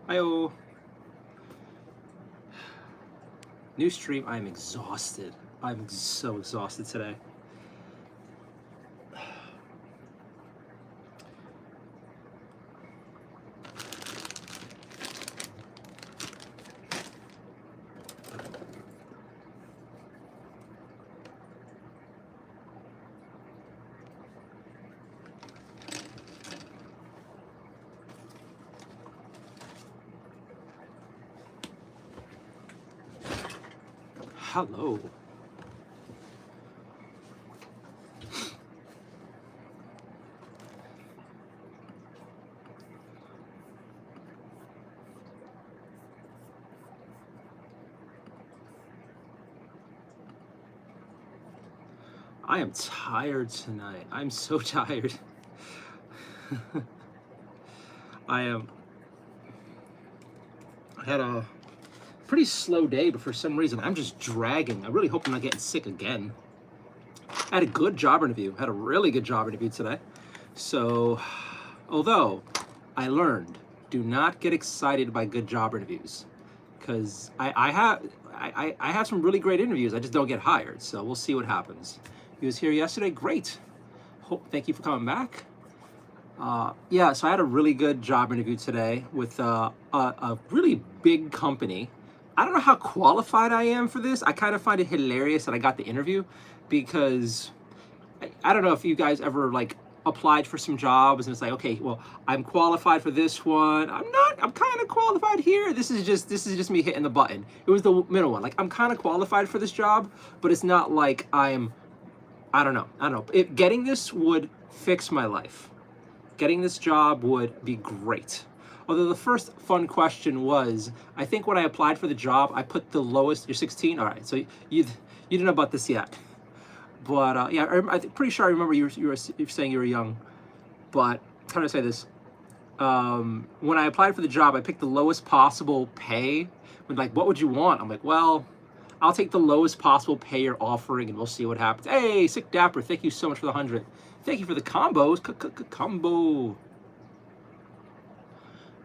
Hi-oh. New stream. I'm exhausted. I'm so exhausted today. Hello. I am tired tonight. I'm so tired. I had a pretty slow day, but for some reason I'm just dragging. I really hope I'm not getting sick again. I had a good job interview. Had a really good job interview today. So, although I learned, do not get excited by good job interviews, because I have some really great interviews. I just don't get hired. So we'll see what happens. He was here yesterday. Great. Thank you for coming back. Yeah, so I had a really good job interview today with a really big company. I don't know how qualified I am for this. I kind of find it hilarious that I got the interview, because I don't know if you guys ever like applied for some jobs and it's like, okay, well, I'm qualified for this one. I'm not. I'm kind of qualified here. This is just me hitting the button. It was the middle one. Like, I'm kind of qualified for this job, but it's not like I don't know. Getting this would fix my life. Getting this job would be great. Although the first fun question was, I think when I applied for the job, I put the lowest. You're 16? All right, so you didn't know about this yet. But yeah, I'm pretty sure I remember you were saying you were young. But how do I say this? When I applied for the job, I picked the lowest possible pay. When like, what would you want? I'm like, well, I'll take the lowest possible pay you're offering, and we'll see what happens. Hey, Sick Dapper, thank you so much for the 100. Thank you for the combos. Combo.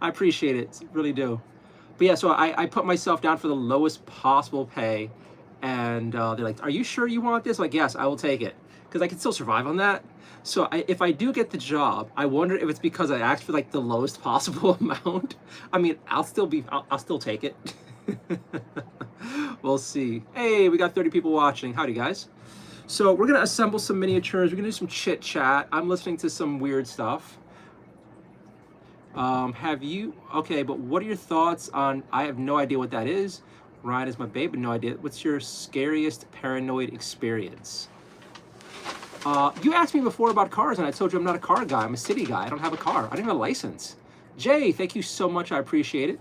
I appreciate it, really do. But yeah, so I put myself down for the lowest possible pay, and they're like, "Are you sure you want this?" I'm like, yes, I will take it, because I can still survive on that. So if I do get the job, I wonder if it's because I asked for like the lowest possible amount. I mean, I'll still take it. We'll see. Hey, we got 30 people watching. Howdy, guys. So we're gonna assemble some miniatures. We're gonna do some chit chat. I'm listening to some weird stuff. Okay, but what are your thoughts on, I have no idea what that is. Ryan is my babe, but no idea. What's your scariest paranoid experience? You asked me before about cars, and I told you I'm not a car guy. I'm a city guy. I don't have a car. I don't have a license. Jay, thank you so much. I appreciate it.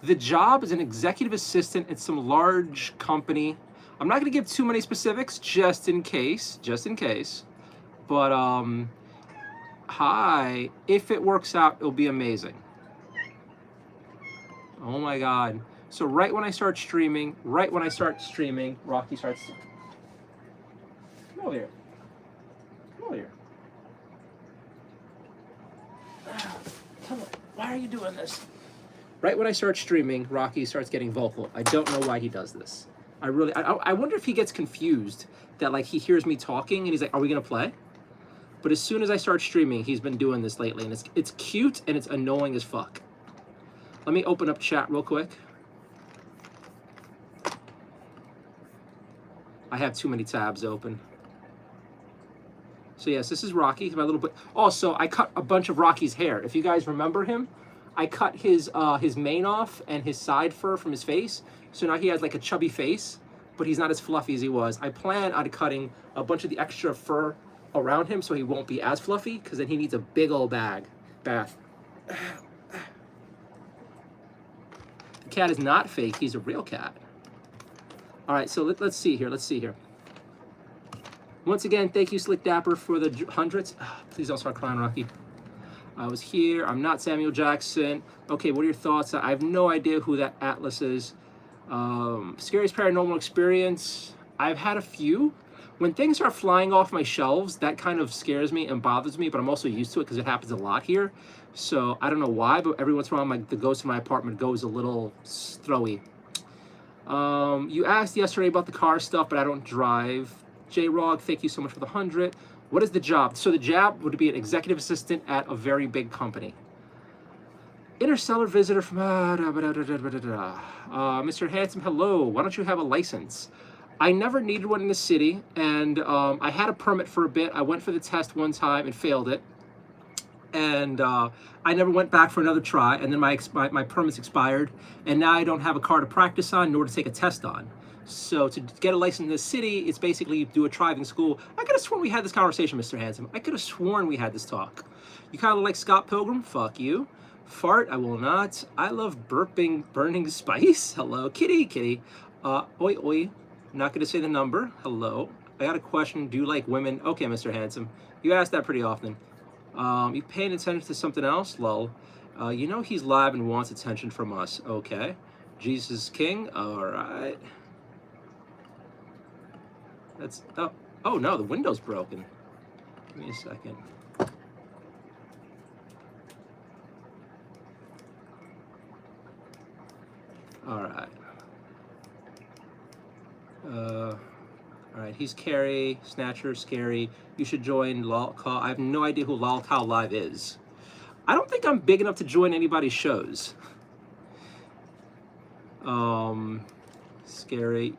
The job is an executive assistant at some large company. I'm not going to give too many specifics, just in case. But hi. If it works out, it'll be amazing. Oh my God. So right when I start streaming, Rocky starts. Come over here. Tell me, why are you doing this? Right when I start streaming, Rocky starts getting vocal. I don't know why he does this. I wonder if he gets confused that like he hears me talking and he's like, are we gonna play? But as soon as I start streaming, he's been doing this lately, and it's cute and it's annoying as fuck. Let me open up chat real quick. I have too many tabs open. So yes, this is Rocky, my little bit. Also, I cut a bunch of Rocky's hair. If you guys remember him, I cut his mane off and his side fur from his face. So now he has like a chubby face, but he's not as fluffy as he was. I plan on cutting a bunch of the extra fur around him so he won't be as fluffy, because then he needs a big old bath. The cat is not fake, he's a real cat. All right, so let's see here. Once again, thank you, Slick Dapper, for the hundreds. Please don't start crying, Rocky. I was here. I'm not Samuel Jackson. Okay, what are your thoughts? I have no idea who that Atlas is. Scariest paranormal experience. I've had a few. When things are flying off my shelves, that kind of scares me and bothers me, but I'm also used to it because it happens a lot here. So I don't know why, but every once in a while, the ghost in my apartment goes a little throwy. You asked yesterday about the car stuff, but I don't drive. J-Rog, thank you so much for the 100. What is the job? So the job would be an executive assistant at a very big company. Interstellar visitor from Mr. Handsome, hello. Why don't you have a license? I never needed one in the city, and I had a permit for a bit. I went for the test one time and failed it, and I never went back for another try. And then my permits expired, and now I don't have a car to practice on, nor to take a test on. So to get a license in the city, it's basically you do a driving school. I could have sworn we had this conversation, Mr. Handsome. I could have sworn we had this talk. You kind of like Scott Pilgrim? Fuck you. Fart, I will not. I love burping, burning spice. Hello, kitty. Oi, oi. I'm not going to say the number. Hello. I got a question. Do you like women? Okay, Mr. Handsome. You ask that pretty often. You paying attention to something else? Lol. You know he's live and wants attention from us. Okay. Jesus King. All right. That's... Oh, no, the window's broken. Give me a second. All right. All right, he's Carrie, Snatcher, Scary. You should join LolCal. I have no idea who LolCal Live is. I don't think I'm big enough to join anybody's shows. Scary.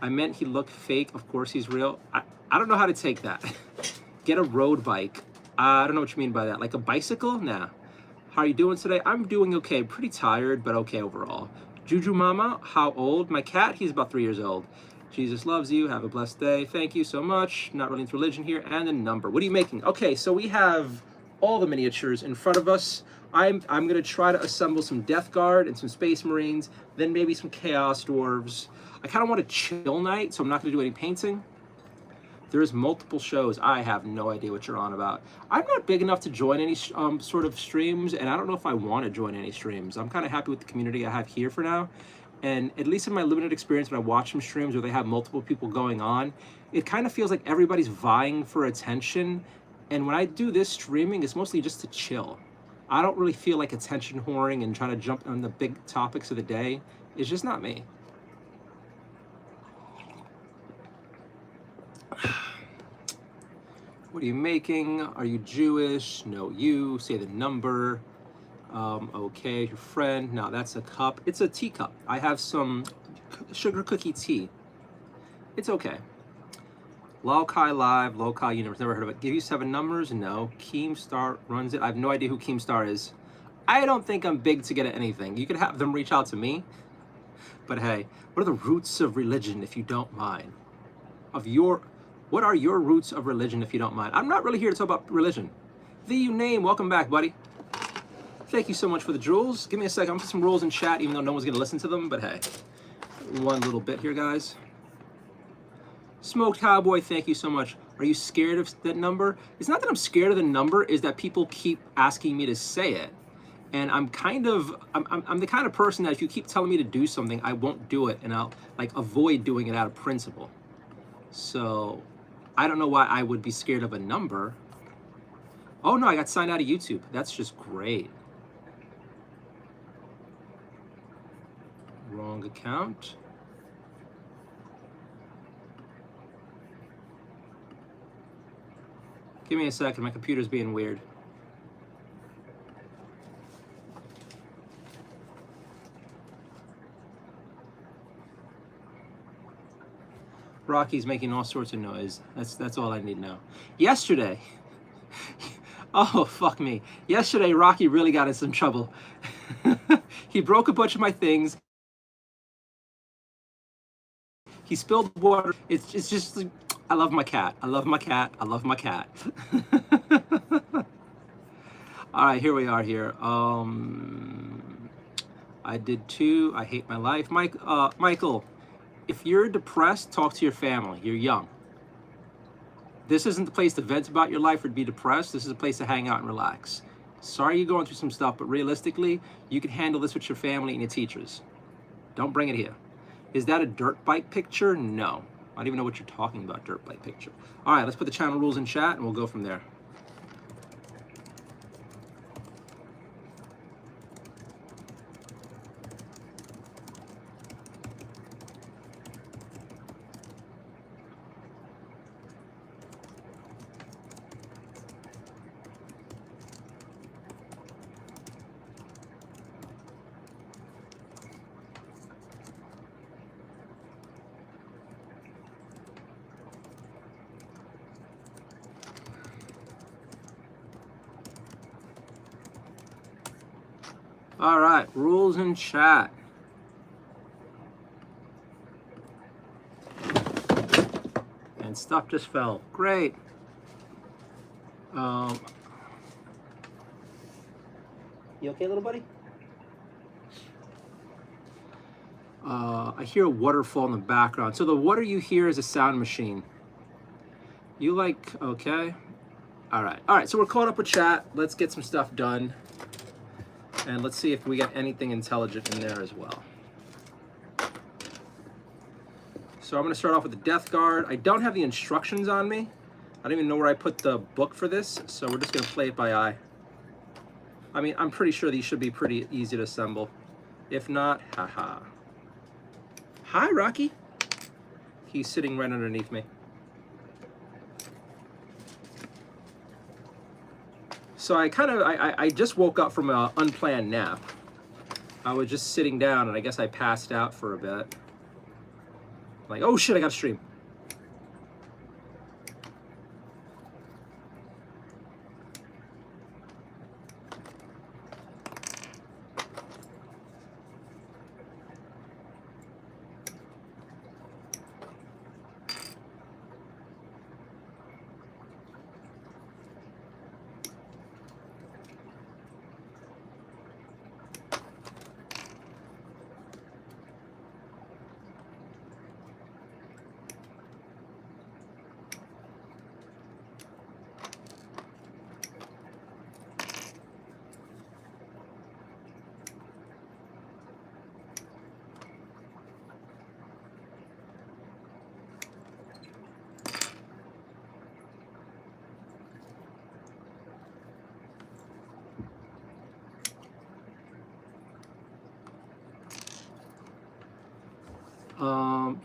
I meant he looked fake. Of course he's real. I don't know how to take that. Get a road bike. I don't know what you mean by that. Like a bicycle? Nah. How are you doing today? I'm doing okay. Pretty tired, but okay overall. Juju Mama, how old? My cat, he's about 3 years old. Jesus loves you. Have a blessed day. Thank you so much. Not really into religion here. And a number. What are you making? Okay, so we have all the miniatures in front of us. I'm going to try to assemble some Death Guard and some Space Marines, then maybe some Chaos Dwarves. I kind of want a chill night, so I'm not going to do any painting. There's multiple shows. I have no idea what you're on about. I'm not big enough to join any sort of streams, and I don't know if I want to join any streams. I'm kind of happy with the community I have here for now. And at least in my limited experience when I watch some streams where they have multiple people going on, it kind of feels like everybody's vying for attention. And when I do this streaming, it's mostly just to chill. I don't really feel like attention whoring and trying to jump on the big topics of the day. It's just not me. What are you making? Are you Jewish? No, you. Say the number. Okay, your friend. No, that's a cup. It's a teacup. I have some sugar cookie tea. It's okay. LolCal Live, LolCal Universe. Never heard of it. Give you 7 numbers? No. Keemstar runs it. I have no idea who Keemstar is. I don't think I'm big to get at anything. You could have them reach out to me. But hey, what are the roots of religion, if you don't mind? What are your roots of religion, if you don't mind? I'm not really here to talk about religion. The name, welcome back, buddy. Thank you so much for the jewels. Give me a second. I'm gonna put some rules in chat, even though no one's gonna listen to them, but hey. One little bit here, guys. Smoked Cowboy, thank you so much. Are you scared of that number? It's not that I'm scared of the number, it's that people keep asking me to say it. And I'm the kind of person that if you keep telling me to do something, I won't do it, and I'll like avoid doing it out of principle. So I don't know why I would be scared of a number. Oh no, I got signed out of YouTube. That's just great. Wrong account. Give me a second, my computer's being weird. Rocky's making all sorts of noise. That's all I need to know. Yesterday, oh fuck me. Yesterday, Rocky really got in some trouble. He broke a bunch of my things. He spilled water. It's just, I love my cat. I love my cat. I love my cat. All right, here we are here. I did 2. I hate my life. Michael, if you're depressed, talk to your family. You're young. This isn't the place to vent about your life or to be depressed. This is a place to hang out and relax. Sorry you're going through some stuff, but realistically, you can handle this with your family and your teachers. Don't bring it here. Is that a dirt bike picture? No. don't even know what you're talking about, dirt bike picture. All right, let's put the channel rules in chat and we'll go from there. All right, rules in chat. And stuff just fell. Great. You okay, little buddy? I hear a waterfall in the background. So the water you hear is a sound machine. You like, okay. All right, so we're caught up with chat. Let's get some stuff done. And let's see if we get anything intelligent in there as well. So I'm gonna start off with the Death Guard. I don't have the instructions on me. I don't even know where I put the book for this, so we're just gonna play it by eye. I mean, I'm pretty sure these should be pretty easy to assemble. If not, haha. Hi, Rocky. He's sitting right underneath me. So I just woke up from an unplanned nap. I was just sitting down and I guess I passed out for a bit. Like, oh shit, I gotta stream.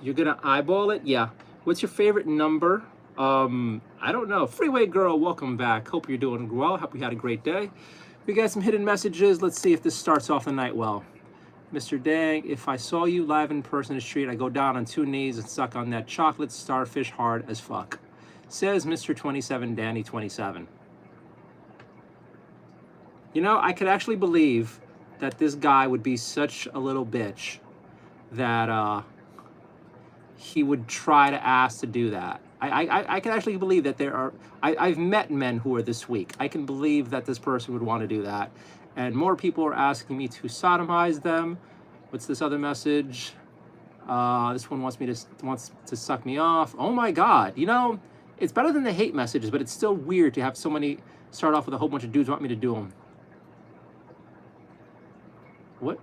You're gonna eyeball it? Yeah. What's your favorite number? I don't know. Freeway Girl, welcome back. Hope you're doing well. Hope you had a great day. We got some hidden messages. Let's see if this starts off the night well. Mr. Dang, if I saw you live in person in the street, I'd go down on 2 knees and suck on that chocolate starfish hard as fuck. Says Mr. 27 Danny 27. You know, I could actually believe that this guy would be such a little bitch that he would try to ask to do that. I can actually believe that there are, I've met men who are this weak. I can believe that this person would want to do that. And more people are asking me to sodomize them. What's this other message? This one wants to suck me off. Oh my God, you know, it's better than the hate messages, but it's still weird to have so many start off with a whole bunch of dudes want me to do them. What?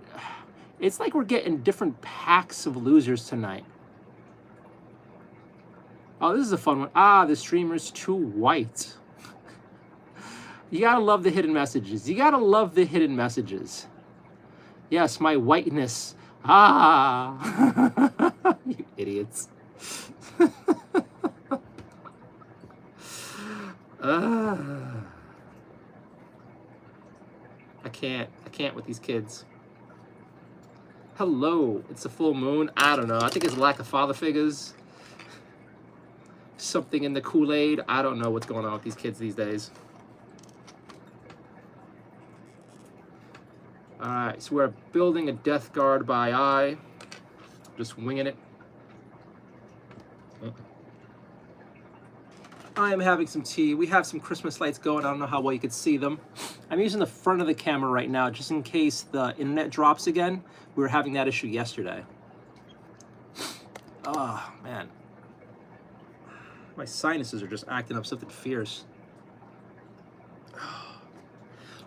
It's like we're getting different packs of losers tonight. Oh, this is a fun one. Ah, the streamer's too white. You gotta love the hidden messages. You gotta love the hidden messages. Yes, my whiteness. Ah, you idiots. I can't with these kids. Hello, it's a full moon. I don't know. I think it's lack of father figures. Something in the Kool-Aid. I don't know what's going on with these kids these days. All right, so we're building a Death Guard by eye. Just winging it. I am having some tea. We have some Christmas lights going. I don't know how well you could see them. I'm using the front of the camera right now just in case the internet drops again. We were having that issue yesterday. Oh, man. My sinuses are just acting up something fierce.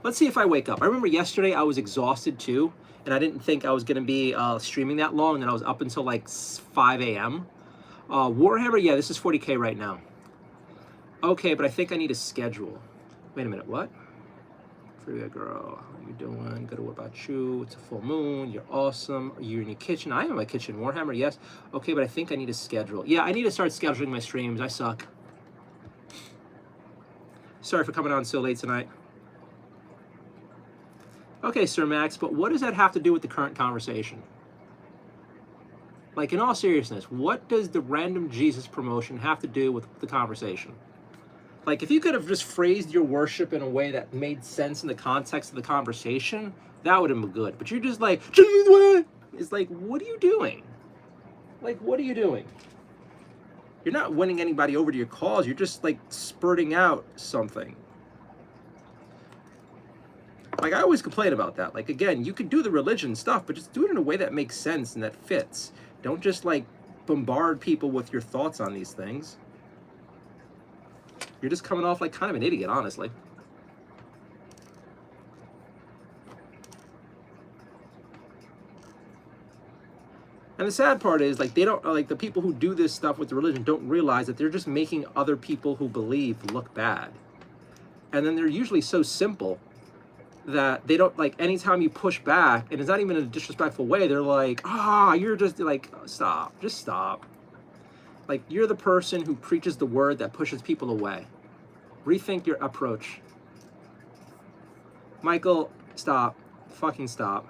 Let's see if I wake up. I remember yesterday I was exhausted too, and I didn't think I was going to be streaming that long, and I was up until like 5 a.m. Warhammer, yeah, this is 40K right now. Okay, but I think I need a schedule. Wait a minute, what? Pretty girl, how you doing? Good, what about you? It's a full moon, you're awesome. Are you in your kitchen? I am in my kitchen. Warhammer, yes. Okay, but I think I need a schedule. Yeah, I need to start scheduling my streams. I suck. Sorry for coming on so late tonight. Okay, Sir Max, but what does that have to do with the current conversation? Like, in all seriousness, what does the random Jesus promotion have to do with the conversation? Like, if you could have just phrased your worship in a way that made sense in the context of the conversation, that would have been good. But you're just like, it's like, what are you doing? Like, what are you doing? You're not winning anybody over to your cause. You're just, like, spurting out something. Like, I always complain about that. Like, again, you could do the religion stuff, but just do it in a way that makes sense and that fits. Don't just, like, bombard people with your thoughts on these things. You're just coming off like kind of an idiot, honestly. And the sad part is, like, they don't, like, the people who do this stuff with the religion don't realize that they're just making other people who believe look bad. And then they're usually so simple that they don't, like, anytime you push back, and it's not even in a disrespectful way, they're like, you're just, like, stop, just stop. Like, you're the person who preaches the word that pushes people away. Rethink your approach. Michael, stop. Fucking stop.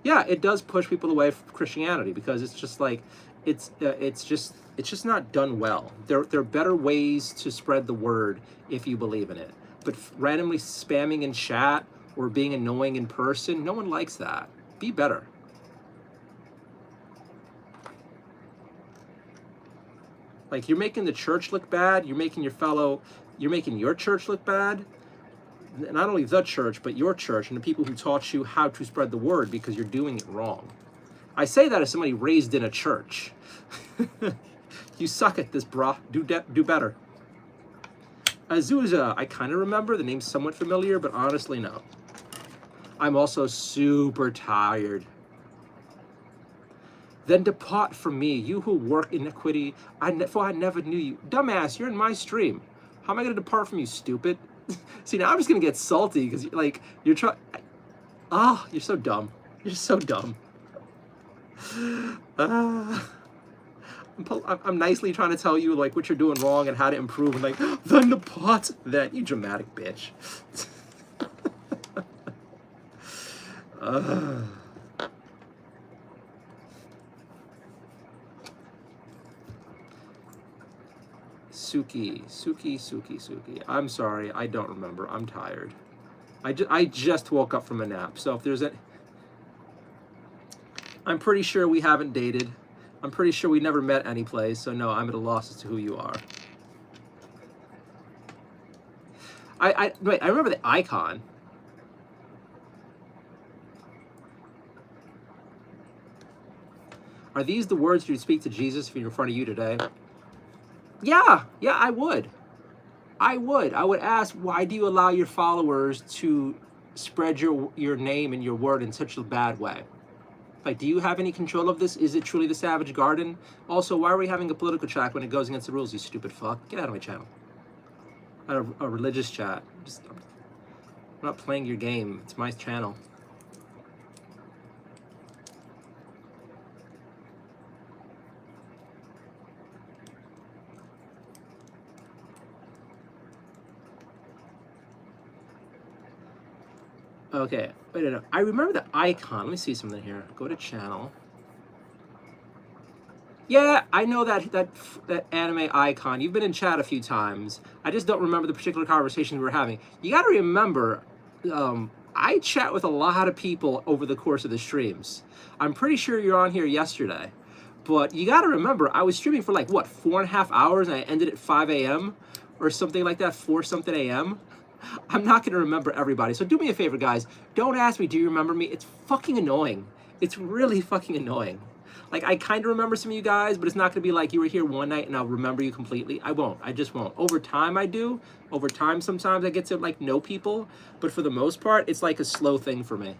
Yeah, it does push people away from Christianity because it's just like, it's just not done well. There are better ways to spread the word if you believe in it. But randomly spamming in chat or being annoying in person, no one likes that. Be better. Like, you're making the church look bad, you're making your church look bad. Not only the church, but your church and the people who taught you how to spread the word because you're doing it wrong. I say that as somebody raised in a church. You suck at this, brah. Do better. Azusa, I kind of remember. The name's somewhat familiar, but honestly, no. I'm also super tired. Then depart from me, you who work iniquity, for I never knew you. Dumbass, you're in my stream. How am I going to depart from you, stupid? See, now I'm just going to get salty because, like, you're trying... you're so dumb. You're so dumb. I'm nicely trying to tell you, like, what you're doing wrong and how to improve, and, like, then depart that, you dramatic bitch. Suki. I'm sorry, I don't remember. I'm tired. I just woke up from a nap. So if there's a... I'm pretty sure we haven't dated. I'm pretty sure we never met anyplace. So no, I'm at a loss as to who you are. Wait, I remember the icon. Are these the words you'd speak to Jesus if you're in front of you today? Yeah, I would. I would ask, why do you allow your followers to spread your name and your word in such a bad way? Like, do you have any control of this? Is it truly the Savage Garden? Also, why are we having a political chat when it goes against the rules, you stupid fuck? Get out of my channel. A religious chat. I'm not playing your game. It's my channel. Okay, wait, no. I remember the icon. Let me see something here. Go to channel. Yeah, I know that anime icon. You've been in chat a few times. I just don't remember the particular conversation we were having. You got to remember, I chat with a lot of people over the course of the streams. I'm pretty sure you're on here yesterday. But you got to remember, I was streaming for like, what, 4.5 hours, and I ended at 5 a.m. or something like that, 4 something a.m. I'm not going to remember everybody. So do me a favor, guys. Don't ask me, do you remember me? It's fucking annoying. It's really fucking annoying. Like, I kind of remember some of you guys, but it's not going to be like you were here one night and I'll remember you completely. I won't. I just won't. Over time, I do. Over time, sometimes I get to, like, know people. But for the most part, it's like a slow thing for me.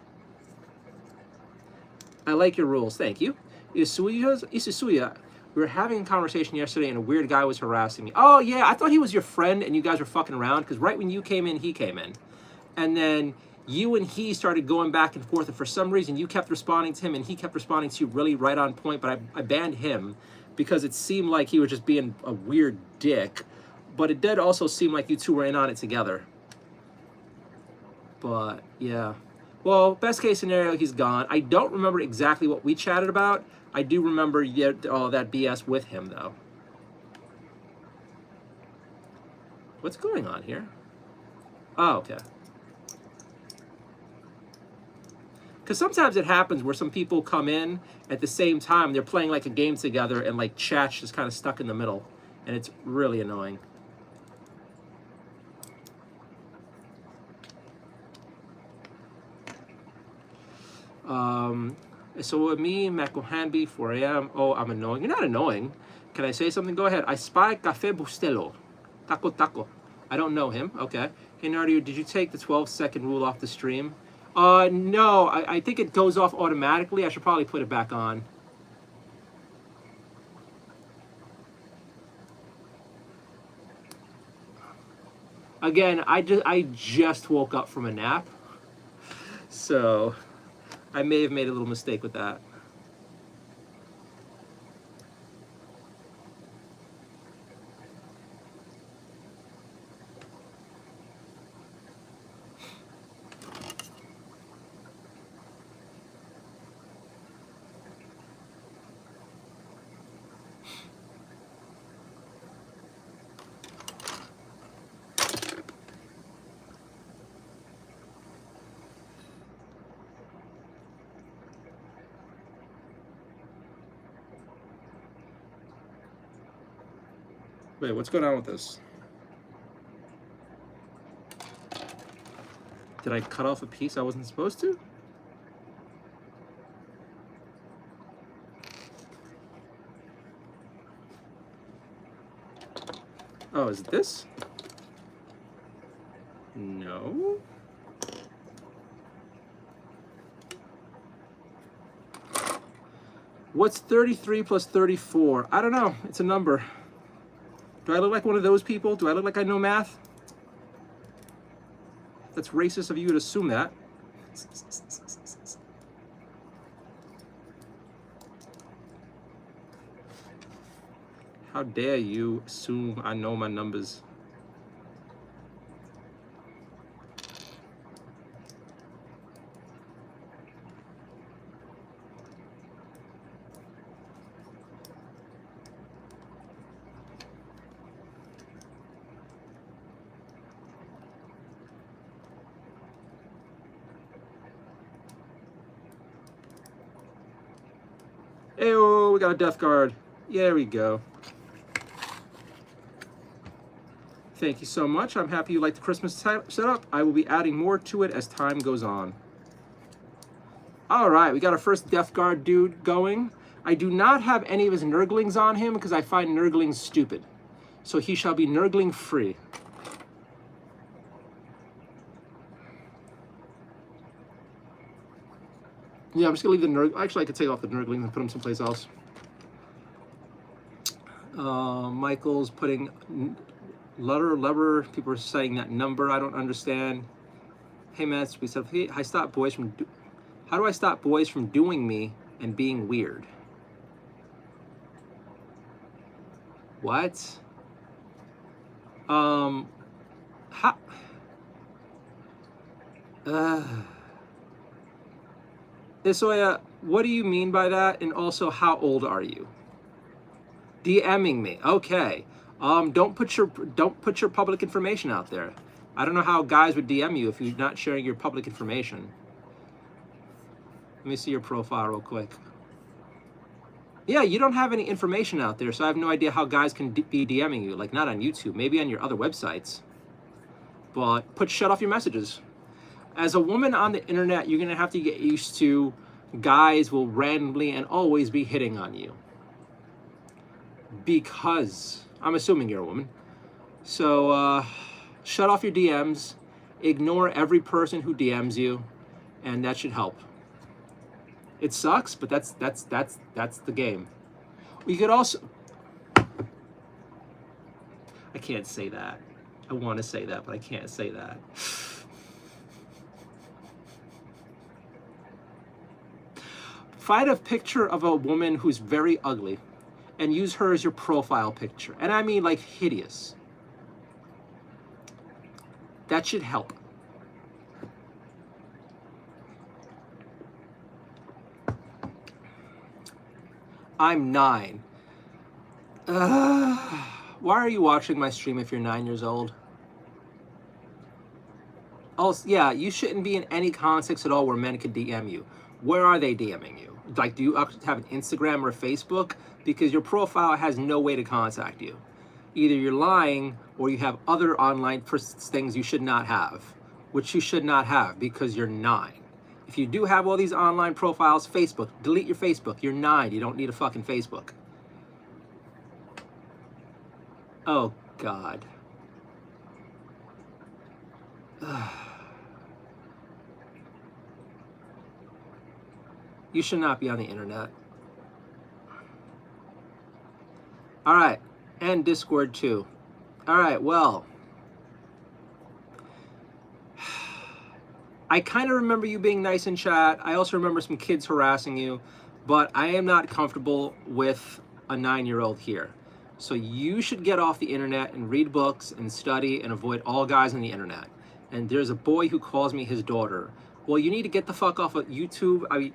I like your rules. Thank you. Isusuya, we were having a conversation yesterday and a weird guy was harassing me. Oh, yeah, I thought he was your friend and you guys were fucking around because right when you came in, he came in. And then you and he started going back and forth, and for some reason you kept responding to him and he kept responding to you really right on point, but I banned him because it seemed like he was just being a weird dick, but it did also seem like you two were in on it together. But yeah, well, best case scenario, he's gone. I don't remember exactly what we chatted about. I do remember all that BS with him though. What's going on here? Oh, okay. Because sometimes it happens where some people come in at the same time, they're playing like a game together and like chat's just kind of stuck in the middle. And it's really annoying. So with me, Makohanbi, 4 a.m. Oh, I'm annoying. You're not annoying. Can I say something? Go ahead. I spy Cafe Bustelo. Taco Taco. I don't know him. Okay. Hey, Nardio, did you take the 12-second rule off the stream? No, I think it goes off automatically. I should probably put it back on. Again, I just woke up from a nap, so I may have made a little mistake with that. Wait, what's going on with this? Did I cut off a piece I wasn't supposed to? Oh, is it this? No. What's 33 plus 34? I don't know. It's a number. Do I look like one of those people? Do I look like I know math? That's racist of you to assume that. How dare you assume I know my numbers? Ayo, we got a death guard. There we go. Thank you so much. I'm happy you like the Christmas setup. I will be adding more to it as time goes on. All right, we got our first death guard dude going. I do not have any of his nurglings on him because I find nurglings stupid. So he shall be nurgling free. Yeah, I'm just gonna leave the nurg. Actually, I could take off the nurglings and put them someplace else. Michael's putting lever. People are saying that number. I don't understand. Hey, Matt, we said, hey, I stop boys from. How do I stop boys from doing me and being weird? What? How? Isoya, what do you mean by that? And also, how old are you? DMing me. Okay. Don't put your public information out there. I don't know how guys would DM you if you're not sharing your public information. Let me see your profile real quick. Yeah, you don't have any information out there, so I have no idea how guys can be DMing you. Like, not on YouTube, maybe on your other websites. But shut off your messages. As a woman on the internet, you're gonna have to get used to guys will randomly and always be hitting on you. Because, I'm assuming you're a woman. So, shut off your DMs, ignore every person who DMs you, and that should help. It sucks, but that's the game. You could also, I can't say that. I want to say that, but I can't say that. Find a picture of a woman who's very ugly and use her as your profile picture. And I mean like hideous. That should help. I'm 9. Why are you watching my stream if you're 9 years old? Oh, yeah, you shouldn't be in any context at all where men could DM you. Where are they DMing you? Like, do you have an Instagram or a Facebook? Because your profile has no way to contact you. Either you're lying or you have other online things you should not have, which you should not have because you're 9. If you do have all these online profiles, Facebook, delete your Facebook. You're 9. You don't need a fucking Facebook. Oh, God. You should not be on the internet. All right. And Discord, too. All right, well. I kind of remember you being nice in chat. I also remember some kids harassing you. But I am not comfortable with a 9-year-old here. So you should get off the internet and read books and study and avoid all guys on the internet. And there's a boy who calls me his daughter. Well, you need to get the fuck off of YouTube,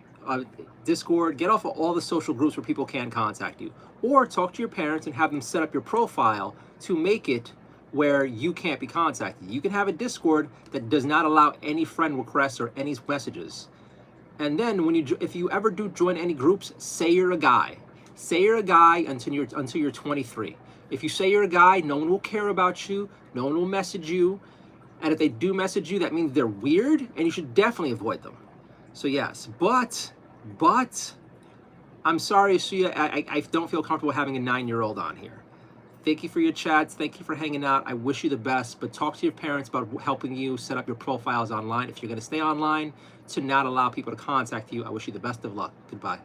Discord, get off of all the social groups where people can contact you. Or talk to your parents and have them set up your profile to make it where you can't be contacted. You can have a Discord that does not allow any friend requests or any messages. And then if you ever do join any groups, say you're a guy. Say you're a guy until you're 23. If you say you're a guy, no one will care about you. No one will message you. And if they do message you, that means they're weird, and you should definitely avoid them. So yes, but I'm sorry, Suya, I don't feel comfortable having a 9-year-old on here. Thank you for your chats. Thank you for hanging out. I wish you the best, but talk to your parents about helping you set up your profiles online. If you're going to stay online, to not allow people to contact you, I wish you the best of luck. Goodbye.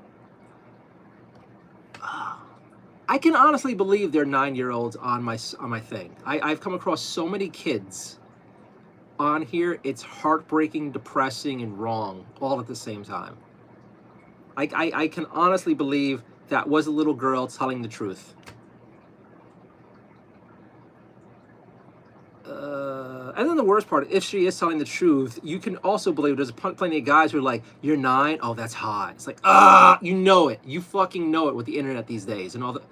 I can honestly believe they're 9-year-olds on my thing. I've come across so many kids on here. It's heartbreaking, depressing, and wrong all at the same time. I can honestly believe that was a little girl telling the truth. And then the worst part, if she is telling the truth, you can also believe there's plenty of guys who are like, you're 9? Oh, that's hot. It's like, you know it. You fucking know it with the internet these days and all the,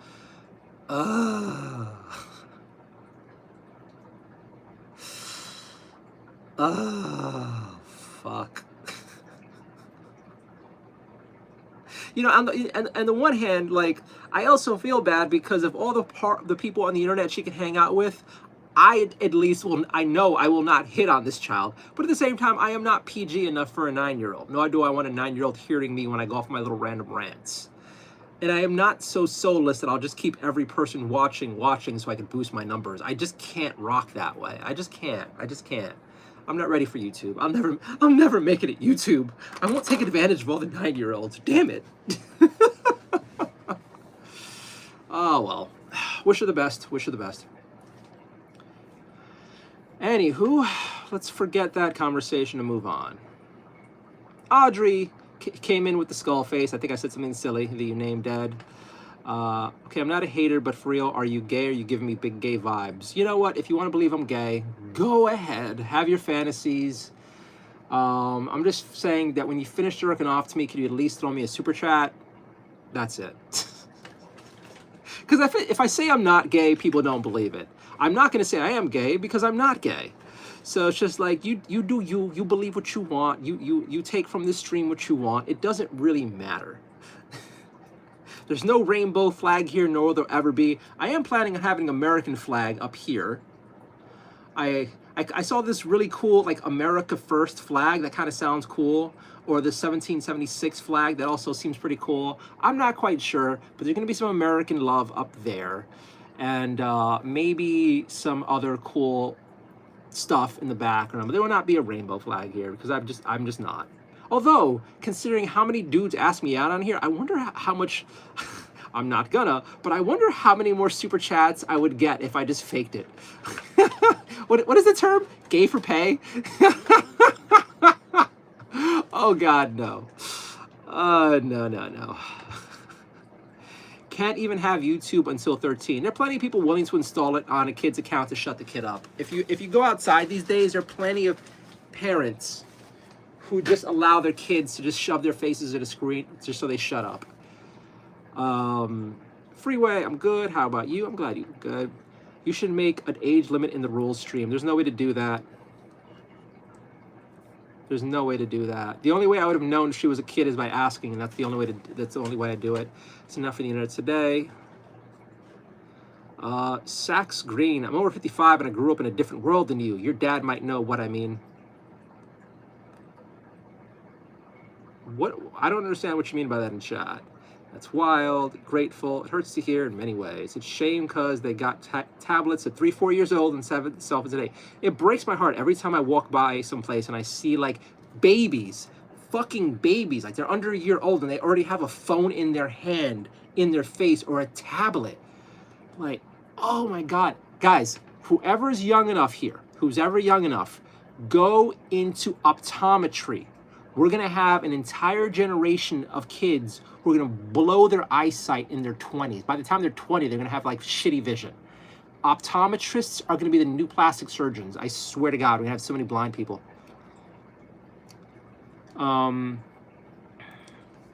fuck. You know, on the one hand, like, I also feel bad because of all the people on the internet she can hang out with. I know I will not hit on this child, but at the same time, I am not PG enough for a 9-year-old. Nor do I want a 9-year-old hearing me when I go off my little random rants. And I am not so soulless that I'll just keep every person watching so I can boost my numbers. I just can't rock that way. I just can't. I'm not ready for YouTube. I'll never make it at YouTube. I won't take advantage of all the 9-year-olds. Damn it. Oh, well. Wish her the best. Anywho, let's forget that conversation and move on. Audrey came in with the skull face. I think I said something silly that you named dead. Okay, I'm not a hater, but for real, are you gay or are you giving me big gay vibes? You know what? If you want to believe I'm gay, go ahead. Have your fantasies. I'm just saying that when you finish jerking off to me, can you at least throw me a super chat? That's it. Because if I say I'm not gay, people don't believe it. I'm not going to say I am gay because I'm not gay. So it's just like, you do you believe what you want, you take from this stream what you want. It doesn't really matter. There's no rainbow flag here, nor will there ever be. I am planning on having an American flag up here. I saw this really cool, like, America First flag. That kind of sounds cool. Or the 1776 flag. That also seems pretty cool. I'm not quite sure, but there's going to be some American love up there. And maybe some other cool stuff in the background. But there will not be a rainbow flag here because I'm just not. Although, considering how many dudes ask me out on here, I wonder how much, I'm not gonna, but I wonder how many more super chats I would get if I just faked it. What is the term? Gay for pay? Oh God, no. No. Can't even have YouTube until 13. There are plenty of people willing to install it on a kid's account to shut the kid up. If you go outside these days, there are plenty of parents who just allow their kids to just shove their faces at a screen just so they shut up. Freeway, I'm good. How about you? I'm glad you're good. You should make an age limit in the rules stream. There's no way to do that. There's no way to do that. The only way I would have known she was a kid is by asking, and that's the only way I do it. It's enough for the internet today. Sax Green, I'm over 55 and I grew up in a different world than you. Your dad might know what I mean. What? I don't understand what you mean by that in chat. That's wild, grateful. It hurts to hear in many ways. It's shame because they got tablets at 3-4 years old and cell phones today. It breaks my heart every time I walk by someplace and I see like babies, fucking babies, like they're under a year old and they already have a phone in their hand, in their face, or a tablet. Like, oh my God. Guys, whoever is young enough here, who's ever young enough, go into optometry. We're gonna have an entire generation of kids who are gonna blow their eyesight in their 20s. By the time they're 20, they're gonna have like shitty vision. Optometrists are gonna be the new plastic surgeons. I swear to God, we're gonna have so many blind people.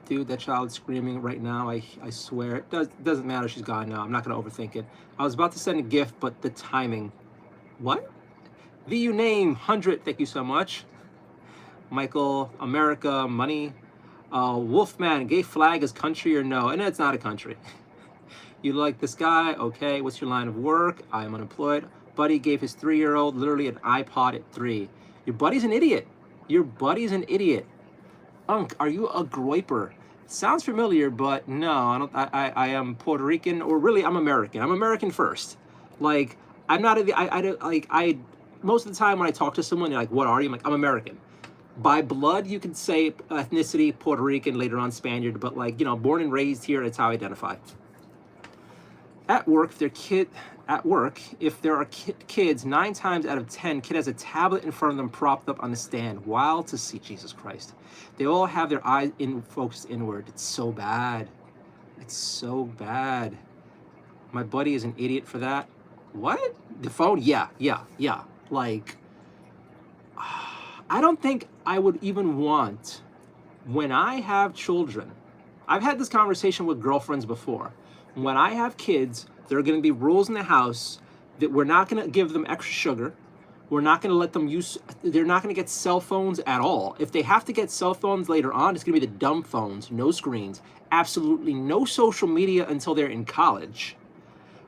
Dude, that child's screaming right now. I swear. It doesn't matter, she's gone now. I'm not gonna overthink it. I was about to send a gift, but the timing. What? VU name, 100, thank you so much. Michael, America, money. Wolfman, gay flag is country or no? And it's not a country. You like this guy? Okay, what's your line of work? I am unemployed. Buddy gave his 3-year-old literally an iPod at 3. Your buddy's an idiot. Your buddy's an idiot. Unk, are you a groiper? Sounds familiar, but no, I don't. I am Puerto Rican, or really, I'm American. I'm American first. Like, I'm not. I most of the time when I talk to someone, they're like, "What are you?" I'm like, "I'm American." By blood, you could say ethnicity, Puerto Rican, later on Spaniard, but like, you know, born and raised here, that's how I identify. At work, if there are kids, 9 times out of 10, kid has a tablet in front of them propped up on the stand. Wild to see, Jesus Christ. They all have their eyes focused inward. It's so bad. It's so bad. My buddy is an idiot for that. What? The phone? Yeah. Like, I don't think I would even want, when I have children, I've had this conversation with girlfriends before. When I have kids, there are going to be rules in the house that we're not going to give them extra sugar. We're not going to let them they're not going to get cell phones at all. If they have to get cell phones later on, it's going to be the dumb phones, no screens, absolutely no social media until they're in college.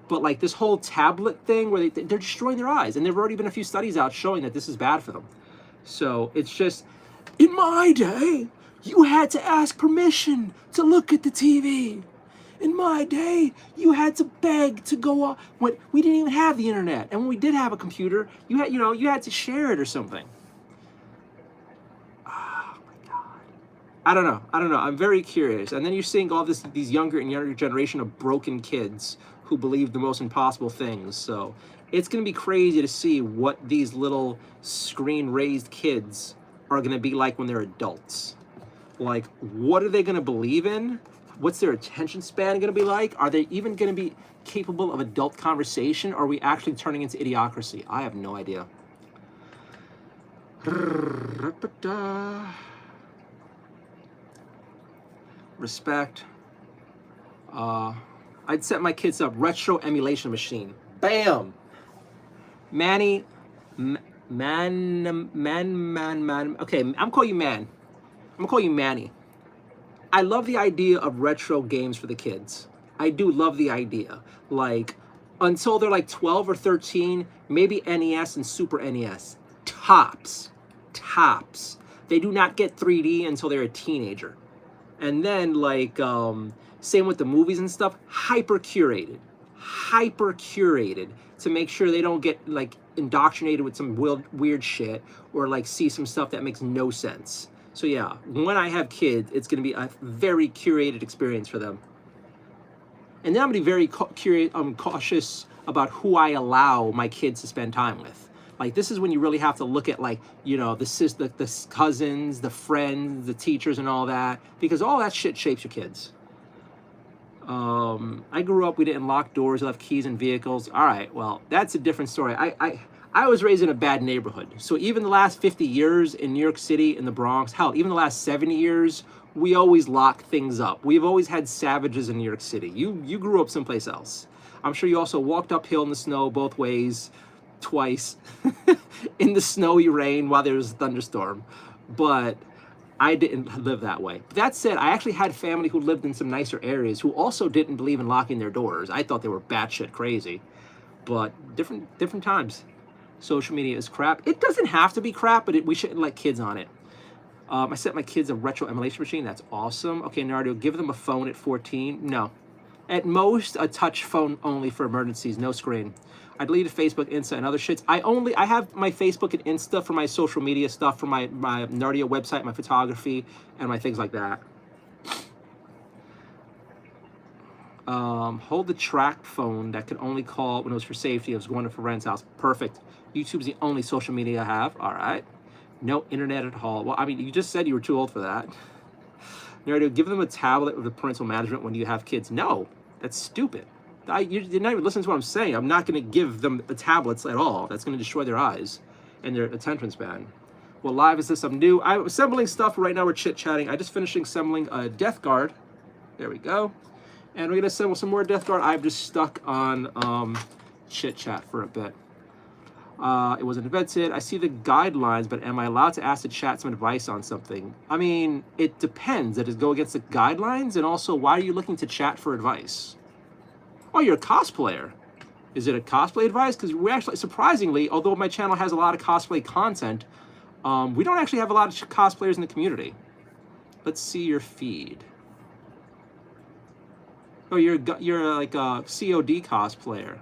But like this whole tablet thing where they're destroying their eyes. And there have already been a few studies out showing that this is bad for them. So it's just, in my day, you had to ask permission to look at the TV. In my day, you had to beg to go up. When we didn't even have the internet, and when we did have a computer, you had to share it or something. Oh my God. I don't know. I'm very curious. And then you're seeing all these younger and younger generation of broken kids who believe the most impossible things. So it's going to be crazy to see what these little screen-raised kids are going to be like when they're adults. Like, what are they going to believe in? What's their attention span going to be like? Are they even going to be capable of adult conversation? Or are we actually turning into idiocracy? I have no idea. Respect. I'd set my kids up retro emulation machine. Bam! Manny, man. Okay, I'm calling you man. I'm gonna call you Manny. I love the idea of retro games for the kids. I do love the idea. Like, until they're like 12 or 13, maybe NES and Super NES. Tops. They do not get 3D until they're a teenager. And then like, same with the movies and stuff, hyper curated to make sure they don't get like indoctrinated with some weird shit or like see some stuff that makes no sense. So yeah, when I have kids, it's going to be a very curated experience for them. And then I'm going to be very cautious about who I allow my kids to spend time with. Like, this is when you really have to look at, like, you know, the cousins, the friends, the teachers, and all that, because all that shit shapes your kids. I grew up, we didn't lock doors, we left keys in vehicles. All right, well, that's a different story. I was raised in a bad neighborhood. So even the last 50 years in New York City, in the Bronx, hell, even the last 70 years, we always lock things up. We've always had savages in New York City. You grew up someplace else. I'm sure you also walked uphill in the snow both ways, twice, in the snowy rain while there was a thunderstorm. But I didn't live that way. That said, I actually had family who lived in some nicer areas who also didn't believe in locking their doors. I thought they were batshit crazy. But different times. Social media is crap. It doesn't have to be crap, but we shouldn't let kids on it. I sent my kids a retro emulation machine. That's awesome. Okay, Nardio, give them a phone at 14. No. At most, a touch phone only for emergencies, no screen. I deleted Facebook, Insta, and other shits. I have my Facebook and Insta for my social media stuff, for my Nardio website, my photography, and my things like that. Hold the track phone that could only call when it was for safety. I was going to a friend's house. Perfect. YouTube's the only social media I have. All right. No internet at all. Well, I mean, you just said you were too old for that. Narrative, give them a tablet with the parental management when you have kids. No, that's stupid. You're not even listening to what I'm saying. I'm not going to give them the tablets at all. That's going to destroy their eyes and their attention span. Well, live is this something new? I'm assembling stuff right now. We're chit-chatting. I just finished assembling a Death Guard. There we go. And we're going to assemble some more Death Guard. I've just stuck on chit-chat for a bit. It wasn't invented. I see the guidelines, but am I allowed to ask the chat some advice on something? I mean, it depends. Does it go against the guidelines? And also, why are you looking to chat for advice? Oh, you're a cosplayer. Is it a cosplay advice? Because we actually, surprisingly, although my channel has a lot of cosplay content, we don't actually have a lot of cosplayers in the community. Let's see your feed. Oh, you're like a COD cosplayer.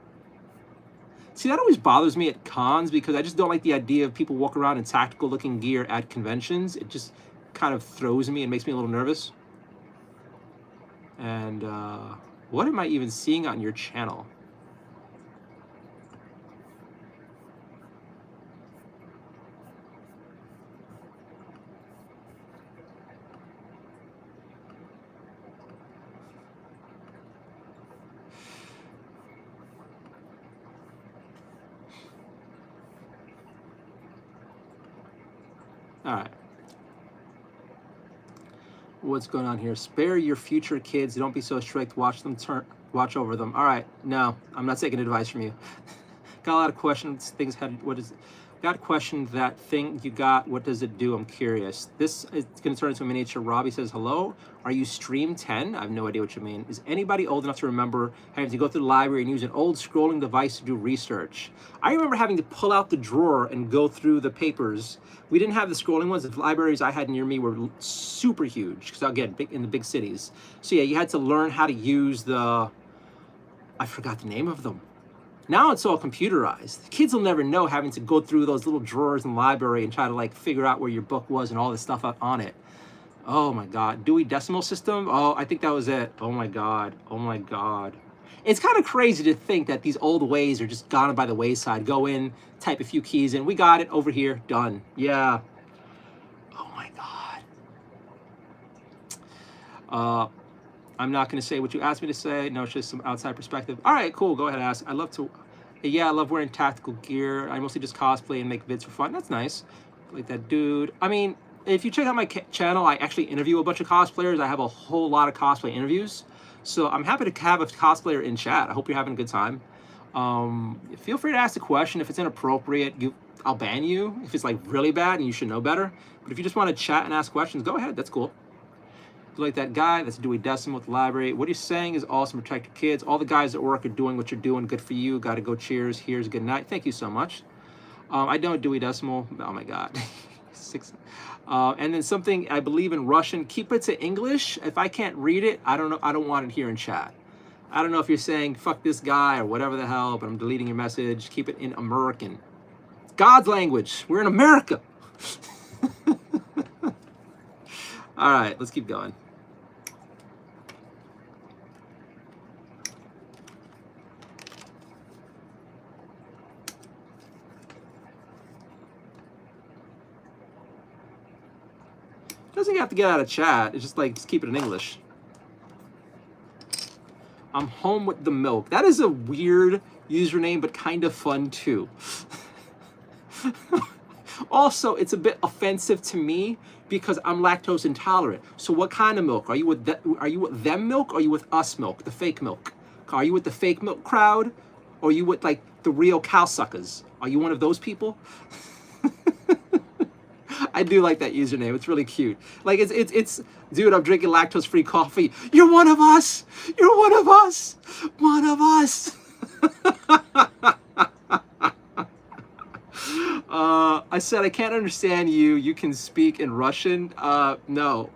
See, that always bothers me at cons because I just don't like the idea of people walking around in tactical looking gear at conventions. It just kind of throws me and makes me a little nervous. And what am I even seeing on your channel? All right. What's going on here? Spare your future kids. Don't be so strict. Watch over them. All right. No, I'm not taking advice from you. Got a lot of questions. Things had. What is? Got a question. That thing you got. What does it do? I'm curious. This is going to turn into a miniature. Robbie says hello. Are you stream 10? I have no idea what you mean. Is anybody old enough to remember having to go through the library and use an old scrolling device to do research? I remember having to pull out the drawer and go through the papers. We didn't have the scrolling ones. The libraries I had near me were super huge because, again, in the big cities. So yeah, you had to learn how to use the, I forgot the name of them. Now it's all computerized. Kids will never know having to go through those little drawers in the library and try to like figure out where your book was and all this stuff on it. Oh my God, Dewey Decimal System? Oh, I think that was it. Oh my God, oh my God. It's kind of crazy to think that these old ways are just gone by the wayside. Go in, type a few keys in, we got it, over here, done. Yeah. Oh my God. I'm not going to say what you asked me to say. No, it's just some outside perspective. All right, cool. Go ahead, ask. I love wearing tactical gear. I mostly just cosplay and make vids for fun. That's nice. Like that dude. I mean, if you check out my channel, I actually interview a bunch of cosplayers. I have a whole lot of cosplay interviews. So I'm happy to have a cosplayer in chat. I hope you're having a good time. Feel free to ask a question. If it's inappropriate, I'll ban you. If it's like really bad and you should know better. But if you just want to chat and ask questions, go ahead. That's cool. Like that guy, that's Dewey Decimal with the library. What he's saying is awesome. Protect your kids. All the guys at work are doing what you're doing. Good for you. Got to go. Cheers. Here's a good night. Thank you so much. I don't Dewey Decimal. Oh my God. And then something I believe in Russian. Keep it to English. If I can't read it, I don't know. I don't want it here in chat. I don't know if you're saying fuck this guy or whatever the hell, but I'm deleting your message. Keep it in American. It's God's language. We're in America. All right, let's keep going. Doesn't have to get out of chat. It's just like, just keep it in English. I'm home with the milk. That is a weird username, but kind of fun too. Also, it's a bit offensive to me because I'm lactose intolerant. So what kind of milk? Are you with them milk or are you with us milk, the fake milk? Are you with the fake milk crowd or are you with like the real cow suckers? Are you one of those people? I do like that username. It's really cute. Like it's dude, I'm drinking lactose-free coffee. You're one of us. You're one of us. One of us. I said I can't understand you. You can speak in Russian. No.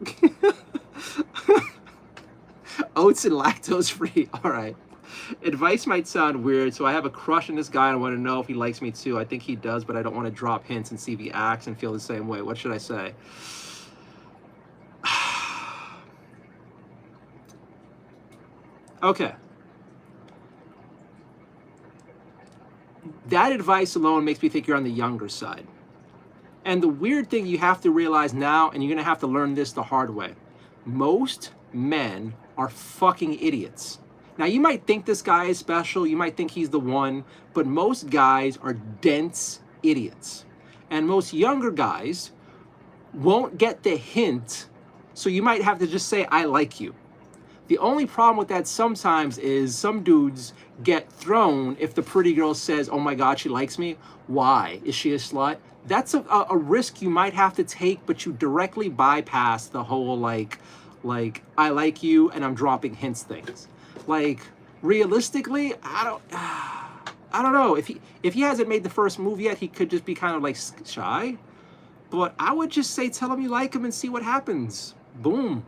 Oats and lactose-free. All right. Advice might sound weird, so I have a crush on this guy and I want to know if he likes me too. I think he does, but I don't want to drop hints and see if he acts and feel the same way. What should I say? Okay. That advice alone makes me think you're on the younger side. And the weird thing you have to realize now, and you're going to have to learn this the hard way, most men are fucking idiots. Now, you might think this guy is special, you might think he's the one, but most guys are dense idiots. And most younger guys won't get the hint, so you might have to just say, I like you. The only problem with that sometimes is some dudes get thrown if the pretty girl says, oh my God, she likes me. Why? Is she a slut? That's a risk you might have to take, but you directly bypass the whole like I like you and I'm dropping hints things. Like realistically, I don't know. If he hasn't made the first move yet, he could just be kind of like shy. But I would just say tell him you like him and see what happens. Boom.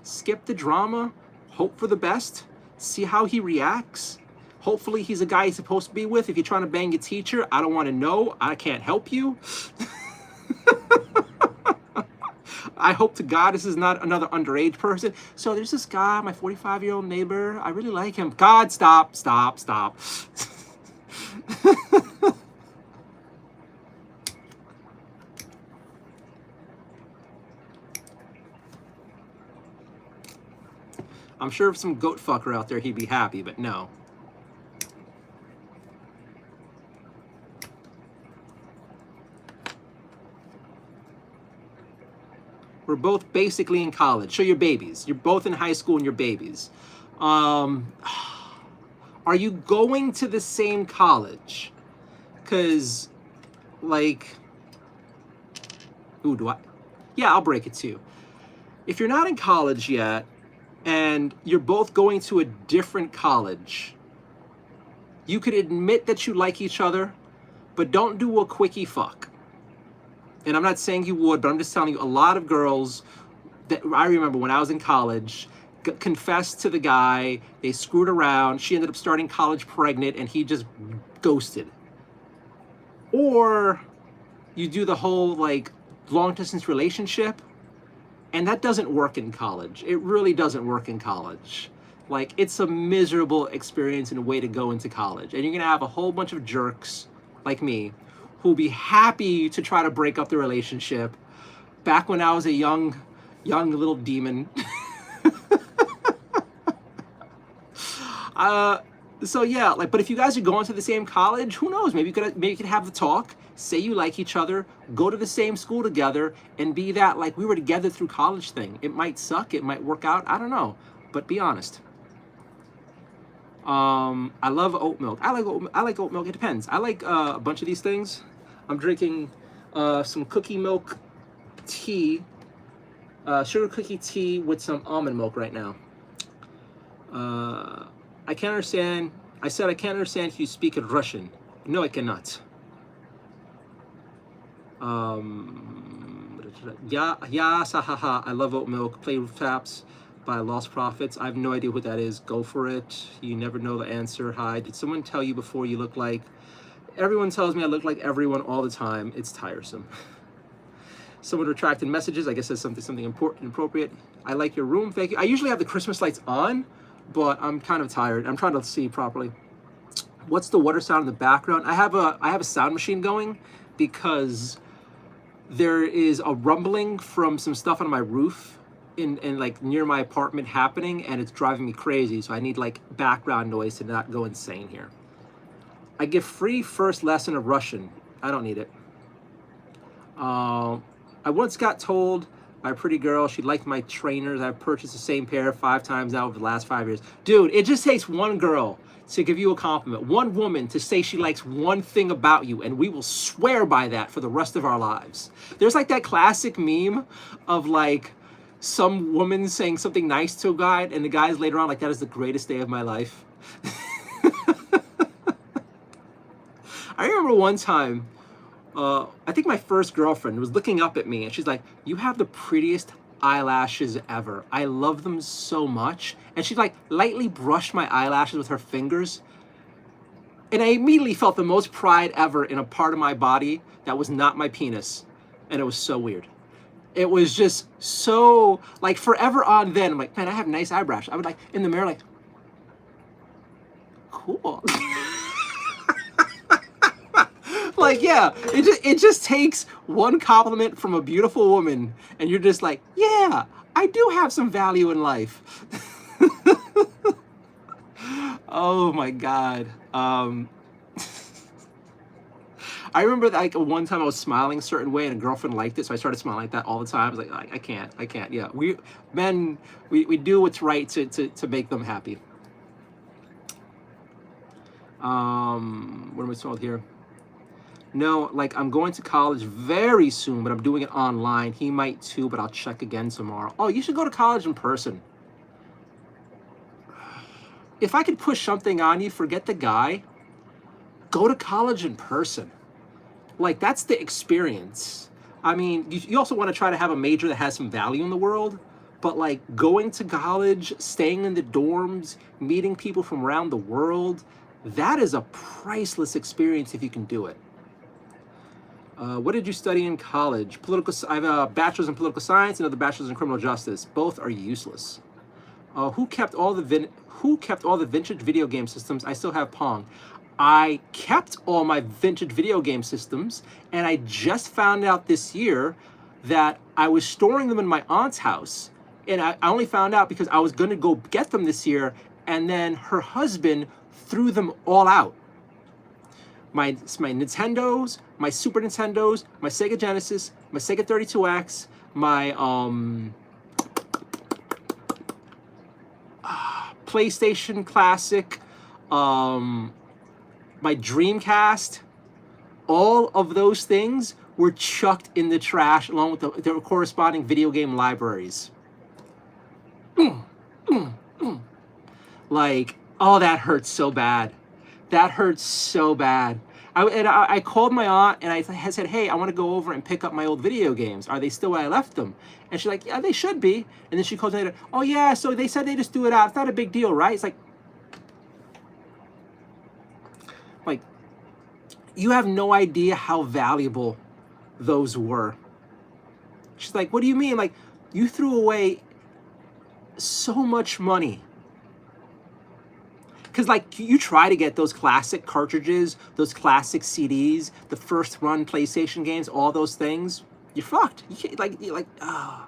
Skip the drama, hope for the best, see how he reacts. Hopefully he's a guy he's supposed to be with. If you're trying to bang your teacher, I don't want to know. I can't help you. I hope to God this is not another underage person. So there's this guy, my 45-year-old neighbor. I really like him. God, stop. I'm sure if some goat fucker out there, he'd be happy, but no. We're both basically in college. So you're babies. You're both in high school and you're babies. Are you going to the same college? Because, like, ooh, do I? Yeah, I'll break it to you. If you're not in college yet, and you're both going to a different college, you could admit that you like each other, but don't do a quickie fuck. And I'm not saying you would, but I'm just telling you, a lot of girls that I remember when I was in college confessed to the guy, they screwed around, she ended up starting college pregnant, and he just ghosted. Or you do the whole like long distance relationship, and that doesn't work in college. It really doesn't work in college. Like, it's a miserable experience and a way to go into college. And you're gonna have a whole bunch of jerks like me who'll be happy to try to break up the relationship. Back when I was a young little demon. So yeah, like, but if you guys are going to the same college, who knows? Maybe you could have the talk, say you like each other, go to the same school together, and be that like we were together through college thing. It might suck, it might work out, I don't know, but be honest. I love oat milk. I like oat milk. It depends. I like a bunch of these things. I'm drinking some cookie milk tea, sugar cookie tea with some almond milk right now. I can't understand. I said I can't understand if you speak in Russian. No, I cannot. Yeah, sahaha. I love oat milk. Play with taps by Lost Prophets. I have no idea what that is. Go for it. You never know the answer. Hi. Did someone tell you before you look like? Everyone tells me I look like everyone all the time. It's tiresome. Someone retracted messages. I guess that's something important, appropriate. I like your room. Thank you. I usually have the Christmas lights on, but I'm kind of tired. I'm trying to see properly. What's the water sound in the background? I have a sound machine going because there is a rumbling from some stuff on my roof in like near my apartment happening, and it's driving me crazy. So I need like background noise to not go insane here. I give free first lesson of Russian. I don't need it. I once got told by a pretty girl she liked my trainers. I've purchased the same pair 5 times now over the last 5 years. Dude, it just takes one girl to give you a compliment, one woman to say she likes one thing about you, and we will swear by that for the rest of our lives. There's like that classic meme of like some woman saying something nice to a guy, and the guy's later on like, that is the greatest day of my life. I remember one time, I think my first girlfriend was looking up at me and she's like, you have the prettiest eyelashes ever. I love them so much. And she like lightly brushed my eyelashes with her fingers. And I immediately felt the most pride ever in a part of my body that was not my penis. And it was so weird. It was just so like forever on then. I'm like, man, I have nice eyebrows. I would like in the mirror like, cool. Like, yeah, it just takes one compliment from a beautiful woman, and you're just like, yeah, I do have some value in life. Oh my God. I remember like one time I was smiling a certain way and a girlfriend liked it, so I started smiling like that all the time. I was like, I can't. Yeah, we do what's right to make them happy. What am I told here? No, like I'm going to college very soon, but I'm doing it online. He might too, but I'll check again tomorrow. Oh, you should go to college in person. If I could push something on you, forget the guy. Go to college in person. Like that's the experience. I mean, you also want to try to have a major that has some value in the world, but like going to college, staying in the dorms, meeting people from around the world, that is a priceless experience if you can do it. What did you study in college? I have a bachelor's in political science and another bachelor's in criminal justice. Both are useless. Who kept all the vintage video game systems? I still have Pong. I kept all my vintage video game systems, and I just found out this year that I was storing them in my aunt's house, and I only found out because I was going to go get them this year, and then her husband threw them all out. My Nintendos, my Super Nintendos, my Sega Genesis, my Sega 32X, my PlayStation Classic, my Dreamcast, all of those things were chucked in the trash along with the corresponding video game libraries. Like, oh, that hurts so bad. That hurts so bad. I called my aunt and I said, hey, I want to go over and pick up my old video games. Are they still where I left them? And she's like, yeah, they should be. And then she calls me later, oh yeah, so they said they just do it out. It's not a big deal, right? It's like, you have no idea how valuable those were. She's like, what do you mean? Like, you threw away so much money. Because, like, you try to get those classic cartridges, those classic CDs, the first run PlayStation games, all those things, you're fucked. You can't, you're like, oh,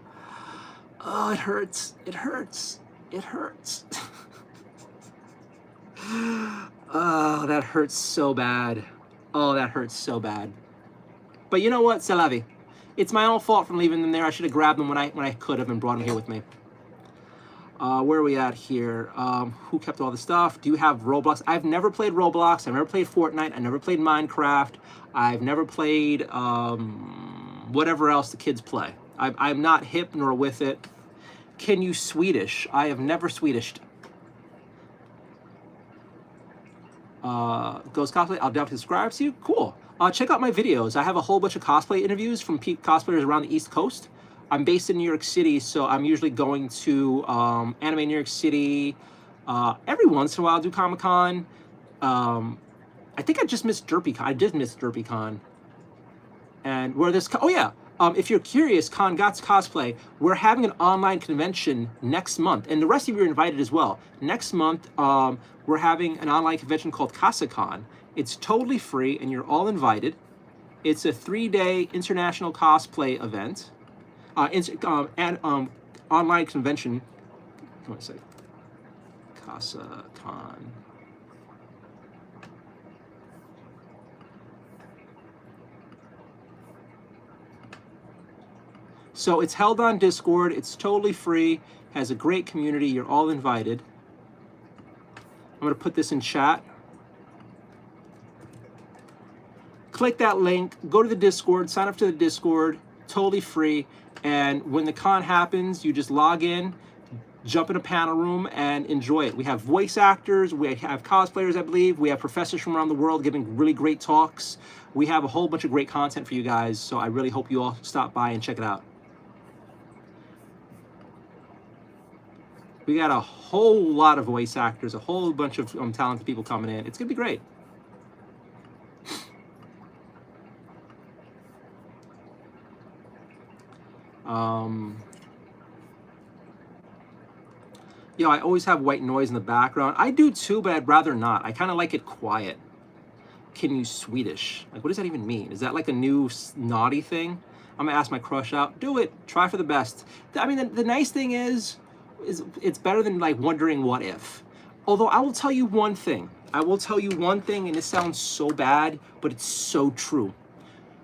it hurts. It hurts. It hurts. Oh, that hurts so bad. Oh, that hurts so bad. But you know what? C'est la vie. It's my own fault from leaving them there. I should have grabbed them when I could have and brought them here with me. Where are we at here? Who kept all the stuff? Do you have Roblox? I've never played Roblox. I've never played Fortnite. I never played Minecraft. I've never played whatever else the kids play. I'm not hip nor with it. Can you Swedish? I have never Swedished. Ghost Cosplay, I'll definitely subscribe to you. Cool. Check out my videos. I have a whole bunch of cosplay interviews from peak cosplayers around the East Coast. I'm based in New York City, so I'm usually going to Anime New York City. Every once in a while, I'll do Comic-Con. I think I just missed DerpyCon. I did miss DerpyCon. And where this... Oh, yeah. If you're curious, Congots Cosplay, we're having an online convention next month, and the rest of you are invited as well. Next month, we're having an online convention called CasaCon. It's totally free, and you're all invited. It's a 3-day international cosplay event, and online convention. What do I say? CasaCon. So it's held on Discord. It's totally free. Has a great community. You're all invited. I'm going to put this in chat. Click that link. Go to the Discord. Sign up to the Discord. Totally free. And when the con happens, you just log in, jump in a panel room, and enjoy it. We have voice actors. We have cosplayers, I believe. We have professors from around the world giving really great talks. We have a whole bunch of great content for you guys. So I really hope you all stop by and check it out. We got a whole lot of voice actors, a whole bunch of talented people coming in. It's going to be great. Yo, I always have white noise in the background. I do too, but I'd rather not. I kind of like it quiet. Can you Swedish? Like, what does that even mean? Is that like a new naughty thing? I'm going to ask my crush out. Do it. Try for the best. I mean, the nice thing is it's better than like wondering what if. Although I will tell you one thing. I will tell you one thing, and it sounds so bad, but it's so true.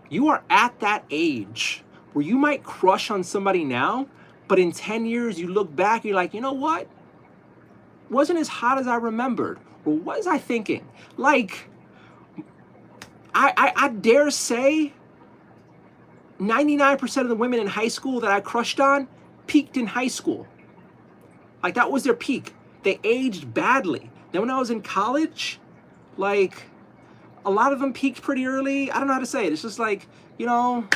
You are at that age where you might crush on somebody now, but in 10 years you look back, you're like, you know what? Wasn't as hot as I remembered. Or what was I thinking? Like, I dare say 99% of the women in high school that I crushed on peaked in high school. Like, that was their peak. They aged badly. Then when I was in college, like, a lot of them peaked pretty early. I don't know how to say it. It's just like, you know,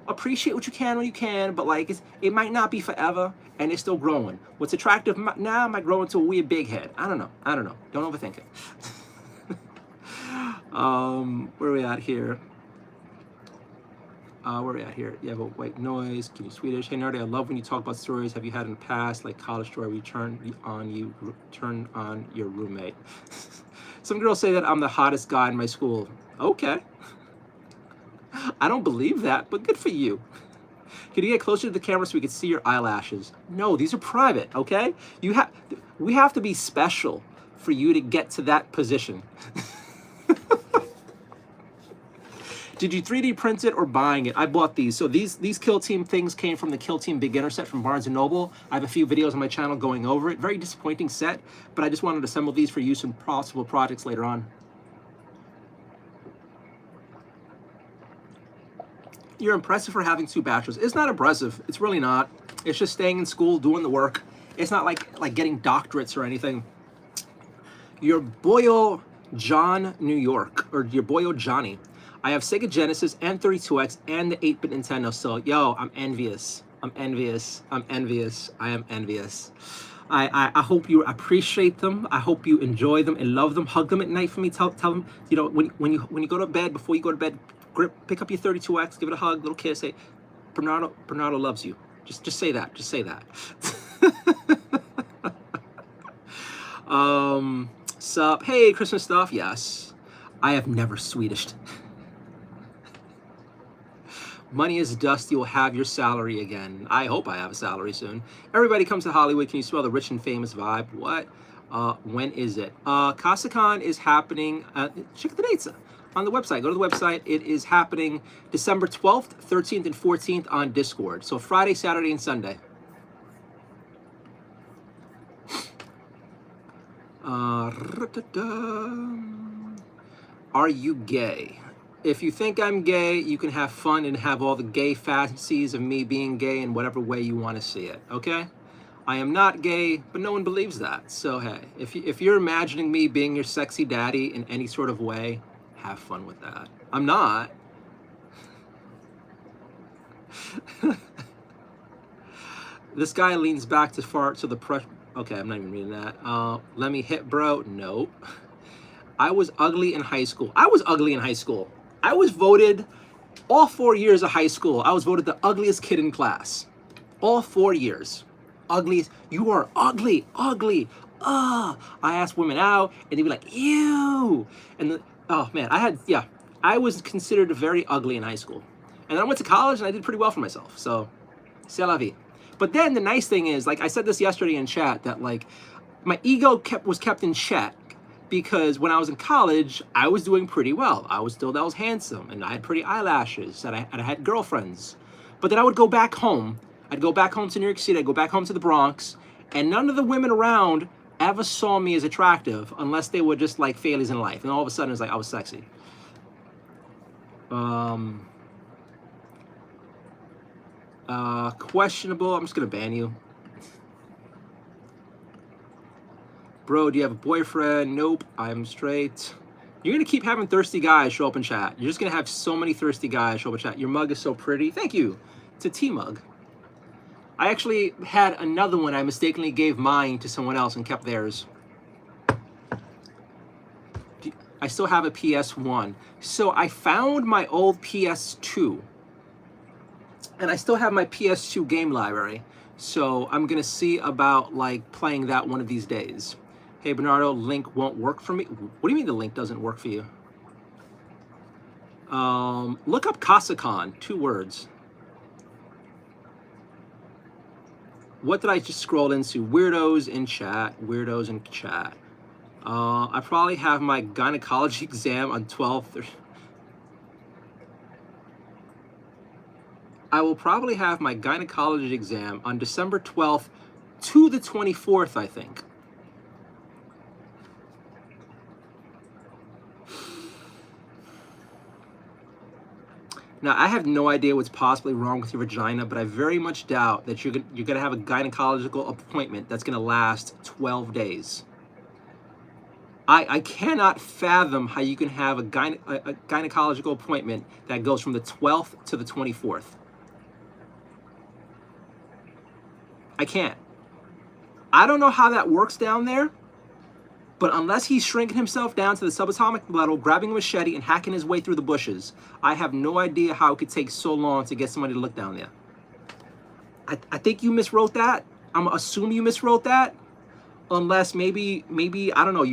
appreciate what you can when you can, but like, it might not be forever, and it's still growing. What's attractive now might grow into a weird big head. I don't know. Don't overthink it. Where are we at here? Where are we at here? You have a white noise. Can you Swedish? Hey, Nardio, I love when you talk about stories have you had in the past, like college story where you turn on your roommate. Some girls say that I'm the hottest guy in my school. Okay. I don't believe that, but good for you. Can you get closer to the camera so we can see your eyelashes? No, these are private, okay? We have to be special for you to get to that position. Did you 3D print it or buying it? I bought these. So these Kill Team things came from the Kill Team beginner set from Barnes & Noble. I have a few videos on my channel going over it. Very disappointing set, but I just wanted to assemble these for use in possible projects later on. You're impressive for having 2 bachelors. It's not impressive. It's really not. It's just staying in school, doing the work. It's not like getting doctorates or anything. Your boyo John New York, or your boyo Johnny. I have Sega Genesis and 32X and the 8-bit Nintendo, so yo, I'm envious. I'm envious. I'm envious. I am envious. I hope you appreciate them. I hope you enjoy them and love them. Hug them at night for me. Tell them, you know, when you go to bed, before you go to bed, pick up your 32X, give it a hug, little kiss, say, Bernardo loves you. Just say that. Just say that. Sup? Hey, Christmas stuff. Yes. I have never Swedished. Money is dust. You'll have your salary again. I hope I have a salary soon. Everybody comes to Hollywood. Can you smell the rich and famous vibe? What? When is it? CasaCon is happening. Check the dates on the website. Go to the website. It is happening December 12th, 13th, and 14th on Discord. So Friday, Saturday, and Sunday. Are you gay? If you think I'm gay, you can have fun and have all the gay fantasies of me being gay in whatever way you want to see it, okay? I am not gay, but no one believes that. So hey, if you're imagining me being your sexy daddy in any sort of way, have fun with that. I'm not. This guy leans back to far to the press. Okay, I'm not even reading that. Let me hit, bro. Nope. I was ugly in high school. I was ugly in high school. I was voted All 4 years of high school, I was voted the ugliest kid in class. All 4 years. Ugliest. You are ugly, ugly. I asked women out, and they'd be like, ew. Oh man, I was considered very ugly in high school. And then I went to college, and I did pretty well for myself. So, c'est la vie. But then the nice thing is, like I said this yesterday in chat, that like my ego was kept in check, because when I was in college, I was doing pretty well. I was handsome, and I had pretty eyelashes, and I had girlfriends. But then I would go back home. I'd go back home to New York City. I'd go back home to the Bronx, and none of the women around ever saw me as attractive unless they were just like failures in life. And all of a sudden, it's like I was sexy. Questionable. I'm just gonna ban you. Bro, do you have a boyfriend? Nope, I'm straight. You're gonna keep having thirsty guys show up in chat. You're just gonna have so many thirsty guys show up in chat. Your mug is so pretty. Thank you. It's a tea mug. I actually had another one. I mistakenly gave mine to someone else and kept theirs. I still have a PS1. So I found my old PS2. And I still have my PS2 game library. So I'm gonna see about like playing that one of these days. Hey Bernardo, link won't work for me. What do you mean the link doesn't work for you? Look up Kasacon, 2 words. What did I just scroll into? Weirdos in chat, weirdos in chat. I probably have my gynecology exam on 12th. I will probably have my gynecology exam on December 12th to the 24th, I think. Now, I have no idea what's possibly wrong with your vagina, but I very much doubt that you're going to have a gynecological appointment that's going to last 12 days. I cannot fathom how you can have a gynecological appointment that goes from the 12th to the 24th. I can't. I don't know how that works down there, but unless he's shrinking himself down to the subatomic level, grabbing a machete and hacking his way through the bushes, I have no idea how it could take so long to get somebody to look down there. I think you miswrote that. I'm gonna assume you miswrote that, unless maybe I don't know.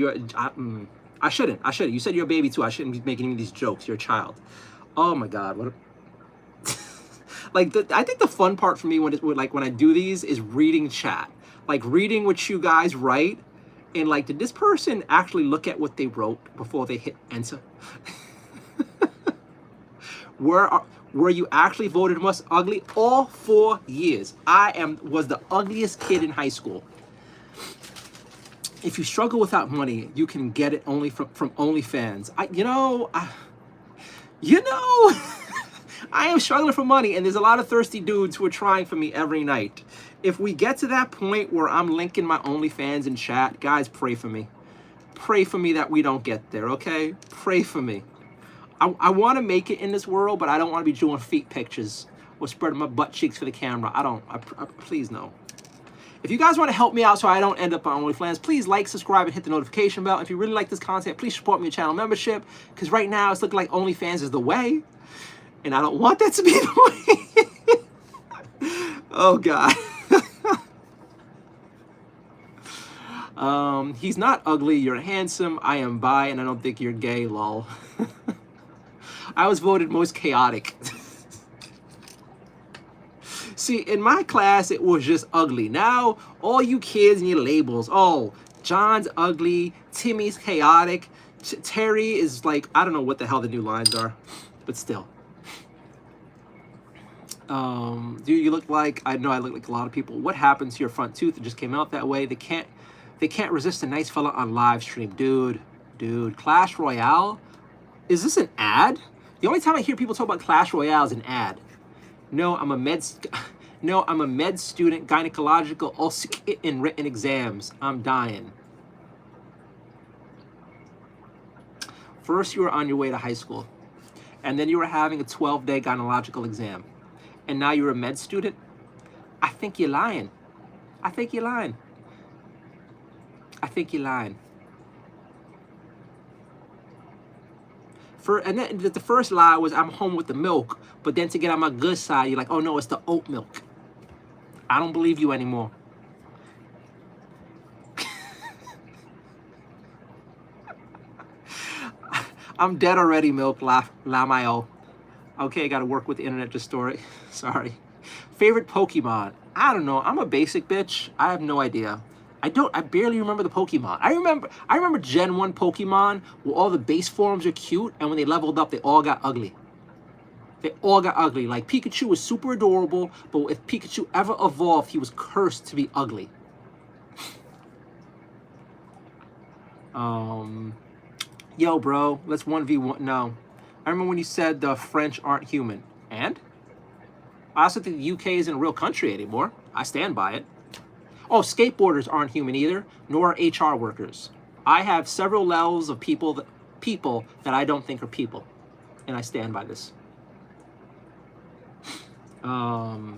I shouldn't. You said you're a baby too. I shouldn't be making any of these jokes. You're a child. Oh my God, what? I think the fun part for me when I do these is reading chat, like reading what you guys write, and like, did this person actually look at what they wrote before they hit enter? Were you actually voted most ugly? All 4 years, I was the ugliest kid in high school. If you struggle without money, you can get it only from OnlyFans. I am struggling for money, and there's a lot of thirsty dudes who are trying for me every night. If we get to that point where I'm linking my OnlyFans in chat, guys, pray for me. Pray for me that we don't get there, okay? Pray for me. I want to make it in this world, but I don't want to be doing feet pictures or spreading my butt cheeks for the camera. Please no. If you guys want to help me out so I don't end up on OnlyFans, please like, subscribe, and hit the notification bell. If you really like this content, please support me with channel membership, because right now it's looking like OnlyFans is the way. And I don't want that to be the way. Oh, God. He's not ugly. You're handsome. I am bi, and I don't think you're gay, lol. I was voted most chaotic. See, in my class, it was just ugly. Now, all you kids and your labels. Oh, John's ugly. Timmy's chaotic. Terry is like, I don't know what the hell the new lines are, but still. Do you look like, I know I look like a lot of people. What happened to your front tooth? It just came out that way. They can't resist a nice fella on live stream. Dude, Clash Royale? Is this an ad? The only time I hear people talk about Clash Royale is an ad. No, I'm a med student, gynecological, also in written exams. I'm dying. First, you were on your way to high school, and then you were having a 12-day gynecological exam. And now you're a med student? I think you're lying. I think you're lying. And then the first lie was I'm home with the milk, but then to get on my good side, you're like, oh no, it's the oat milk. I don't believe you anymore. I'm dead already, milk, Lamayo. Okay, gotta work with the internet to store it. Sorry. Favorite Pokemon? I don't know. I'm a basic bitch. I have no idea. I barely remember the Pokemon. I remember Gen 1 Pokemon where all the base forms are cute, and when they leveled up, they all got ugly. They all got ugly. Like, Pikachu was super adorable, but if Pikachu ever evolved, he was cursed to be ugly. Yo, bro, let's 1v1. No. I remember when you said the French aren't human. And? I also think the UK isn't a real country anymore. I stand by it. Oh, skateboarders aren't human either, nor are HR workers. I have several levels of people that I don't think are people. And I stand by this. The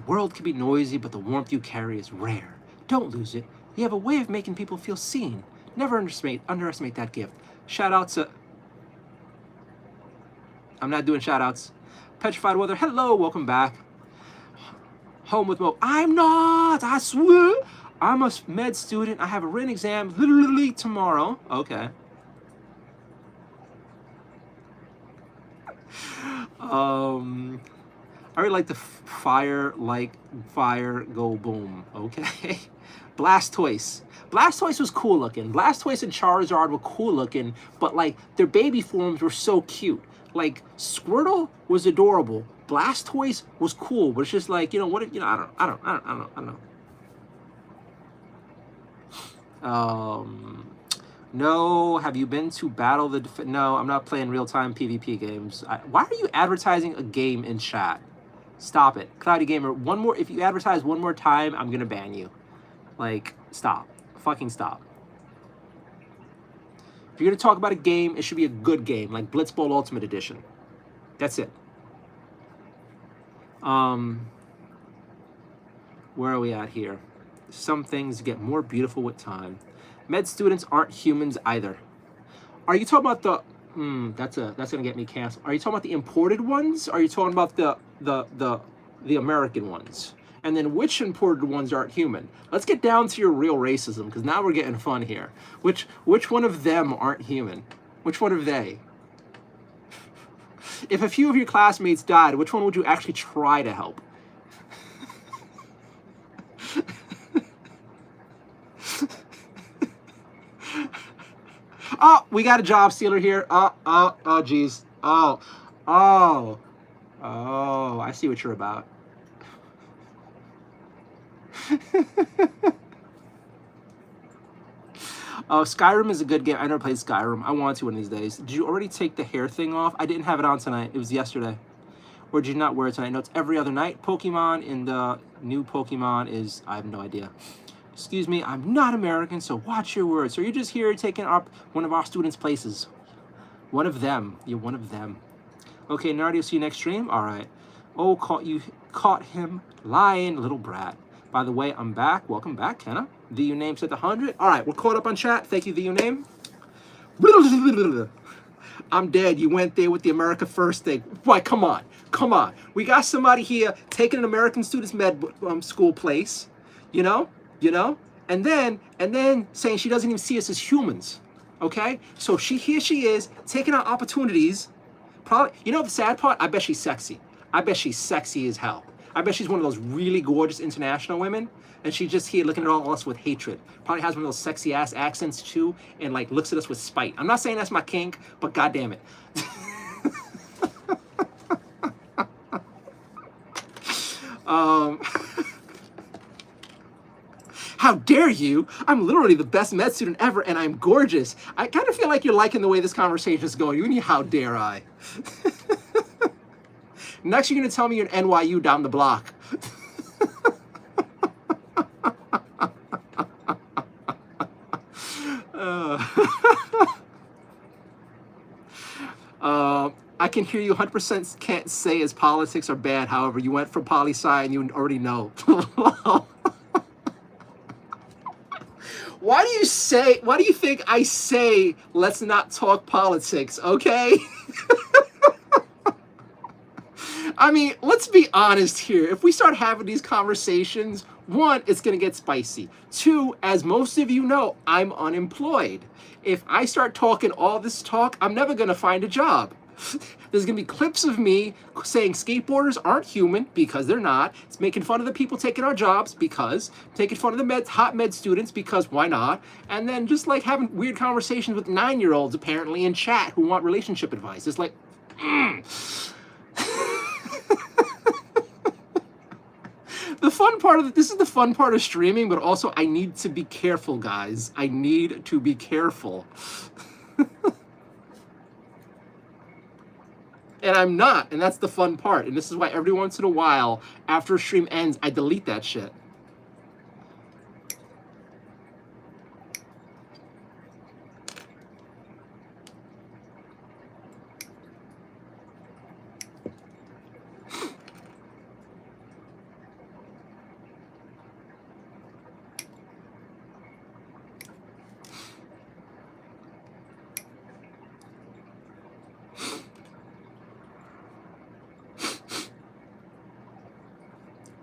world can be noisy, but the warmth you carry is rare. Don't lose it. You have a way of making people feel seen. Never underestimate that gift. Shout out to... I'm not doing shout outs. Petrified Weather, hello, welcome back. Home with Mo. I'm not, I swear. I'm a med student. I have a written exam literally tomorrow. Okay. I really like the fire go boom. Okay. Blastoise. Blastoise was cool looking. Blastoise and Charizard were cool looking, but like their baby forms were so cute. Like Squirtle was adorable. Blastoise was cool, but it's just like, you know, what, you know, I don't know. No, have you been to Battle the No, I'm not playing real-time PvP games. Why are you advertising a game in chat? Stop it. Cloudy Gamer, if you advertise one more time, I'm gonna ban you. Like, stop. Fucking stop. If you're gonna talk about a game, it should be a good game, like Blitzball Ultimate Edition. That's it. Where are we at here? Some things get more beautiful with time. Med students aren't humans either. Are you talking about the... that's gonna get me canceled. Are you talking about the imported ones? Or are you talking about the American ones? And then which imported ones aren't human? Let's get down to your real racism, because now we're getting fun here. Which one of them aren't human? Which one are they? If a few of your classmates died, which one would you actually try to help? Oh, we got a job stealer here. Oh, geez. Oh, I see what you're about. Oh, Skyrim is a good game. I never played Skyrim. I want to one of these days. Did you already take the hair thing off? I didn't have it on tonight. It was yesterday. Or did you not wear it tonight? No, it's every other night. Pokemon in the new Pokemon is... I have no idea. Excuse me, I'm not American, so watch your words. So you're just here taking up one of our students' places. One of them. You're one of them. Okay, Nardio, see you next stream? All right. Oh, caught him lying, little brat. By the way, I'm back. Welcome back, Kenna. The you name said the 100. All right, we're caught up on chat. Thank you, the you name. I'm dead. You went there with the America First thing. Why? Come on. Come on. We got somebody here taking an American student's med school place, you know, and then saying she doesn't even see us as humans. Okay? So here she is taking our opportunities. Probably, you know the sad part? I bet she's sexy. I bet she's sexy as hell. I bet she's one of those really gorgeous international women, and she's just here looking at all us with hatred. Probably has one of those sexy ass accents too, and like looks at us with spite. I'm not saying that's my kink, but goddamn it. How dare you? I'm literally the best med student ever, and I'm gorgeous. I kind of feel like you're liking the way this conversation is going. You need how dare I? Next, you're going to tell me you're an NYU down the block. I can hear you 100% can't say as politics are bad. However, you went for poli-sci and you already know. Why do you think I say, let's not talk politics, okay? I mean, let's be honest here. If we start having these conversations, one, it's going to get spicy. Two, as most of you know, I'm unemployed. If I start talking all this talk, I'm never going to find a job. There's going to be clips of me saying skateboarders aren't human, because they're not. It's making fun of the people taking our jobs, because. Taking fun of the hot med students, because why not? And then just like having weird conversations with 9-year-olds apparently in chat who want relationship advice. It's like, the fun part of this is the fun part of streaming, but also I need to be careful, guys. I need to be careful. And I'm not, and that's the fun part. And this is why every once in a while, after a stream ends, I delete that shit.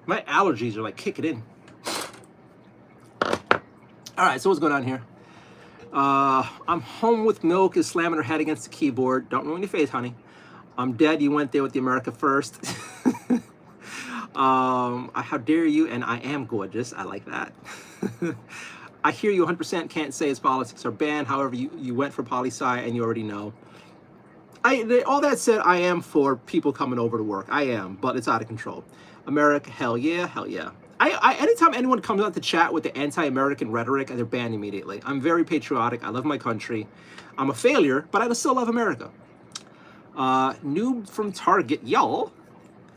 My allergies are like kicking in. All right, so what's going on here? I'm home with milk is slamming her head against the keyboard. Don't ruin your face, honey. I'm dead. You went there with the America first. How dare you? And I am gorgeous. I like that. I hear you 100% can't say it's politics or banned. However, you went for poli-sci and you already know. All that said, I am for people coming over to work. I am, but it's out of control. America, hell yeah, hell yeah. Anytime anyone comes out to chat with the anti-American rhetoric, they're banned immediately. I'm very patriotic. I love my country. I'm a failure, but I still love America. Noob from Target, y'all.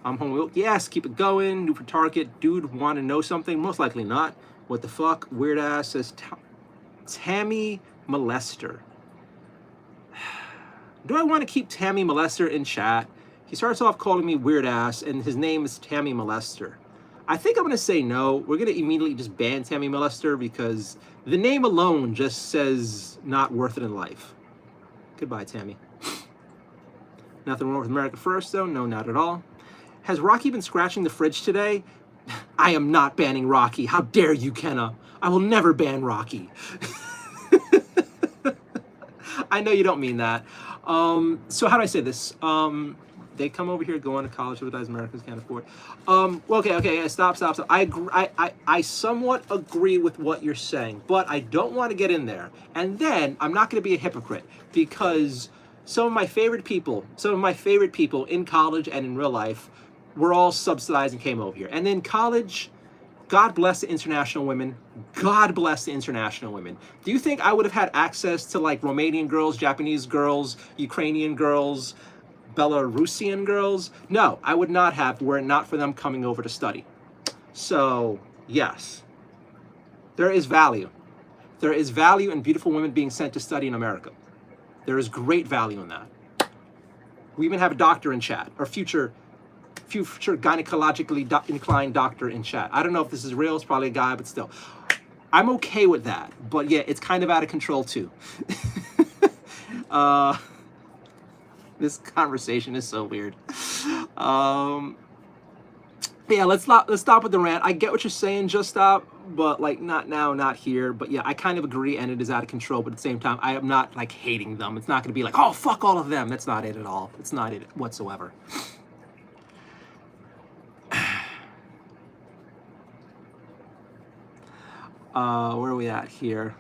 I'm home. Yes, keep it going. Noob from Target. Dude, want to know something? Most likely not. What the fuck? Weird ass says Tammy Molester. Do I want to keep Tammy Molester in chat? He starts off calling me weird ass, and his name is Tammy Molester. I think I'm going to say no. We're going to immediately just ban Tammy Molester because the name alone just says not worth it in life. Goodbye, Tammy. Nothing wrong with America First, though. No, not at all. Has Rocky been scratching the fridge today? I am not banning Rocky. How dare you, Kenna? I will never ban Rocky. I know you don't mean that. So how do I say this? They come over here going to college, subsidize Americans can't afford. Well, okay, stop. I somewhat agree with what you're saying, but I don't want to get in there. And then I'm not going to be a hypocrite because some of my favorite people in college and in real life were all subsidized and came over here. And then college, God bless the international women. God bless the international women. Do you think I would have had access to like Romanian girls, Japanese girls, Ukrainian girls, Belarusian girls? No, I would not have were it not for them coming over to study. So, yes, there is value. There is value in beautiful women being sent to study in America. There is great value in that. We even have a doctor in chat, or future gynecologically inclined doctor in chat. I don't know if this is real, it's probably a guy, but still. I'm okay with that, but yeah, it's kind of out of control too. This conversation is so weird. Yeah, let's stop with the rant. I get what you're saying, just stop, but like not now, not here. But yeah, I kind of agree, and it is out of control. But at the same time, I am not like hating them. It's not going to be like, oh, fuck all of them. That's not it at all. It's not it whatsoever. Where are we at here?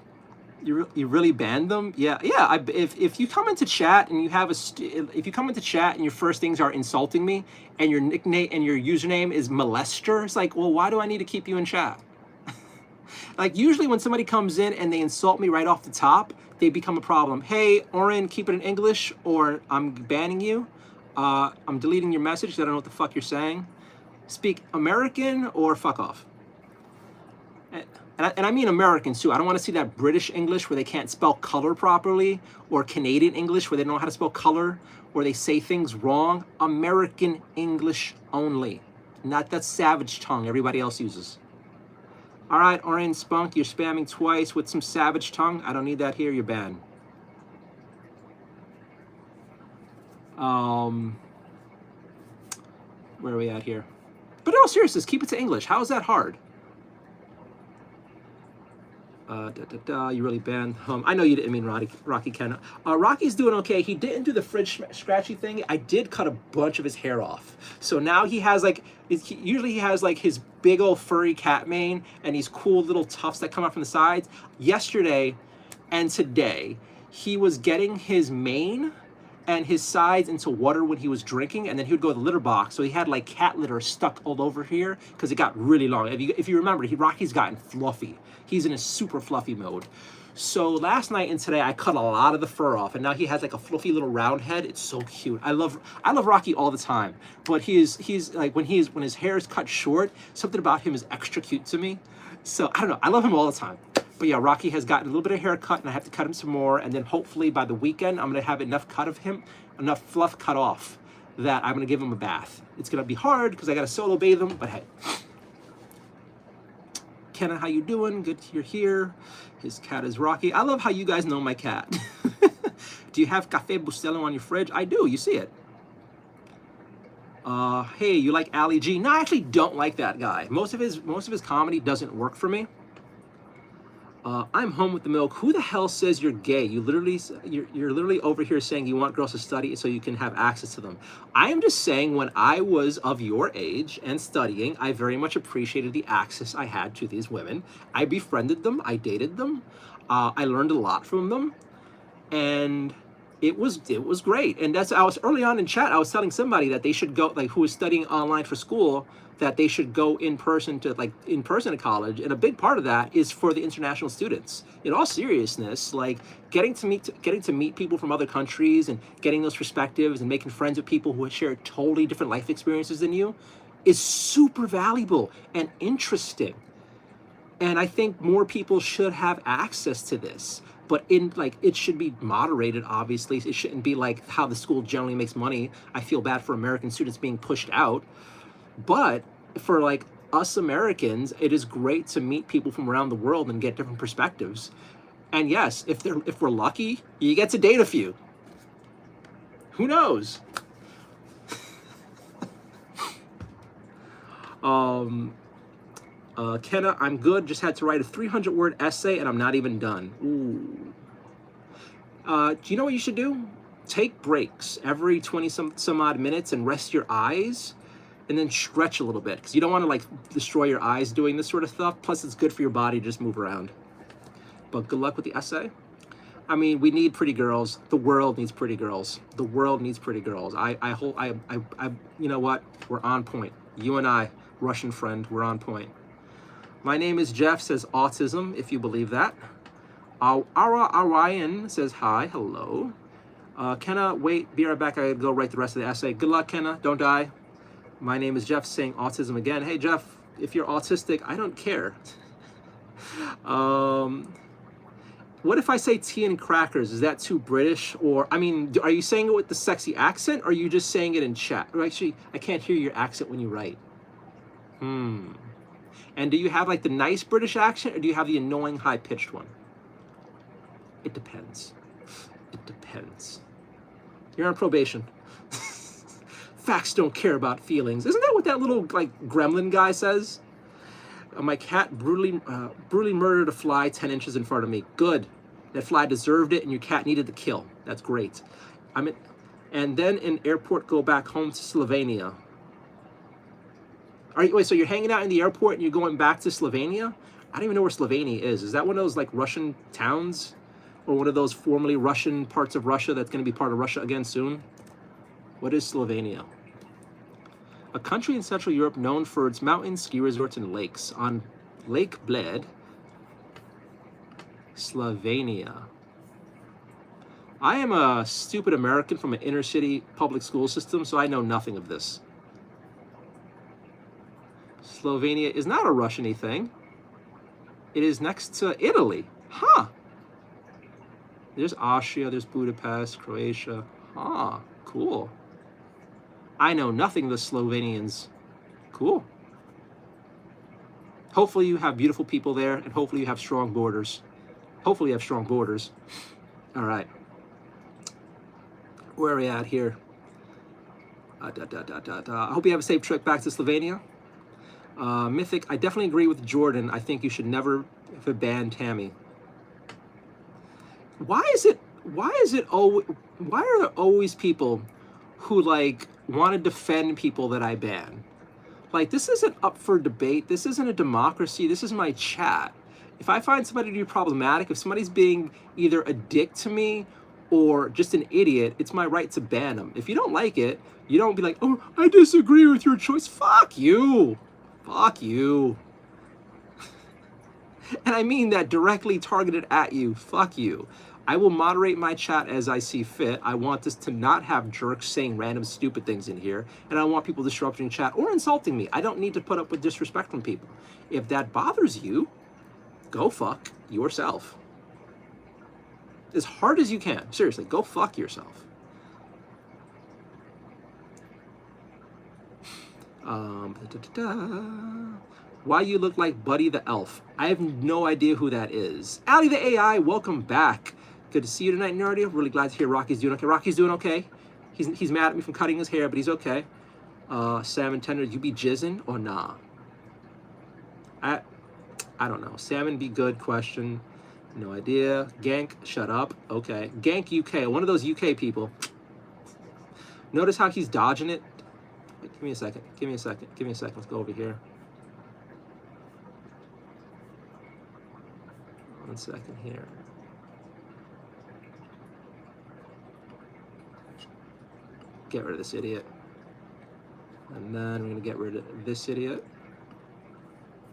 You really banned them? Yeah. If you come into chat and you have if you come into chat and your first things are insulting me, and your nickname and your username is molester, it's like, well, why do I need to keep you in chat? Like usually when somebody comes in and they insult me right off the top, they become a problem. Hey, Oren, keep it in English, or I'm banning you. I'm deleting your message because I don't know what the fuck you're saying. Speak American or fuck off. And I mean Americans too. I don't want to see that British English where they can't spell color properly, or Canadian English where they don't know how to spell color, or they say things wrong. American English only. Not that savage tongue everybody else uses. All right, Orange Spunk, you're spamming twice with some savage tongue. I don't need that here. You're banned. Where are we at here? But in all seriousness, keep it to English. How is that hard? You really banned. I know you didn't mean Rocky Ken. Rocky's doing okay. He didn't do the fridge scratchy thing. I did cut a bunch of his hair off. So now he has like, usually he has like his big old furry cat mane and these cool little tufts that come out from the sides. Yesterday and today, he was getting his mane and his sides into water when he was drinking, and then he would go to the litter box. So he had like cat litter stuck all over here because it got really long. If you remember, Rocky's gotten fluffy. He's in a super fluffy mode. So last night and today, I cut a lot of the fur off, and now he has like a fluffy little round head. It's so cute. I love Rocky all the time, but he's like when his hair is cut short, something about him is extra cute to me. So I don't know. I love him all the time. But yeah, Rocky has gotten a little bit of haircut, and I have to cut him some more. And then hopefully by the weekend, I'm going to have enough fluff cut off that I'm going to give him a bath. It's going to be hard because I got to solo bathe him, but hey. Kenna, how you doing? Good you're here. His cat is Rocky. I love how you guys know my cat. Do you have Café Bustelo on your fridge? I do. You see it. Hey, you like Ali G? No, I actually don't like that guy. Most of his comedy doesn't work for me. I'm home with the milk. Who the hell says you're gay? You're literally over here saying you want girls to study so you can have access to them. I am just saying when I was of your age and studying, I very much appreciated the access I had to these women. I befriended them. I dated them. I learned a lot from them, and it was great. And I was early on in chat. I was telling somebody that they should go, like who was studying online for school, that they should go in person to college, and a big part of that is for the international students. In all seriousness, like getting to meet people from other countries and getting those perspectives and making friends with people who share totally different life experiences than you is super valuable and interesting. And I think more people should have access to this. But it should be moderated, obviously. It shouldn't be like how the school generally makes money. I feel bad for American students being pushed out. But for like us Americans, it is great to meet people from around the world and get different perspectives. And yes, if we're lucky, you get to date a few. Who knows? Kenna, I'm good. Just had to write a 300-word essay, and I'm not even done. Ooh. Do you know what you should do? Take breaks every 20 some odd minutes and rest your eyes, and then stretch a little bit, because you don't want to like destroy your eyes doing this sort of stuff. Plus, it's good for your body to just move around. But good luck with the essay. I mean, we need pretty girls. The world needs pretty girls. The world needs pretty girls. You know what? We're on point. You and I, Russian friend, we're on point. My name is Jeff, says autism, if you believe that. Ryan says hi, hello. Kenna, wait, be right back. I gotta go write the rest of the essay. Good luck, Kenna, don't die. My name is Jeff, saying autism again. Hey, Jeff, if you're autistic, I don't care. What if I say tea and crackers? Is that too British? Or, I mean, are you saying it with the sexy accent, or are you just saying it in chat? Or actually, I can't hear your accent when you write. And do you have like the nice British accent, or do you have the annoying high-pitched one? It depends. It depends. You're on probation. Facts don't care about feelings. Isn't that what that little like gremlin guy says? My cat brutally murdered a fly 10 inches in front of me. Good. That fly deserved it, and your cat needed the kill. That's great. And then in airport, go back home to Slovenia. Wait, so you're hanging out in the airport and you're going back to Slovenia? I don't even know where Slovenia is. Is that one of those like Russian towns? Or one of those formerly Russian parts of Russia that's going to be part of Russia again soon? What is Slovenia? A country in Central Europe known for its mountains, ski resorts, and lakes. On Lake Bled, Slovenia. I am a stupid American from an inner city public school system, so I know nothing of this. Slovenia is not a Russian-y thing. It is next to Italy. Huh. There's Austria, there's Budapest, Croatia. Ah, cool. I know nothing of the Slovenians. Cool. Hopefully you have beautiful people there, and hopefully you have strong borders. Hopefully you have strong borders. All right. Where are we at here? I hope you have a safe trip back to Slovenia. Mythic, I definitely agree with Jordan. I think you should never have banned Tammy. Why are there always people who like want to defend people that I ban? Like, this isn't up for debate. This isn't a democracy. This is my chat. If I find somebody to be problematic, if somebody's being either a dick to me or just an idiot, it's my right to ban them. If you don't like it, you don't be like, oh, I disagree with your choice. Fuck you. Fuck you. And I mean that directly targeted at you. Fuck you. I will moderate my chat as I see fit. I want this to not have jerks saying random stupid things in here. And I want people disrupting chat or insulting me. I don't need to put up with disrespect from people. If that bothers you, go fuck yourself. As hard as you can. Seriously, go fuck yourself. Why you look like Buddy the Elf? I have no idea who that is. Ali the AI, welcome back. Good to see you tonight, Nardio. Really glad to hear Rocky's doing okay. Rocky's doing okay. He's mad at me for cutting his hair, but he's okay. Salmon tender, you be jizzing or nah? I don't know. Salmon be good? Question. No idea. Gank, shut up. Okay. Gank UK, one of those UK people. Notice how he's dodging it? Wait, give me a second. Give me a second. Give me a second. Let's go over here. One second here. Get rid of this idiot. And then we're going to get rid of this idiot.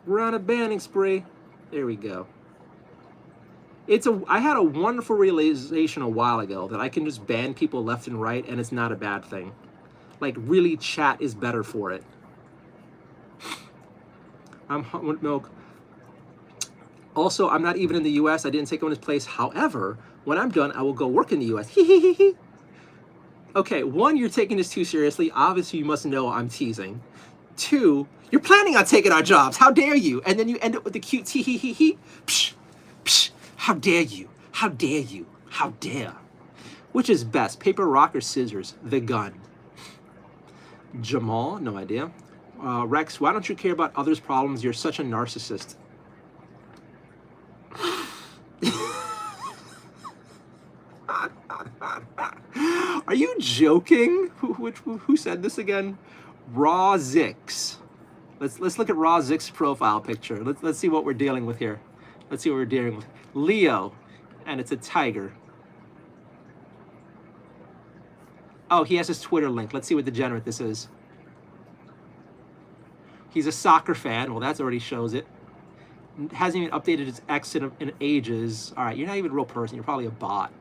We're on a banning spree. There we go. I had a wonderful realization a while ago that I can just ban people left and right, and it's not a bad thing. Like, really, chat is better for it. I'm hot with milk. Also, I'm not even in the US. I didn't take him in his place. However, when I'm done, I will go work in the US. Okay, one, you're taking this too seriously. Obviously, you must know I'm teasing. Two, you're planning on taking our jobs. How dare you? And then you end up with the cute tee-hee-hee-hee. Psh, psh, how dare you? How dare you? How dare? Which is best, paper, rock, or scissors? The gun. Jamal, no idea. Rex, why don't you care about others' problems? You're such a narcissist. Are you joking? Who said this again? Raw Zix. Let's look at Raw Zix's profile picture. Let's see what we're dealing with here. Let's see what we're dealing with. Leo, and it's a tiger. Oh, he has his Twitter link. Let's see what degenerate this is. He's a soccer fan. Well, that already shows it. Hasn't even updated his X in ages. All right, you're not even a real person. You're probably a bot.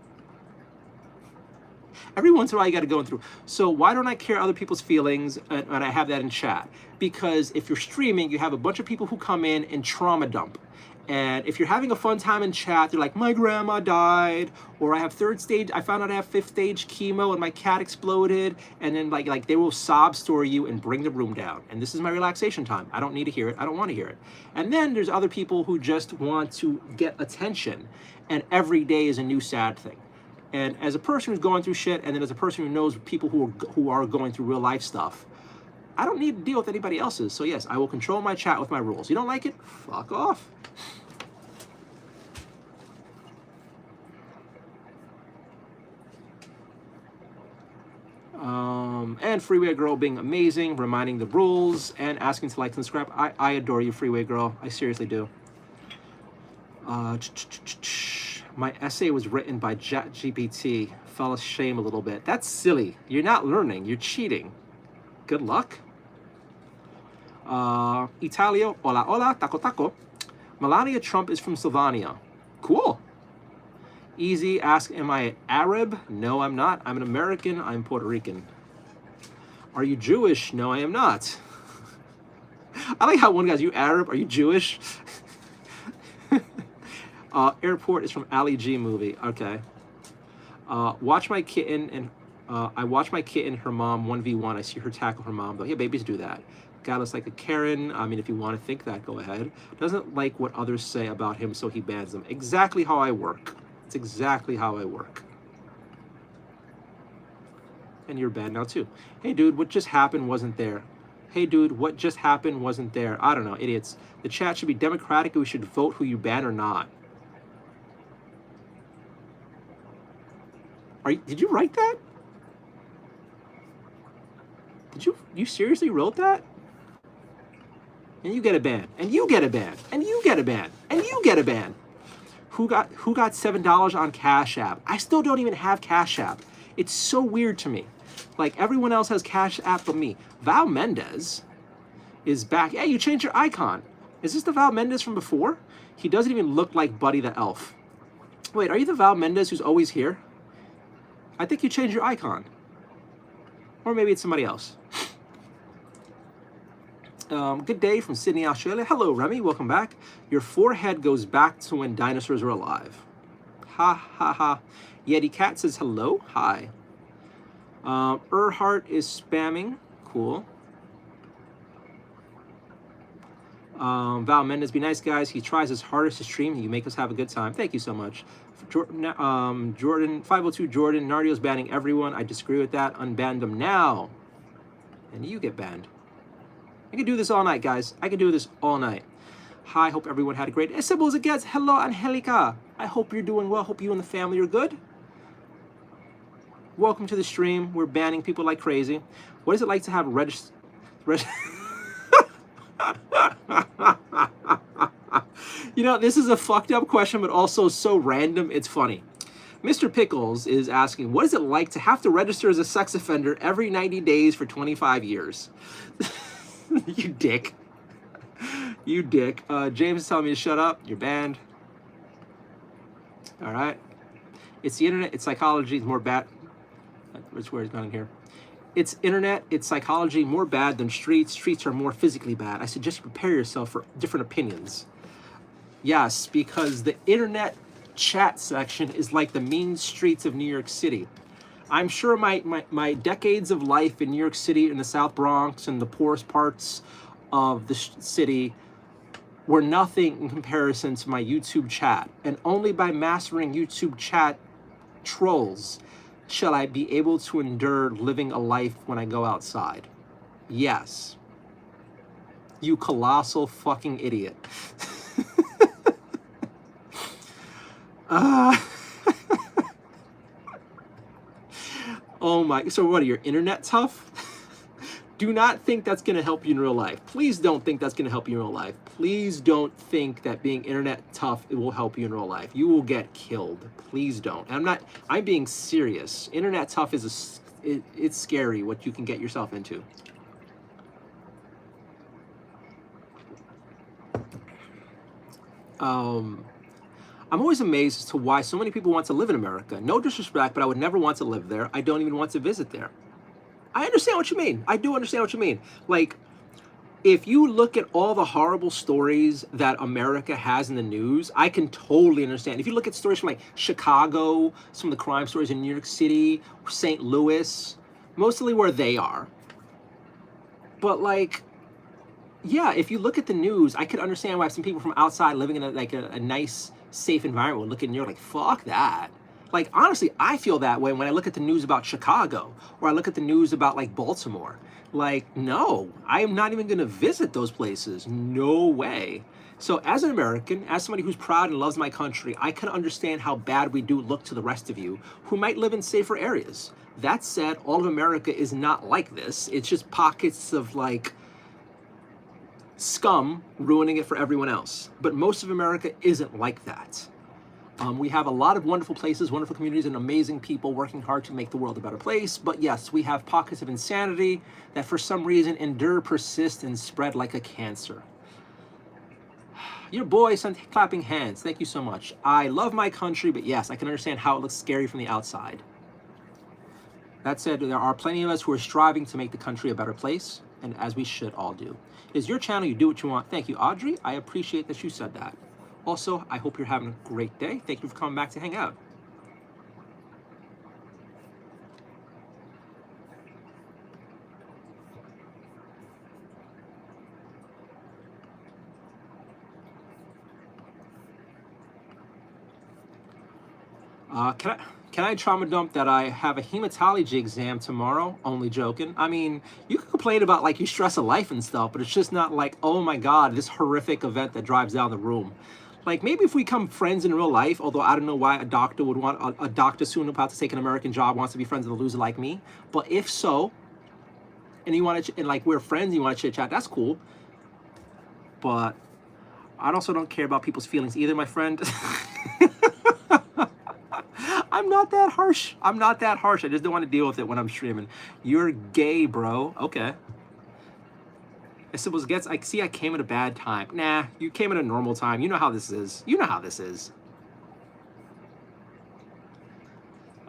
Every once in a while, you got to go through. So why don't I care other people's feelings and I have that in chat? Because if you're streaming, you have a bunch of people who come in and trauma dump. And if you're having a fun time in chat, they're like, my grandma died, or I have third stage, I found out I have fifth stage chemo and my cat exploded, and then like they will sob story you and bring the room down. And this is my relaxation time. I don't need to hear it. I don't want to hear it. And then there's other people who just want to get attention, and every day is a new sad thing. And as a person who's going through shit, and then as a person who knows people who are going through real life stuff, I don't need to deal with anybody else's. So yes, I will control my chat with my rules. You don't like it? Fuck off. And Freeway Girl being amazing, reminding the rules, and asking to like and subscribe. I adore you, Freeway Girl. I seriously do. My essay was written by ChatGPT. Fell ashamed a little bit. That's silly. You're not learning. You're cheating. Good luck. Italio, hola, hola, taco, taco. Melania Trump is from Slovenia. Cool. Easy, ask, am I Arab? No, I'm not. I'm an American. I'm Puerto Rican. Are you Jewish? No, I am not. I like how one guy's, you Arab? Are you Jewish? Airport is from Ali G movie. Okay. Watch my kitten and I watch my kitten, her mom 1v1. I see her tackle her mom though. Yeah, babies do that. Guy looks like a Karen. I mean, if you want to think that, go ahead. Doesn't like what others say about him, so he bans them. Exactly how I work. It's exactly how I work. And you're banned now too. Hey dude, what just happened wasn't there. Hey dude, what just happened wasn't there. I don't know, idiots. The chat should be democratic and we should vote who you ban or not. Did you write that? Did you seriously wrote that? And you get a ban. And you get a ban. And you get a ban. And you get a ban. Who got $7 on Cash App? I still don't even have Cash App. It's so weird to me. Like everyone else has Cash App but me. Val Mendez is back. Hey, you changed your icon. Is this the Val Mendez from before? He doesn't even look like Buddy the Elf. Wait, are you the Val Mendez who's always here? I think you changed your icon. Or maybe it's somebody else. Good day from Sydney, Australia. Hello, Remy. Welcome back. Your forehead goes back to when dinosaurs were alive. Ha, ha, ha. Yeti Cat says hello. Hi. Erhart is spamming. Cool. Val Mendez, be nice, guys. He tries his hardest to stream. You make us have a good time. Thank you so much. Jordan 502 Jordan, Nardio's banning everyone. I disagree with that. Unban them now. And you get banned. I can do this all night, guys. I can do this all night. Hi, hope everyone had a great... As simple as it gets. Hello, Angelica. I hope you're doing well. Hope you and the family are good. Welcome to the stream. We're banning people like crazy. What is it like to have You know, this is a fucked up question, but also so random, it's funny. Mr. Pickles is asking, what is it like to have to register as a sex offender every 90 days for 25 years? You dick. You dick. James is telling me to shut up. You're banned. All right. It's the internet. It's psychology. It's more bad. Which word is going here? It's internet. It's psychology. More bad than streets. Streets are more physically bad. I suggest you prepare yourself for different opinions. Yes, because the internet chat section is like the mean streets of New York City. I'm sure my decades of life in New York City, in the South Bronx, and the poorest parts of the city were nothing in comparison to my YouTube chat. And only by mastering YouTube chat trolls shall I be able to endure living a life when I go outside. Yes. You colossal fucking idiot. Oh my, so what are your internet tough? Do not think that's going to help you in real life. Please don't think that's going to help you in real life. Please don't think that being internet tough, it will help you in real life. You will get killed. Please don't. And I'm being serious. Internet tough is it's scary what you can get yourself into. I'm always amazed as to why so many people want to live in America. No disrespect, but I would never want to live there. I don't even want to visit there. I understand what you mean. I do understand what you mean. Like, if you look at all the horrible stories that America has in the news, I can totally understand. If you look at stories from like Chicago, some of the crime stories in New York City, St. Louis, mostly where they are. But like, yeah, if you look at the news, I could understand why some people from outside living in a nice, safe environment would look at New York like, fuck that. Like, honestly, I feel that way when I look at the news about Chicago, or I look at the news about like Baltimore. Like, no, I am not even going to visit those places. No way. So as an American, as somebody who's proud and loves my country, I can understand how bad we do look to the rest of you who might live in safer areas. That said, all of America is not like this. It's just pockets of like scum ruining it for everyone else. But most of America isn't like that. We have a lot of wonderful places, wonderful communities, and amazing people working hard to make the world a better place. But yes, we have pockets of insanity that for some reason endure, persist, and spread like a cancer. Your boy sent clapping hands. Thank you so much. I love my country, but yes, I can understand how it looks scary from the outside. That said, there are plenty of us who are striving to make the country a better place, and as we should all do. It is your channel, you do what you want. Thank you, Audrey. I appreciate that you said that. Also, I hope you're having a great day. Thank you for coming back to hang out. Can I trauma dump that I have a hematology exam tomorrow? Only joking. I mean, you can complain about like your stress of life and stuff, but it's just not like, oh my God, this horrific event that drives down the room. Like maybe if we become friends in real life, although I don't know why a doctor would want a doctor soon about to take an American job wants to be friends with a loser like me. But if so, and you want to, and like we're friends, you want to chit chat, that's cool. But I also don't care about people's feelings either, my friend. I'm not that harsh. I'm not that harsh. I just don't want to deal with it when I'm streaming. You're gay, bro. Okay. I suppose gets. I see. I came at a bad time. Nah, you came at a normal time. You know how this is. You know how this is.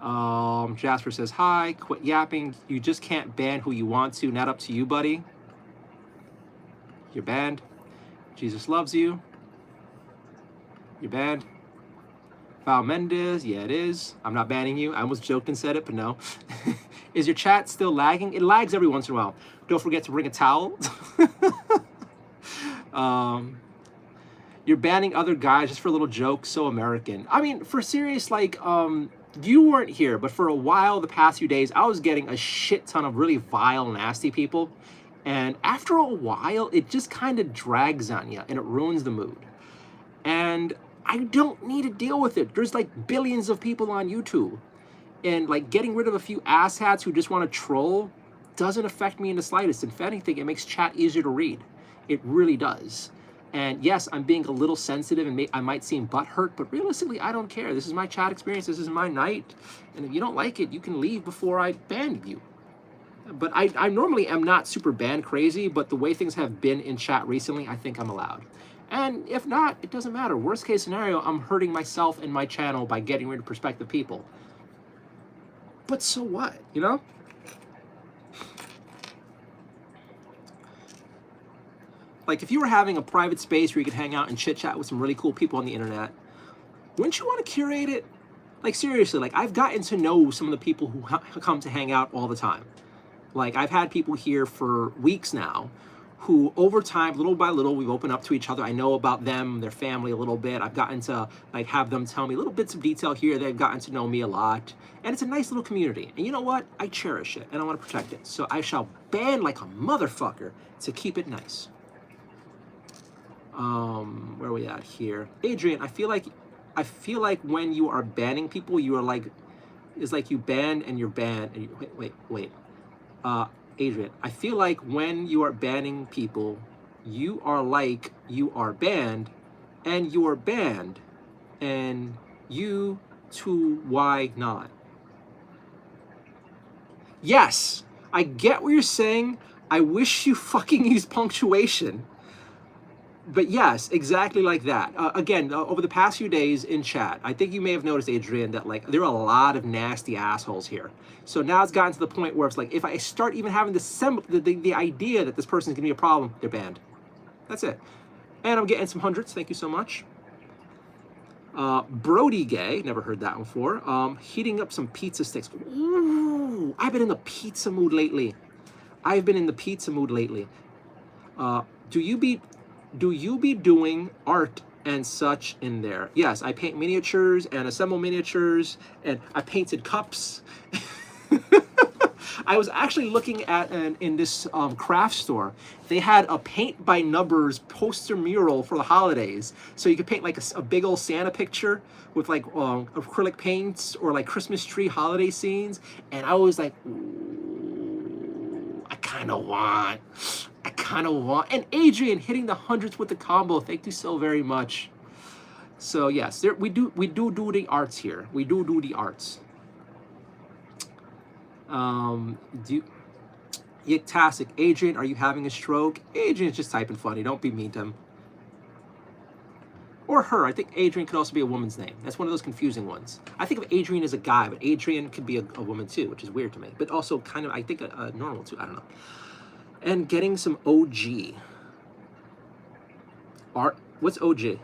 Jasper says hi. Quit yapping. You just can't ban who you want to. Not up to you, buddy. You're banned. Jesus loves you. You're banned. Val Mendez, yeah, it is. I'm not banning you. I almost joked and said it, but no. Is your chat still lagging? It lags every once in a while. Don't forget to bring a towel. You're banning other guys just for a little joke. So American. I mean, for serious, like, you weren't here, but for a while, the past few days, I was getting a shit ton of really vile, nasty people. And after a while, it just kind of drags on you and it ruins the mood. And I don't need to deal with it. There's like billions of people on YouTube. And like getting rid of a few asshats who just want to troll doesn't affect me in the slightest. If anything, it makes chat easier to read. It really does. And yes, I'm being a little sensitive and I might seem butthurt, but realistically, I don't care. This is my chat experience. This is my night. And if you don't like it, you can leave before I ban you. But I normally am not super ban crazy, but the way things have been in chat recently, I think I'm allowed. And if not, it doesn't matter. Worst case scenario, I'm hurting myself and my channel by getting rid of prospective people. But so what, you know? Like if you were having a private space where you could hang out and chit chat with some really cool people on the internet, wouldn't you want to curate it? Like seriously, like I've gotten to know some of the people who come to hang out all the time. Like I've had people here for weeks now who over time, little by little, we've opened up to each other. I know about them, their family a little bit. I've gotten to like have them tell me little bits of detail here. They've gotten to know me a lot. And it's a nice little community. And you know what? I cherish it and I want to protect it. So I shall ban like a motherfucker to keep it nice. Where are we at here? Adrian, I feel like when you are banning people, you are like, it's like you ban and you're banned. And you, wait. Adrian, I feel like when you are banning people, you are like you are banned and you are banned and you too, why not? Yes, I get what you're saying. I wish you fucking used punctuation. But yes, exactly like that. Again, over the past few days in chat, I think you may have noticed, Adrian, that like there are a lot of nasty assholes here. So now it's gotten to the point where it's like, if I start even having the idea that this person is going to be a problem, they're banned. That's it. And I'm getting some hundreds. Thank you so much. Brody Gay, never heard that before. Heating up some pizza sticks. Ooh, I've been in the pizza mood lately. Do you be doing art and such in there? Yes, I paint miniatures and assemble miniatures, and I painted cups. I was actually looking at in this craft store. They had a paint by numbers poster mural for the holidays, so you could paint like a big old Santa picture with like acrylic paints or like Christmas tree holiday scenes. And I was like, ooh, I kind of want. And Adrian hitting the hundreds with the combo. Thank you so very much. So yes, we do the arts here. We do the arts. Yictastic. Adrian, are you having a stroke? Adrian's just typing funny. Don't be mean to him. Or her. I think Adrian could also be a woman's name. That's one of those confusing ones. I think of Adrian as a guy, but Adrian could be a woman too, which is weird to me. But also kind of, I think, a normal too. I don't know. And getting some OG. Art. What's OG?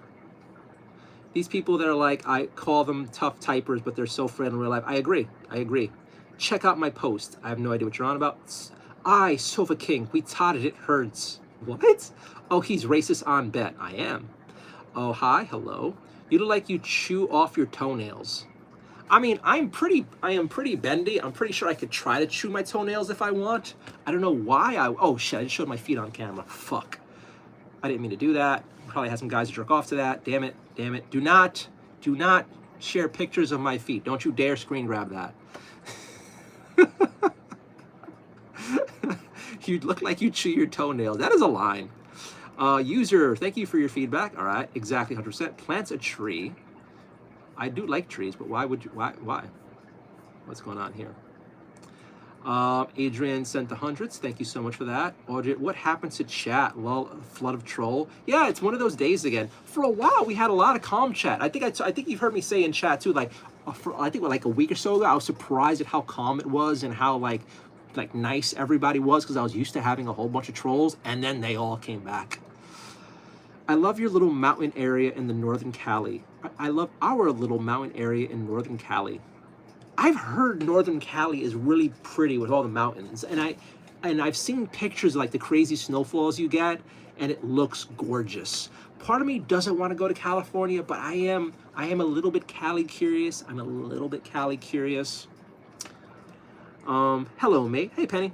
These people that are like, I call them tough typers, but they're so friendly in real life. I agree. Check out my post. I have no idea what you're on about. Sofa King. We taught it hurts. What? Oh, he's racist on bet. I am. Oh, hi. Hello. You look like you chew off your toenails. I mean, I am pretty bendy. I'm pretty sure I could try to chew my toenails if I want. I don't know why oh shit, I just showed my feet on camera. Fuck. I didn't mean to do that. Probably had some guys jerk off to that. Damn it, damn it. Do not share pictures of my feet. Don't you dare screen grab that. You look like you chew your toenails. That is a line. User, thank you for your feedback. All right, exactly 100%. Plants a tree. I do like trees, but why would you, why? What's going on here? Adrian sent the hundreds. Thank you so much for that. Audrey, what happened to chat? Lol, flood of troll. Yeah, it's one of those days again. For a while, we had a lot of calm chat. I think you've heard me say in chat too, like, I think like a week or so ago, I was surprised at how calm it was and how like nice everybody was, because I was used to having a whole bunch of trolls, and then they all came back. I love your little mountain area in the Northern Cali. I love our little mountain area in Northern Cali. I've heard Northern Cali is really pretty with all the mountains, and I've seen pictures of like the crazy snowfalls you get, and it looks gorgeous. Part of me doesn't want to go to California, but I am a little bit Cali curious. I'm a little bit Cali curious. Hello, mate. Hey, Penny.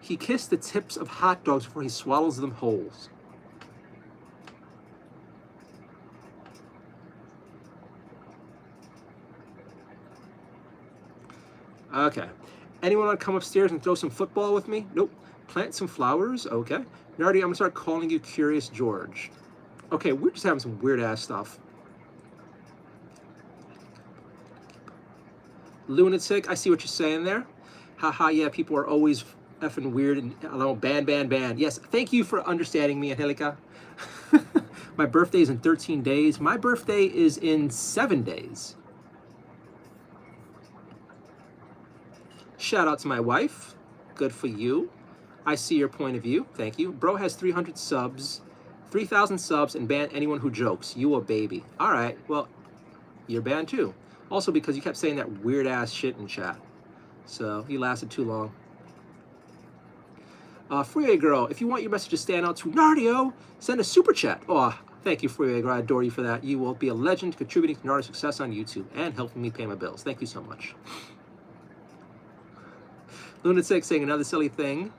He kissed the tips of hot dogs before he swallows them whole. Okay. Anyone want to come upstairs and throw some football with me? Nope. Plant some flowers? Okay. Nardio, I'm going to start calling you Curious George. Okay, we're just having some weird-ass stuff. Lunatic, I see what you're saying there. Haha, yeah, people are always effing weird and ban. Yes, thank you for understanding me, Angelica. My birthday is in 13 days. My birthday is in 7 days. Shout out to my wife. Good for you. I see your point of view. Thank you. Bro has 300 subs, 3,000 subs, and ban anyone who jokes. You a baby. All right, well, you're banned too. Also because you kept saying that weird-ass shit in chat. So you lasted too long. Freeway Girl, if you want your message to stand out to Nardio, send a super chat. Oh, thank you, Freeway Girl. I adore you for that. You will be a legend contributing to Nardio's success on YouTube and helping me pay my bills. Thank you so much. Lunatic saying another silly thing.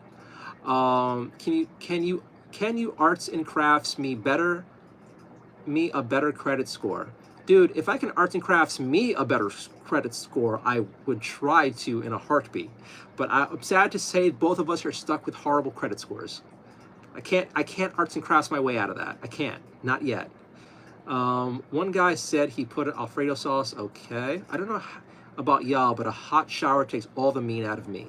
Can you arts and crafts me a better credit score? Dude, if I can arts and crafts me a better credit score, I would try to in a heartbeat. But I'm sad to say both of us are stuck with horrible credit scores. I can't arts and crafts my way out of that. I can't, not yet. One guy said he put Alfredo sauce. Okay, I don't know about y'all, but a hot shower takes all the mean out of me.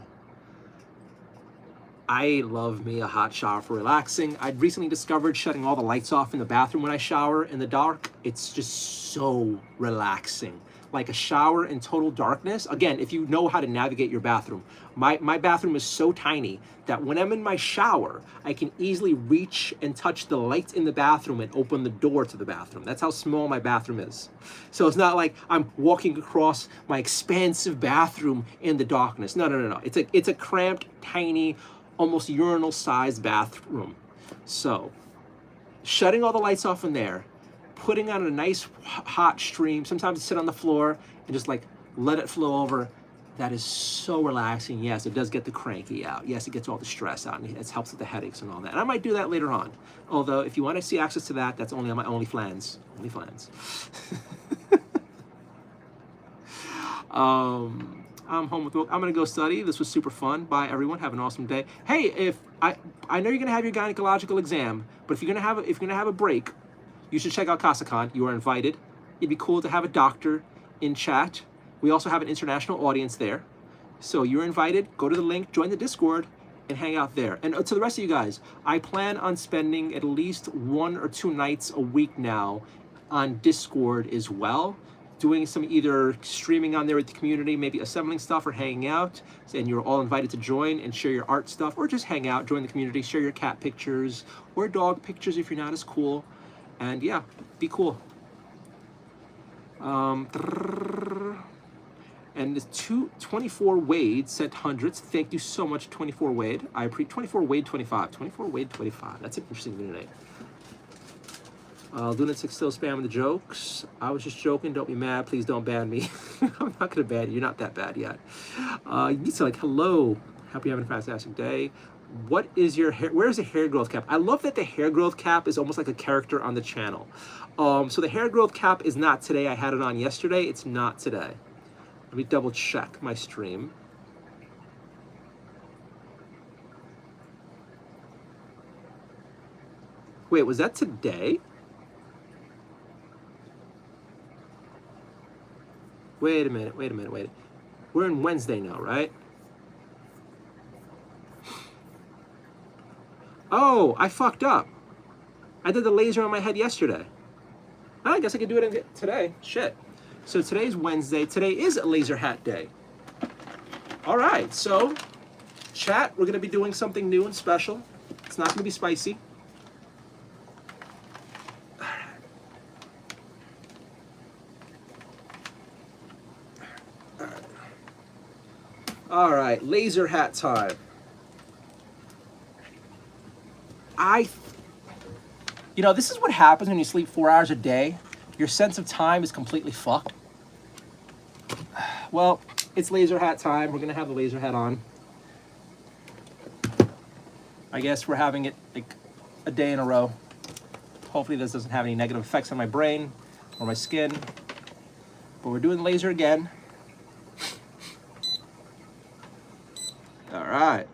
I love me a hot shower for relaxing. I'd recently discovered shutting all the lights off in the bathroom when I shower in the dark. It's just so relaxing. Like a shower in total darkness. Again, if you know how to navigate your bathroom. My bathroom is so tiny that when I'm in my shower, I can easily reach and touch the lights in the bathroom and open the door to the bathroom. That's how small my bathroom is. So it's not like I'm walking across my expansive bathroom in the darkness. No. It's a cramped, tiny, almost urinal-sized bathroom. So, shutting all the lights off in there, putting on a nice hot stream, sometimes sit on the floor and just like let it flow over. That is so relaxing. Yes, it does get the cranky out. Yes, it gets all the stress out, and it helps with the headaches and all that. And I might do that later on. Although, if you want to see access to that, that's only on my OnlyFans. I'm home with work. I'm gonna go study. This was super fun. Bye, everyone. Have an awesome day. Hey, I know you're gonna have your gynecological exam, but if you're gonna have a break, you should check out CasaCon. You are invited. It'd be cool to have a doctor in chat. We also have an international audience there, so you're invited. Go to the link, join the Discord, and hang out there. And to the rest of you guys, I plan on spending at least 1 or 2 nights a week now on Discord as well, doing some either streaming on there with the community, maybe assembling stuff or hanging out. And you're all invited to join and share your art stuff, or just hang out, join the community, share your cat pictures or dog pictures if you're not as cool. And yeah, be cool. And it's 24 Wade sent hundreds. Thank you so much, 24 Wade. I appreciate 24 Wade 25. 24 Wade 25. That's an interesting name. Lunatic still spamming the jokes. I was just joking. Don't be mad. Please don't ban me. I'm not gonna ban you. You're not that bad yet. You need to like, hello. Hope you're having a fantastic day. What is your hair? Where's the hair growth cap? I love that the hair growth cap is almost like a character on the channel. So the hair growth cap is not today. I had it on yesterday. It's not today. Let me double check my stream. Wait, was that today? Wait a minute. We're in Wednesday now, right? Oh, I fucked up. I did the laser on my head yesterday. I guess I could do it today. Shit. So today's Wednesday. Today is a laser hat day. All right, so chat, we're gonna be doing something new and special. It's not gonna be spicy. All right, laser hat time. You know, this is what happens when you sleep 4 hours a day. Your sense of time is completely fucked. Well, it's laser hat time. We're gonna have the laser hat on. I guess we're having it like a day in a row. Hopefully this doesn't have any negative effects on my brain or my skin. But we're doing laser again. All right.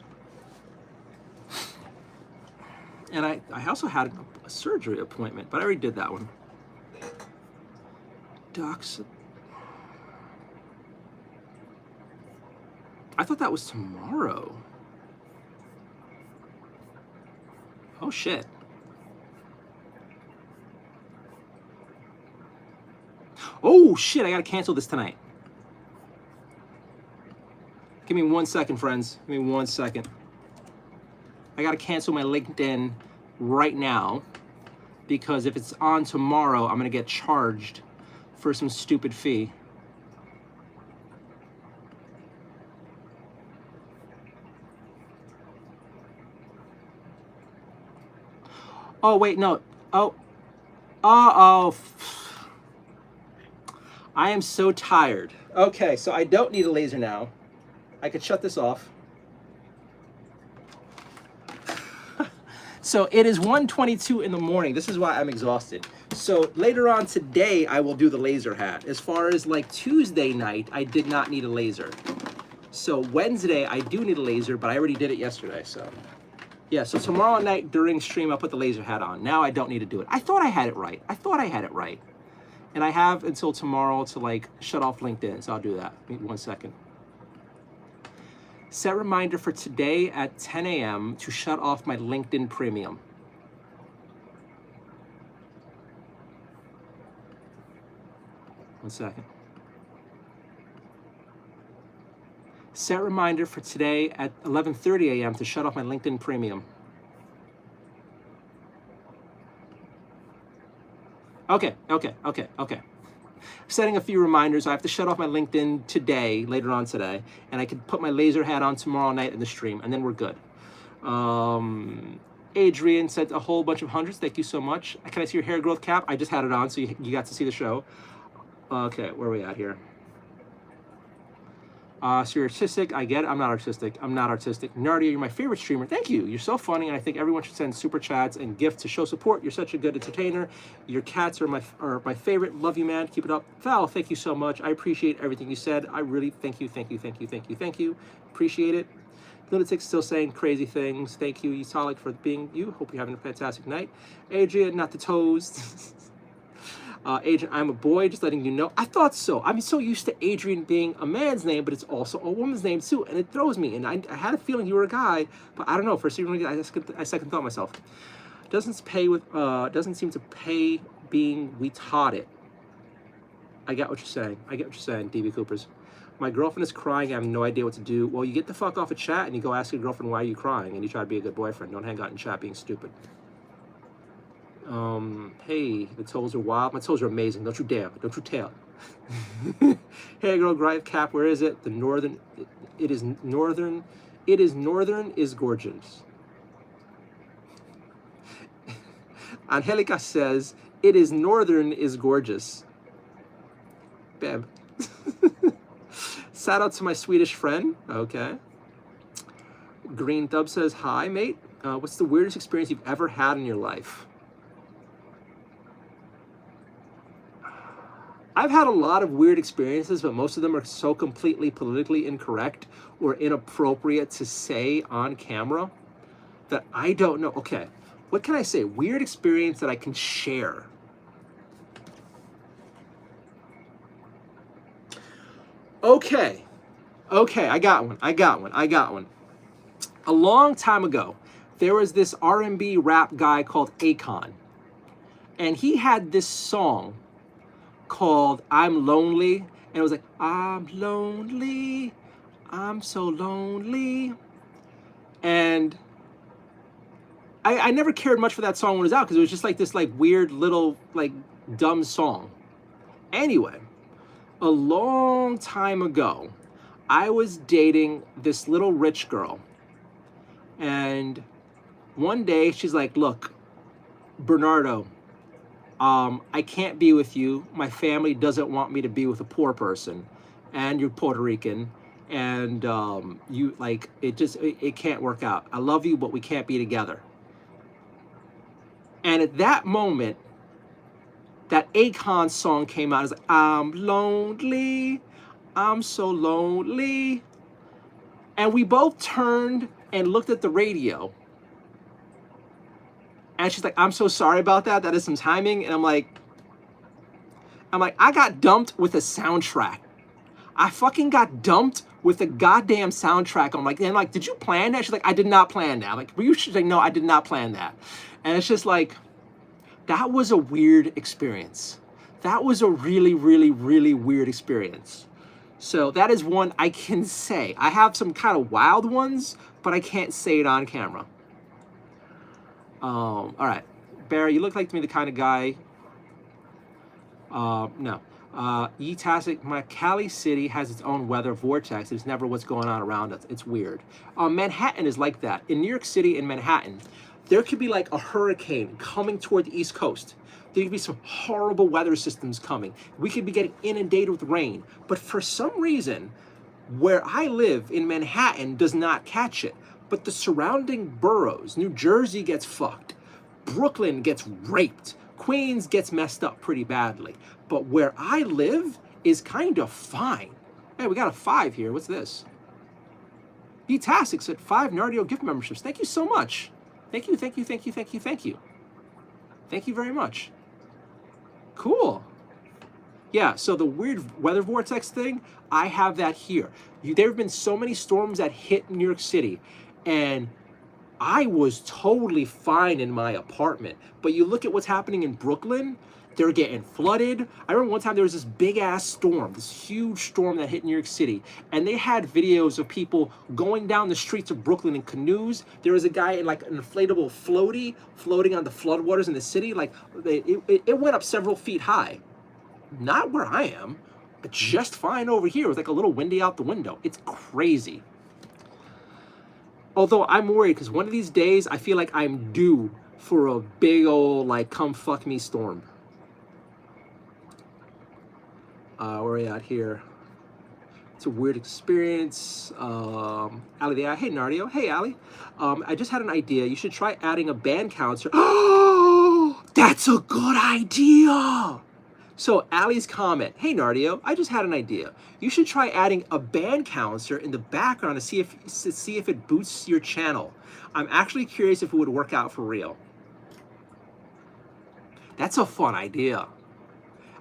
And I also had a surgery appointment, but I already did that one. Docs. I thought that was tomorrow. Oh shit. Oh shit, I gotta cancel this tonight. Give me 1 second, friends. Give me 1 second. I gotta cancel my LinkedIn right now because if it's on tomorrow, I'm gonna get charged for some stupid fee. Oh, wait, no. Oh. I am so tired. Okay, so I don't need a laser now. I could shut this off. So it is 1:22 in the morning. This is why I'm exhausted. So later on today, I will do the laser hat. As far as like Tuesday night, I did not need a laser. So Wednesday, I do need a laser, but I already did it yesterday, so. Yeah, so tomorrow night during stream, I'll put the laser hat on. Now I don't need to do it. I thought I had it right. And I have until tomorrow to like shut off LinkedIn, so I'll do that. Wait 1 second. Set reminder for today at 10 a.m. to shut off my LinkedIn Premium. One second. Set reminder for today at 11:30 a.m. to shut off my LinkedIn Premium. Okay. Setting a few reminders. I have to shut off my LinkedIn today, later on today, and I can put my laser hat on tomorrow night in the stream, and then we're good. Adrian sent a whole bunch of hundreds. Thank you so much. Can I see your hair growth cap? I just had it on, so you got to see the show. Okay, where are we at here? So you're artistic. I get it. I'm not artistic. Nardio, you're my favorite streamer. Thank you. You're so funny, and I think everyone should send super chats and gifts to show support. You're such a good entertainer. Your cats are my favorite. Love you, man. Keep it up. Val, thank you so much. I appreciate everything you said. I really thank you. Appreciate it. Lunatic's still saying crazy things. Thank you, Italic, for being you. Hope you're having a fantastic night. Adrian, not the toes. Adrian, I'm a boy, just letting you know. I thought so. I'm so used to Adrian being a man's name, but it's also a woman's name too, and it throws me. And I had a feeling you were a guy, but I don't know. For some reason, I second thought myself. Doesn't seem to pay being we taught it. I get what you're saying. DB Coopers. My girlfriend is crying. I have no idea what to do. Well, you get the fuck off a chat and you go ask your girlfriend why are you crying, and you try to be a good boyfriend. Don't hang out in chat being stupid. Hey, the toes are wild. My toes are amazing. Don't you dare. Don't you tell. Hey, girl, gripe cap. Where is it? The northern. It is northern. Northern is gorgeous. Angelica says It is northern is gorgeous. Beb. Shout out to my Swedish friend. Okay. Green Dub says, hi, mate. What's the weirdest experience you've ever had in your life? I've had a lot of weird experiences, but most of them are so completely politically incorrect or inappropriate to say on camera that I don't know. Okay, what can I say? Weird experience that I can share. Okay, I got one. A long time ago, there was this R&B rap guy called Akon, and he had this song called I'm Lonely, and it was like, I'm lonely, I'm so lonely. And I never cared much for that song when it was out because it was just like this like weird little like dumb song. Anyway, a long time ago, I was dating this little rich girl, and one day she's like, look, Bernardo, I can't be with you. My family doesn't want me to be with a poor person, and you're Puerto Rican, and you like it can't work out. I love you, but we can't be together. And at that moment, that Akon song came out. It's like, I'm lonely, I'm so lonely. And we both turned and looked at the radio. And she's like, I'm so sorry about that. That is some timing. And I'm like, I got dumped with a soundtrack. I fucking got dumped with a goddamn soundtrack. I'm like, did you plan that? She's like, I did not plan that. I'm like, were you? She's like, no, I did not plan that. And it's just like, that was a weird experience. That was a really, really, really weird experience. So that is one I can say. I have some kind of wild ones, but I can't say it on camera. All right, Barry, you look like to me the kind of guy. No. Tastic, my Cali City has its own weather vortex. It's never what's going on around us. It's weird. Manhattan is like that. In New York City and Manhattan, there could be like a hurricane coming toward the East Coast. There could be some horrible weather systems coming. We could be getting inundated with rain. But for some reason, where I live in Manhattan does not catch it. But the surrounding boroughs, New Jersey gets fucked. Brooklyn gets raped. Queens gets messed up pretty badly. But where I live is kind of fine. Hey, we got a 5 here. What's this? Tastic said 5 Nardio gift memberships. Thank you so much. Thank you. Thank you very much. Cool. Yeah, so the weird weather vortex thing, I have that here. There have been so many storms that hit New York City, and I was totally fine in my apartment. But you look at what's happening in Brooklyn, they're getting flooded. I remember one time there was this big ass storm, this huge storm that hit New York City. And they had videos of people going down the streets of Brooklyn in canoes. There was a guy in like an inflatable floaty floating on the floodwaters in the city. Like it went up several feet high. Not where I am, but just fine over here. It was like a little windy out the window. It's crazy. Although I'm worried because one of these days I feel like I'm due for a big old like come fuck me storm. Where are we at here? It's a weird experience. Ali the hey Nardio. Hey Ali. I just had an idea. You should try adding a band counter. Oh, that's a good idea. So Ali's comment, hey Nardio, I just had an idea. You should try adding a band counter in the background to see if it boosts your channel. I'm actually curious if it would work out for real. That's a fun idea.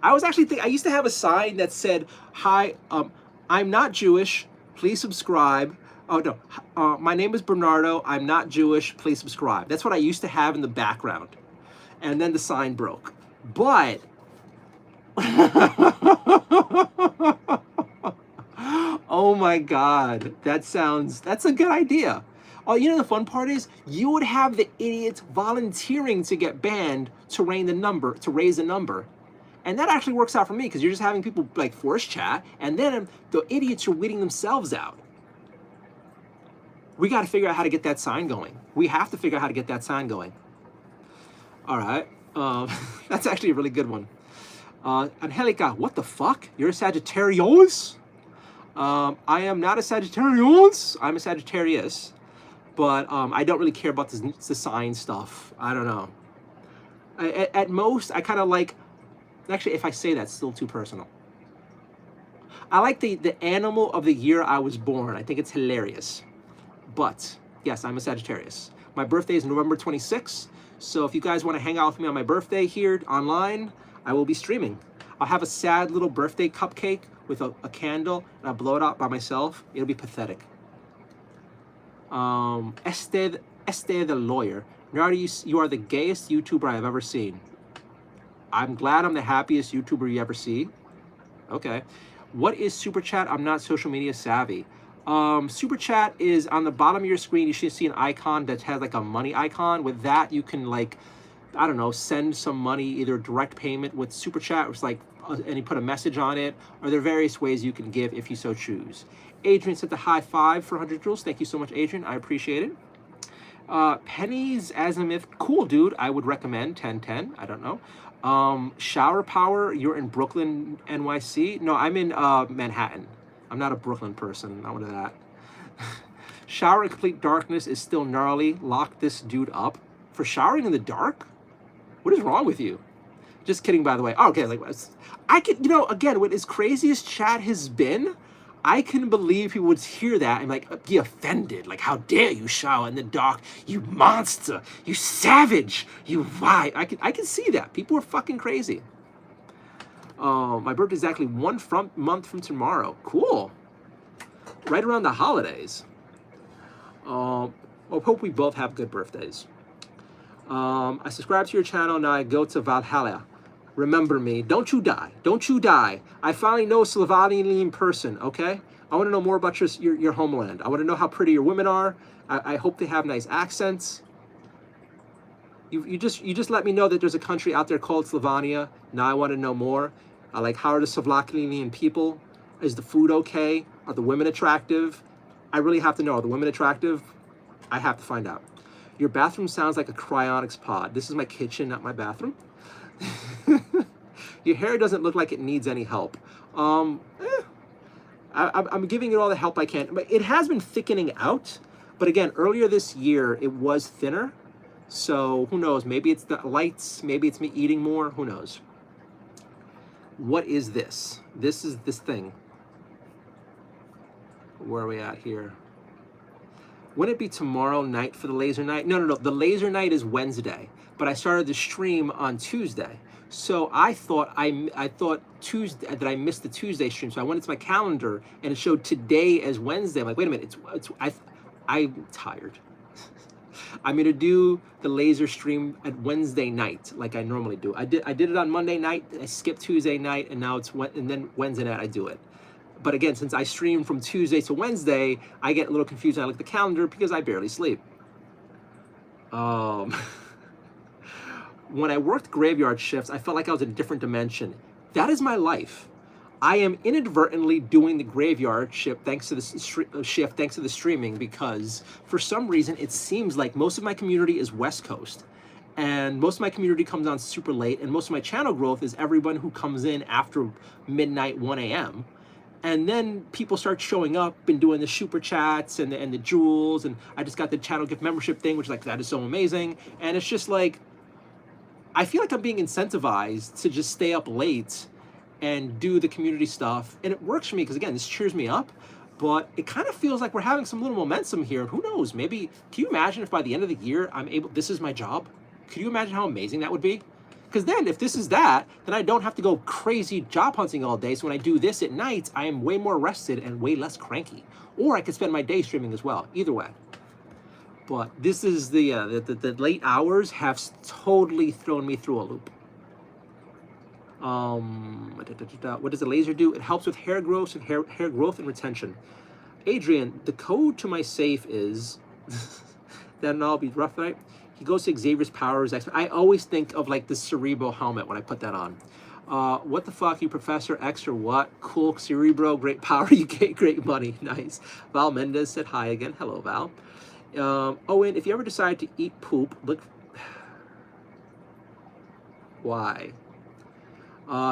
I was actually thinking, I used to have a sign that said, hi, I'm not Jewish, please subscribe. Oh no, my name is Bernardo, I'm not Jewish, please subscribe. That's what I used to have in the background. And then the sign broke. But, oh my God, that's a good idea. Oh, you know the fun part is, you would have the idiots volunteering to get banned to raise the number. And that actually works out for me, because you're just having people like force chat, and then the idiots are weeding themselves out. We got to figure out how to get that sign going. We have to figure out how to get that sign going. All right. That's actually a really good one. Angelica, what the fuck? You're a Sagittarius? I am not a Sagittarius. I'm a Sagittarius. But I don't really care about the sign stuff. I don't know. At most, I kind of like... Actually, if I say that, it's still too personal. I like the animal of the year I was born. I think it's hilarious. But, yes, I'm a Sagittarius. My birthday is November 26th. So if you guys want to hang out with me on my birthday here online, I will be streaming. I'll have a sad little birthday cupcake with a candle, and I'll blow it out by myself. It'll be pathetic. Este the lawyer. Nardio, you are the gayest YouTuber I have ever seen. I'm glad I'm the happiest YouTuber you ever see. Okay. What is Super Chat? I'm not social media savvy. Super Chat is on the bottom of your screen. You should see an icon that has like a money icon. With that, you can like, I don't know, send some money, either direct payment with Super Chat, which is like, and you put a message on it, or there are various ways you can give if you so choose. Adrian sent the high five for 100 jewels. Thank you so much, Adrian. I appreciate it. Pennies Azimuth, cool dude. I would recommend 1010. I don't know. Shower Power, you're in Brooklyn, NYC. No, I'm in Manhattan. I'm not a Brooklyn person. Not one of that. Shower in complete darkness is still gnarly. Lock this dude up for showering in the dark. What is wrong with you? Just kidding, by the way. Oh, okay, like I can, you know, again, what as crazy as chat has been, I can believe people would hear that and like be offended. Like, how dare you shower in the dark? You monster! You savage! You why? I can see that. People are fucking crazy. My birthday is exactly one month from tomorrow. Cool. Right around the holidays. I hope we both have good birthdays. I subscribe to your channel, now I go to Valhalla. Remember me. Don't you die. Don't you die. I finally know a Slovenian person, okay? I want to know more about your homeland. I want to know how pretty your women are. I hope they have nice accents. You just let me know that there's a country out there called Slovenia. Now I want to know more. Like, how are the Slovenian people? Is the food okay? Are the women attractive? I really have to know. Are the women attractive? I have to find out. Your bathroom sounds like a cryonics pod. This is my kitchen, not my bathroom. Your hair doesn't look like it needs any help. I'm giving it all the help I can. But it has been thickening out. But again, earlier this year, it was thinner. So who knows? Maybe it's the lights. Maybe it's me eating more. Who knows? What is this? This is this thing. Where are we at here? Wouldn't it be tomorrow night for the laser night? No. The laser night is Wednesday, but I started the stream on Tuesday. So I thought Tuesday that I missed the Tuesday stream. So I went into my calendar and it showed today as Wednesday. I'm like, wait a minute, I'm tired. I'm gonna do the laser stream at Wednesday night like I normally do. I did it on Monday night. I skipped Tuesday night, and now and then Wednesday night I do it. But again, since I stream from Tuesday to Wednesday, I get a little confused when I look at the calendar because I barely sleep. When I worked graveyard shifts, I felt like I was in a different dimension. That is my life. I am inadvertently doing the graveyard shift thanks to the streaming, because for some reason it seems like most of my community is West Coast. And most of my community comes on super late, and most of my channel growth is everyone who comes in after midnight, 1 a.m. And then people start showing up and doing the super chats and the jewels, and I just got the channel gift membership thing, which is like, that is so amazing. And it's just like, I feel like I'm being incentivized to just stay up late and do the community stuff. And it works for me because, again, this cheers me up. But it kind of feels like we're having some little momentum here. Who knows? Maybe, can you imagine if by the end of the year this is my job? Could you imagine how amazing that would be? Because then if this is that, then I don't have to go crazy job hunting all day. So when I do this at night, I am way more rested and way less cranky. Or I could spend my day streaming as well. Either way. But this is the late hours have totally thrown me through a loop. What does the laser do? It helps with hair growth and hair growth and retention. Adrian, the code to my safe is then I'll be rough, right? He goes to Xavier's Powers. I always think of like the Cerebro helmet when I put that on. What the fuck, you Professor X or what? Cool Cerebro, great power, you get great money. Nice. Val Mendez said hi again. Hello, Val. Owen, if you ever decide to eat poop, look. Why?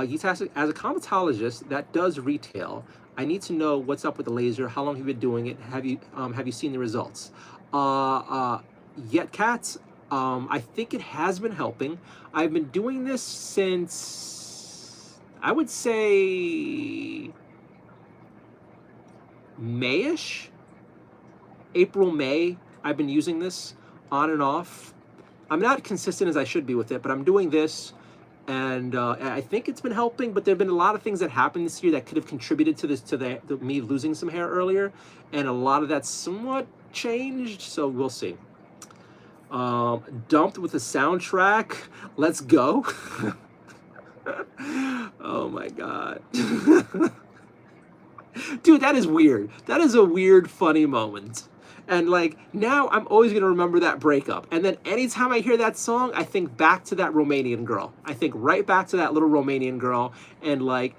He's asking, as a cosmetologist that does retail, I need to know what's up with the laser. How long have you been doing it? Have you seen the results? Yet, cats. I think it has been helping. I've been doing this since, I would say, Mayish, April, May. I've been using this on and off. I'm not consistent as I should be with it, but I'm doing this, and I think it's been helping. But there have been a lot of things that happened this year that could have contributed to this, to me losing some hair earlier, and a lot of that's somewhat changed. So we'll see. Dumped with a soundtrack. Let's go. Oh my god. Dude, that is weird. That is a weird, funny moment. And like, now I'm always going to remember that breakup. And then anytime I hear that song, I think back to that Romanian girl. I think right back to that little Romanian girl and like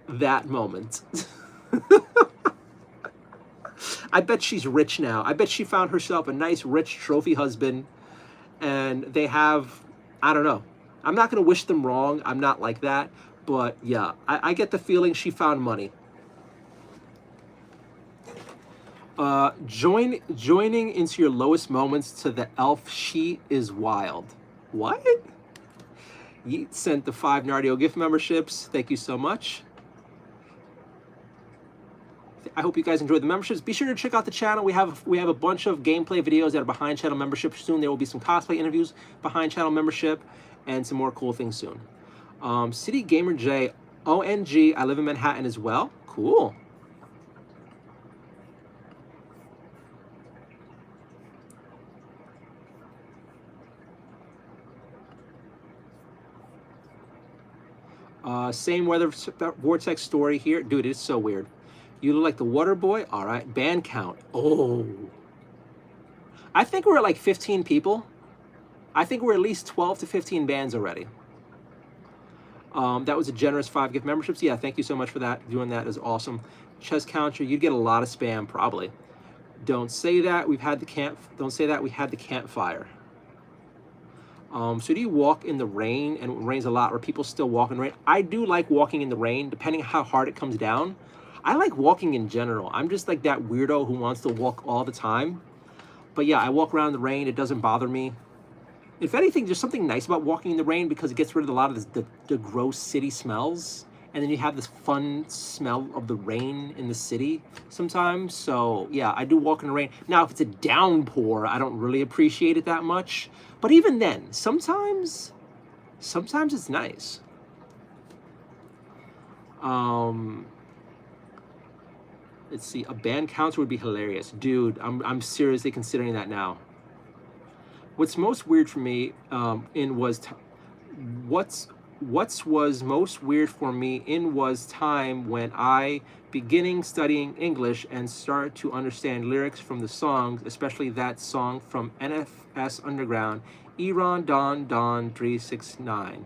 that moment. I bet she's rich now. I bet she found herself a nice, rich trophy husband. And they have, I don't know. I'm not going to wish them wrong. I'm not like that. But yeah, I get the feeling she found money. Joining into your lowest moments to the elf sheet is wild. What? Yeet sent the 5 Nardio gift memberships. Thank you so much. I hope you guys enjoyed the memberships. Be sure to check out the channel. We have a bunch of gameplay videos that are behind channel membership soon. There will be some cosplay interviews behind channel membership and some more cool things soon. City Gamer J, ONG, I live in Manhattan as well. Cool. Same weather vortex story here. Dude, it's so weird. You look like the water boy. All right. Band count. Oh. I think we're at like 15 people. I think we're at least 12 to 15 bands already. That was a generous 5 gift memberships. Yeah, thank you so much for that. Doing that is awesome. Chess counter. You'd get a lot of spam probably. Don't say that. Don't say that. We had the campfire. So do you walk in the rain, and it rains a lot, or people still walk in the rain? I do like walking in the rain, depending on how hard it comes down. I like walking in general. I'm just like that weirdo who wants to walk all the time. But yeah, I walk around in the rain. It doesn't bother me. If anything, there's something nice about walking in the rain because it gets rid of a lot of the gross city smells. And then you have this fun smell of the rain in the city sometimes. So yeah, I do walk in the rain. Now, if it's a downpour, I don't really appreciate it that much. But even then, sometimes it's nice. Let's see, a band counter would be hilarious. Dude, I'm seriously considering that now. What's most weird for me was most weird for me was time when I beginning studying English and start to understand lyrics from the songs, especially that song from NFS Underground, Iran Don Don 369.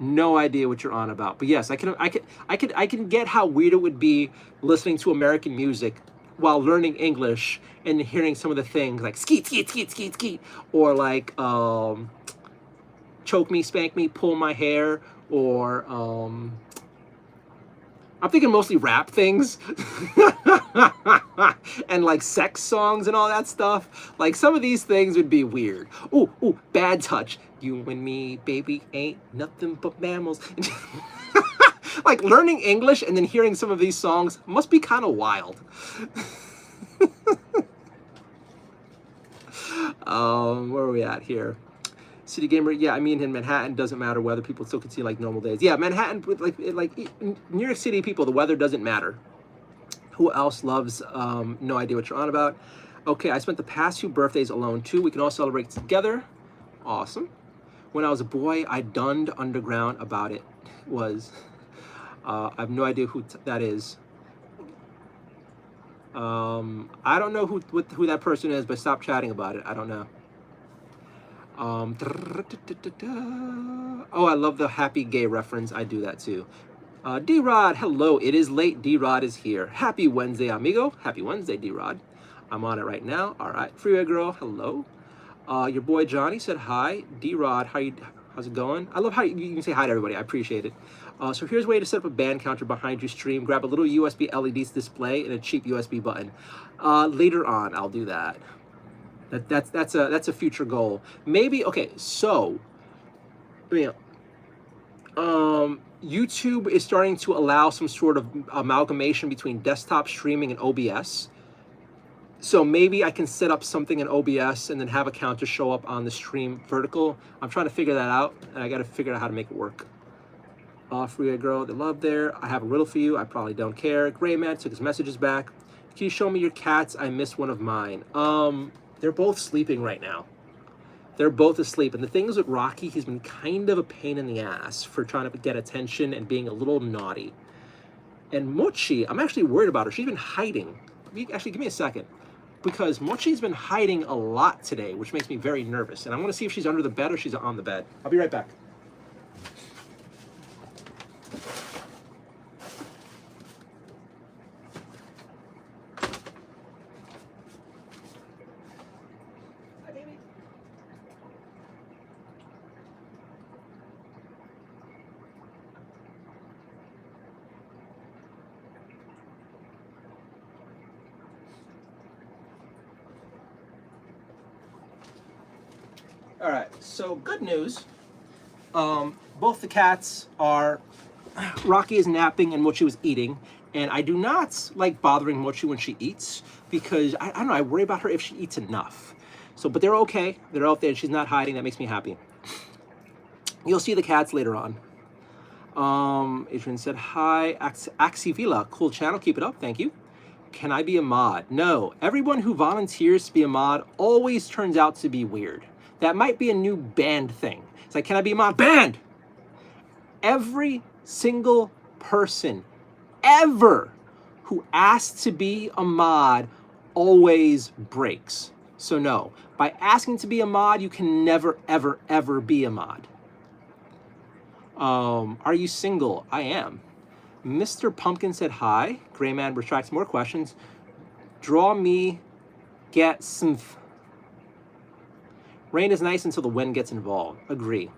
No idea what you're on about, but yes, I can get how weird it would be listening to American music while learning English and hearing some of the things like skeet skeet skeet skeet skeet, or like choke me, spank me, pull my hair, or I'm thinking mostly rap things and like sex songs and all that stuff. Like some of these things would be weird. Ooh, Bad Touch. You and me, baby, ain't nothing but mammals. Like learning English and then hearing some of these songs must be kind of wild. Where are we at here? City Gamer, yeah, I mean in Manhattan doesn't matter weather, people still can see like normal days. Yeah, Manhattan, like New York City people, the weather doesn't matter. Who else loves No Idea What You're On About? Okay, I spent the past 2 birthdays alone too. We can all celebrate together. Awesome. When I was a boy, I dunned underground about it. I have no idea who that is. I don't know who that person is, but stop chatting about it. I don't know. Oh, I love the happy gay reference. I do that too. D-Rod, hello. It is late. D-Rod is here. Happy Wednesday, amigo. Happy Wednesday, D-Rod. I'm on it right now. All right. Freeway Girl, hello. Your boy Johnny said hi. D-Rod, How's it going? I love how you can say hi to everybody. I appreciate it. So here's a way to set up a band counter behind your stream. Grab a little USB LED display and a cheap USB button. Later on, I'll do that. That's a future goal. Maybe, okay, so, YouTube is starting to allow some sort of amalgamation between desktop streaming and OBS. So maybe I can set up something in OBS and then have a counter show up on the stream vertical. I'm trying to figure that out, and I got to figure out how to make it work. Free girl, the love there. I have a riddle for you. I probably don't care. Gray man took his messages back. Can you show me your cats? I missed one of mine. They're both sleeping right now. They're both asleep. And the thing is with Rocky, he's been kind of a pain in the ass for trying to get attention and being a little naughty. And Mochi, I'm actually worried about her. She's been hiding. Actually, give me a second. Because Mochi's been hiding a lot today, which makes me very nervous. And I want to see if she's under the bed or she's on the bed. I'll be right back. All right, so good news. Both the cats are, Rocky is napping and Mochi was eating. And I do not like bothering Mochi when she eats because, I don't know, I worry about her if she eats enough. So, but they're okay. They're out there. She's not hiding. That makes me happy. You'll see the cats later on. Adrian said, hi, Axivila, cool channel. Keep it up. Thank you. Can I be a mod? No. Everyone who volunteers to be a mod always turns out to be weird. That might be a new band thing. It's like, can I be a mod? Banned! Every single person ever who asks to be a mod always breaks. So no, by asking to be a mod, you can never, ever, ever be a mod. Are you single? I am. Mr. Pumpkin said hi. Gray Man retracts more questions. Draw me, get some. Rain is nice until the wind gets involved. Agree.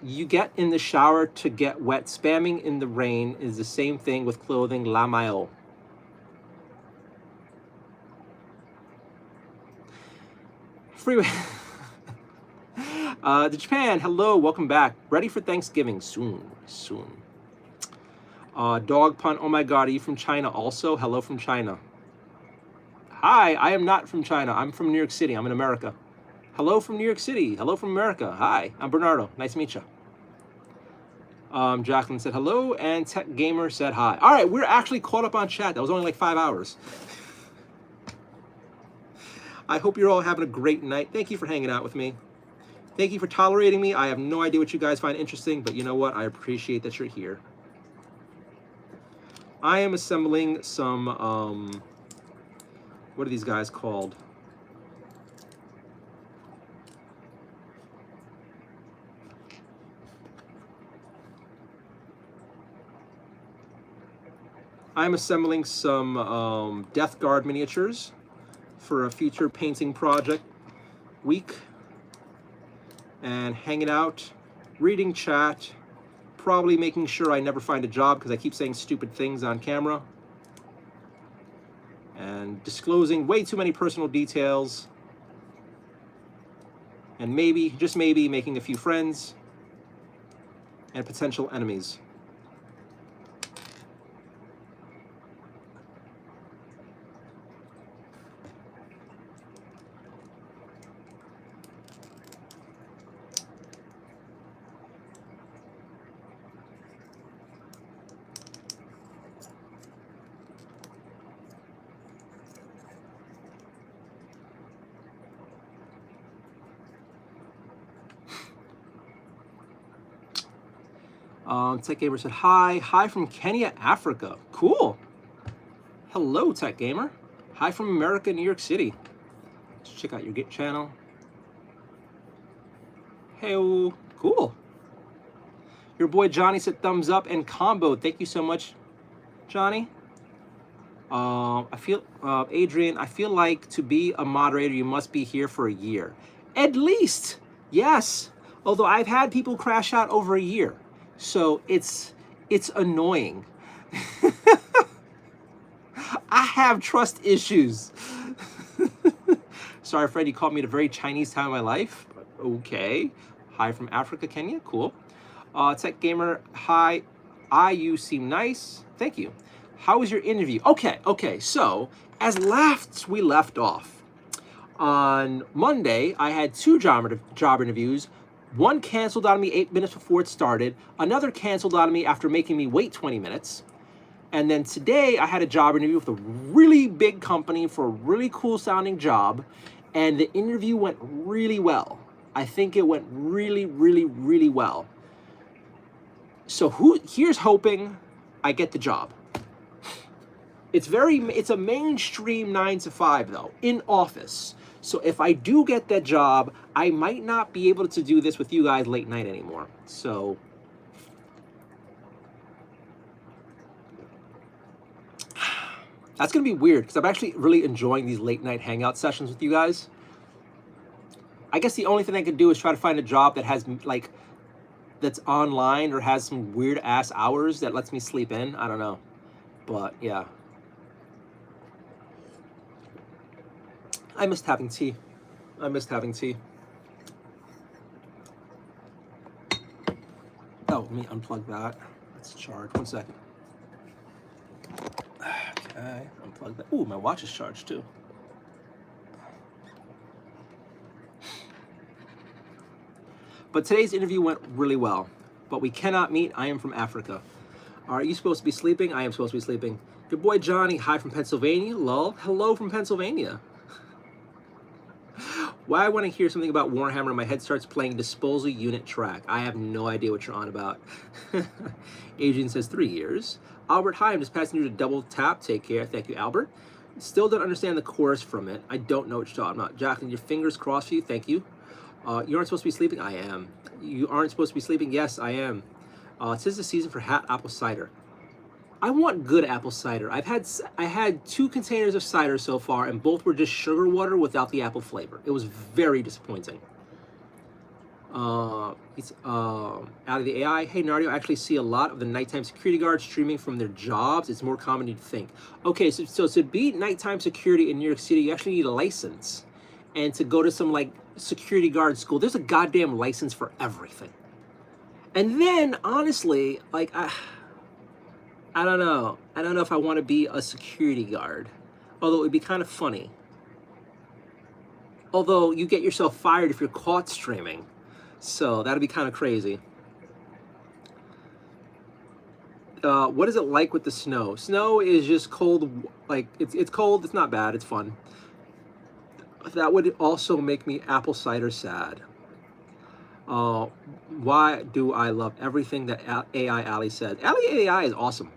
You get in the shower to get wet. Spamming in the rain is the same thing with clothing. La mayo. Freeway. To Japan, hello, welcome back. Ready for Thanksgiving soon. Dog pun, oh my god, are you from China also? Hello from China. Hi, I am not from China. I'm from New York City. I'm in America. Hello from New York City. Hello from America. Hi, I'm Bernardo. Nice to meet you. Jacqueline said hello, and Tech Gamer said hi. All right, we're actually caught up on chat. That was only like 5 hours. I hope you're all having a great night. Thank you for hanging out with me. Thank you for tolerating me. I have no idea what you guys find interesting, but you know what? I appreciate that you're here. I am assembling some, what are these guys called? I'm assembling some Death Guard miniatures for a future painting project week. And hanging out, reading chat, probably making sure I never find a job because I keep saying stupid things on camera. And disclosing way too many personal details. And maybe, just maybe, making a few friends and potential enemies. Tech Gamer said hi. Hi from Kenya, Africa. Cool. Hello, Tech Gamer. Hi from America, New York City. Let's check out your Git channel. Hey, cool. Your boy Johnny said thumbs up and combo. Thank you so much, Johnny. Adrian, I feel like to be a moderator, you must be here for a year. At least, yes. Although I've had people crash out over a year. So it's annoying. I have trust issues. Sorry, Fred, you called me at a very Chinese time of my life. Okay. Hi from Africa, Kenya. Cool. Tech Gamer, hi. You seem nice. Thank you. How was your interview? Okay. So, as we left off, on Monday, I had 2 job interviews. One canceled on me 8 minutes before it started. Another canceled on me after making me wait 20 minutes. And then today, I had a job interview with a really big company for a really cool sounding job. And the interview went really well. I think it went really, really, really well. So here's hoping I get the job. It's a mainstream 9 to 5 though, in office. So if I do get that job, I might not be able to do this with you guys late night anymore. So that's gonna be weird because I'm actually really enjoying these late night hangout sessions with you guys. I guess the only thing I could do is try to find a job that has like, that's online or has some weird ass hours that lets me sleep in. I don't know, but yeah. I missed having tea. Oh, let me unplug that. Let's charge. 1 second. Okay, unplug that. Ooh, my watch is charged too. But today's interview went really well. But we cannot meet. I am from Africa. Are you supposed to be sleeping? I am supposed to be sleeping. Your boy Johnny, hi from Pennsylvania. Lol. Hello from Pennsylvania. Why I want to hear something about Warhammer and my head starts playing Disposal Unit track. I have no idea what you're on about. Adrian says 3 years. Albert, hi, I'm just passing you to double tap. Take care. Thank you, Albert. Still don't understand the chorus from it. I don't know what you're talking about. Jacqueline, your fingers crossed for you. Thank you. You aren't supposed to be sleeping? I am. You aren't supposed to be sleeping? Yes, I am. Tis the season for hot apple cider. I want good apple cider. I had 2 containers of cider so far, and both were just sugar water without the apple flavor. It was very disappointing. It's out of the AI. Hey, Nardio, I actually see a lot of the nighttime security guards streaming from their jobs. It's more common than you'd think. Okay, so to be nighttime security in New York City, you actually need a license. And to go to some like security guard school, there's a goddamn license for everything. And then honestly, like I don't know if I want to be a security guard, although it would be kind of funny. Although you get yourself fired if you're caught streaming, so that'd be kind of crazy. What is it like with the snow? Snow is just cold. Like it's cold. It's not bad. It's fun. That would also make me apple cider sad. Why do I love everything that AI Ali said? Ali AI is awesome.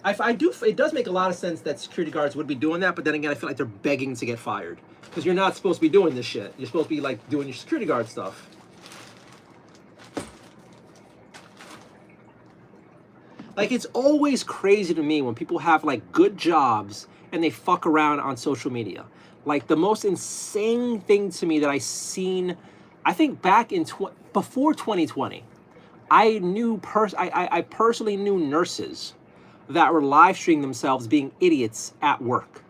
It does make a lot of sense that security guards would be doing that, but then again, I feel like they're begging to get fired. Because you're not supposed to be doing this shit. You're supposed to be like doing your security guard stuff. Like, it's always crazy to me when people have like good jobs and they fuck around on social media. Like, the most insane thing to me that I seen, I think back in before 2020, I personally knew nurses that were live streaming themselves being idiots at work.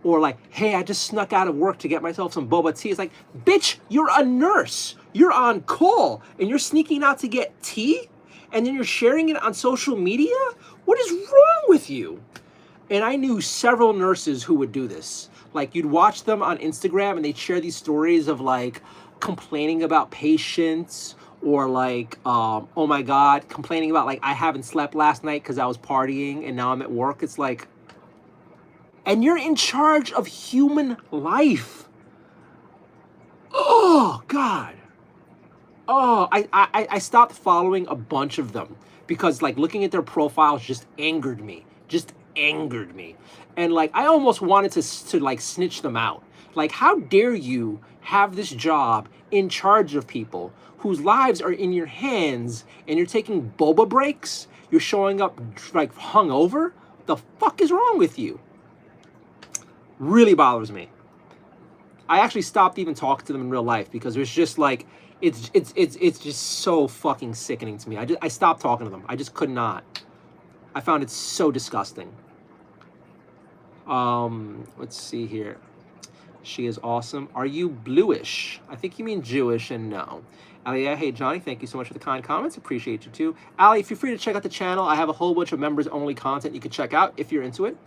Or like, hey, I just snuck out of work to get myself some boba tea. It's like, bitch, you're a nurse. You're on call and you're sneaking out to get tea? And then you're sharing it on social media? What is wrong with you? And I knew several nurses who would do this. Like, you'd watch them on Instagram and they'd share these stories of like complaining about patients, or like, oh my God, complaining about like, I haven't slept last night because I was partying and now I'm at work. It's like, and you're in charge of human life. Oh God. Oh, I stopped following a bunch of them because like looking at their profiles just angered me. And like, I almost wanted to like snitch them out. Like, how dare you have this job in charge of people whose lives are in your hands and you're taking boba breaks? You're showing up like hungover? The fuck is wrong with you? Really bothers me. I actually stopped even talking to them in real life because there's just like it's just so fucking sickening to me. I stopped talking to them. I just could not. I found it so disgusting. Let's see here. She is awesome. Are you bluish? I think you mean Jewish, and no. Ali, hey Johnny, thank you so much for the kind comments. Appreciate you too. Ali, feel free to check out the channel. I have a whole bunch of members-only content you can check out if you're into it.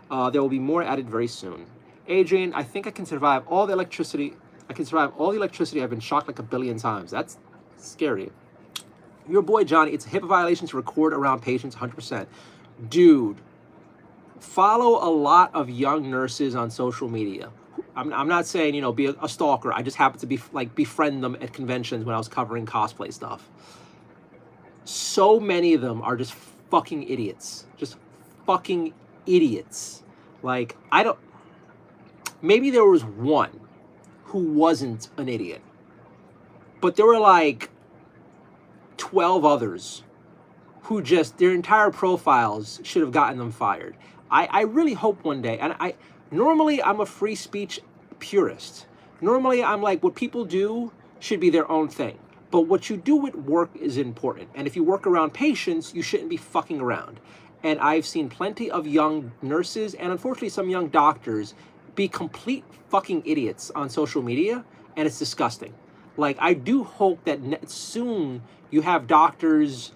There will be more added very soon. Adrian, I think I can survive all the electricity. I can survive all the electricity. I've been shocked like a billion times. That's scary. Your boy Johnny, it's a HIPAA violation to record around patients 100%. Dude, follow a lot of young nurses on social media. I'm not saying, you know, be a stalker. I just happen to be like befriend them at conventions when I was covering cosplay stuff. So many of them are just fucking idiots. Just fucking idiots. Like, I don't... Maybe there was one who wasn't an idiot. But there were like 12 others who just, their entire profiles should have gotten them fired. I really hope one day, and normally I'm a free speech purist. Normally I'm like, what people do should be their own thing. But what you do at work is important. And if you work around patients, you shouldn't be fucking around. And I've seen plenty of young nurses and unfortunately some young doctors be complete fucking idiots on social media, and it's disgusting. Like, I do hope that soon you have doctors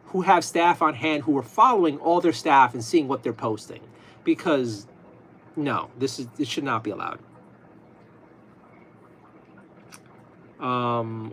who have staff on hand who are following all their staff and seeing what they're posting. Because, no, this should not be allowed.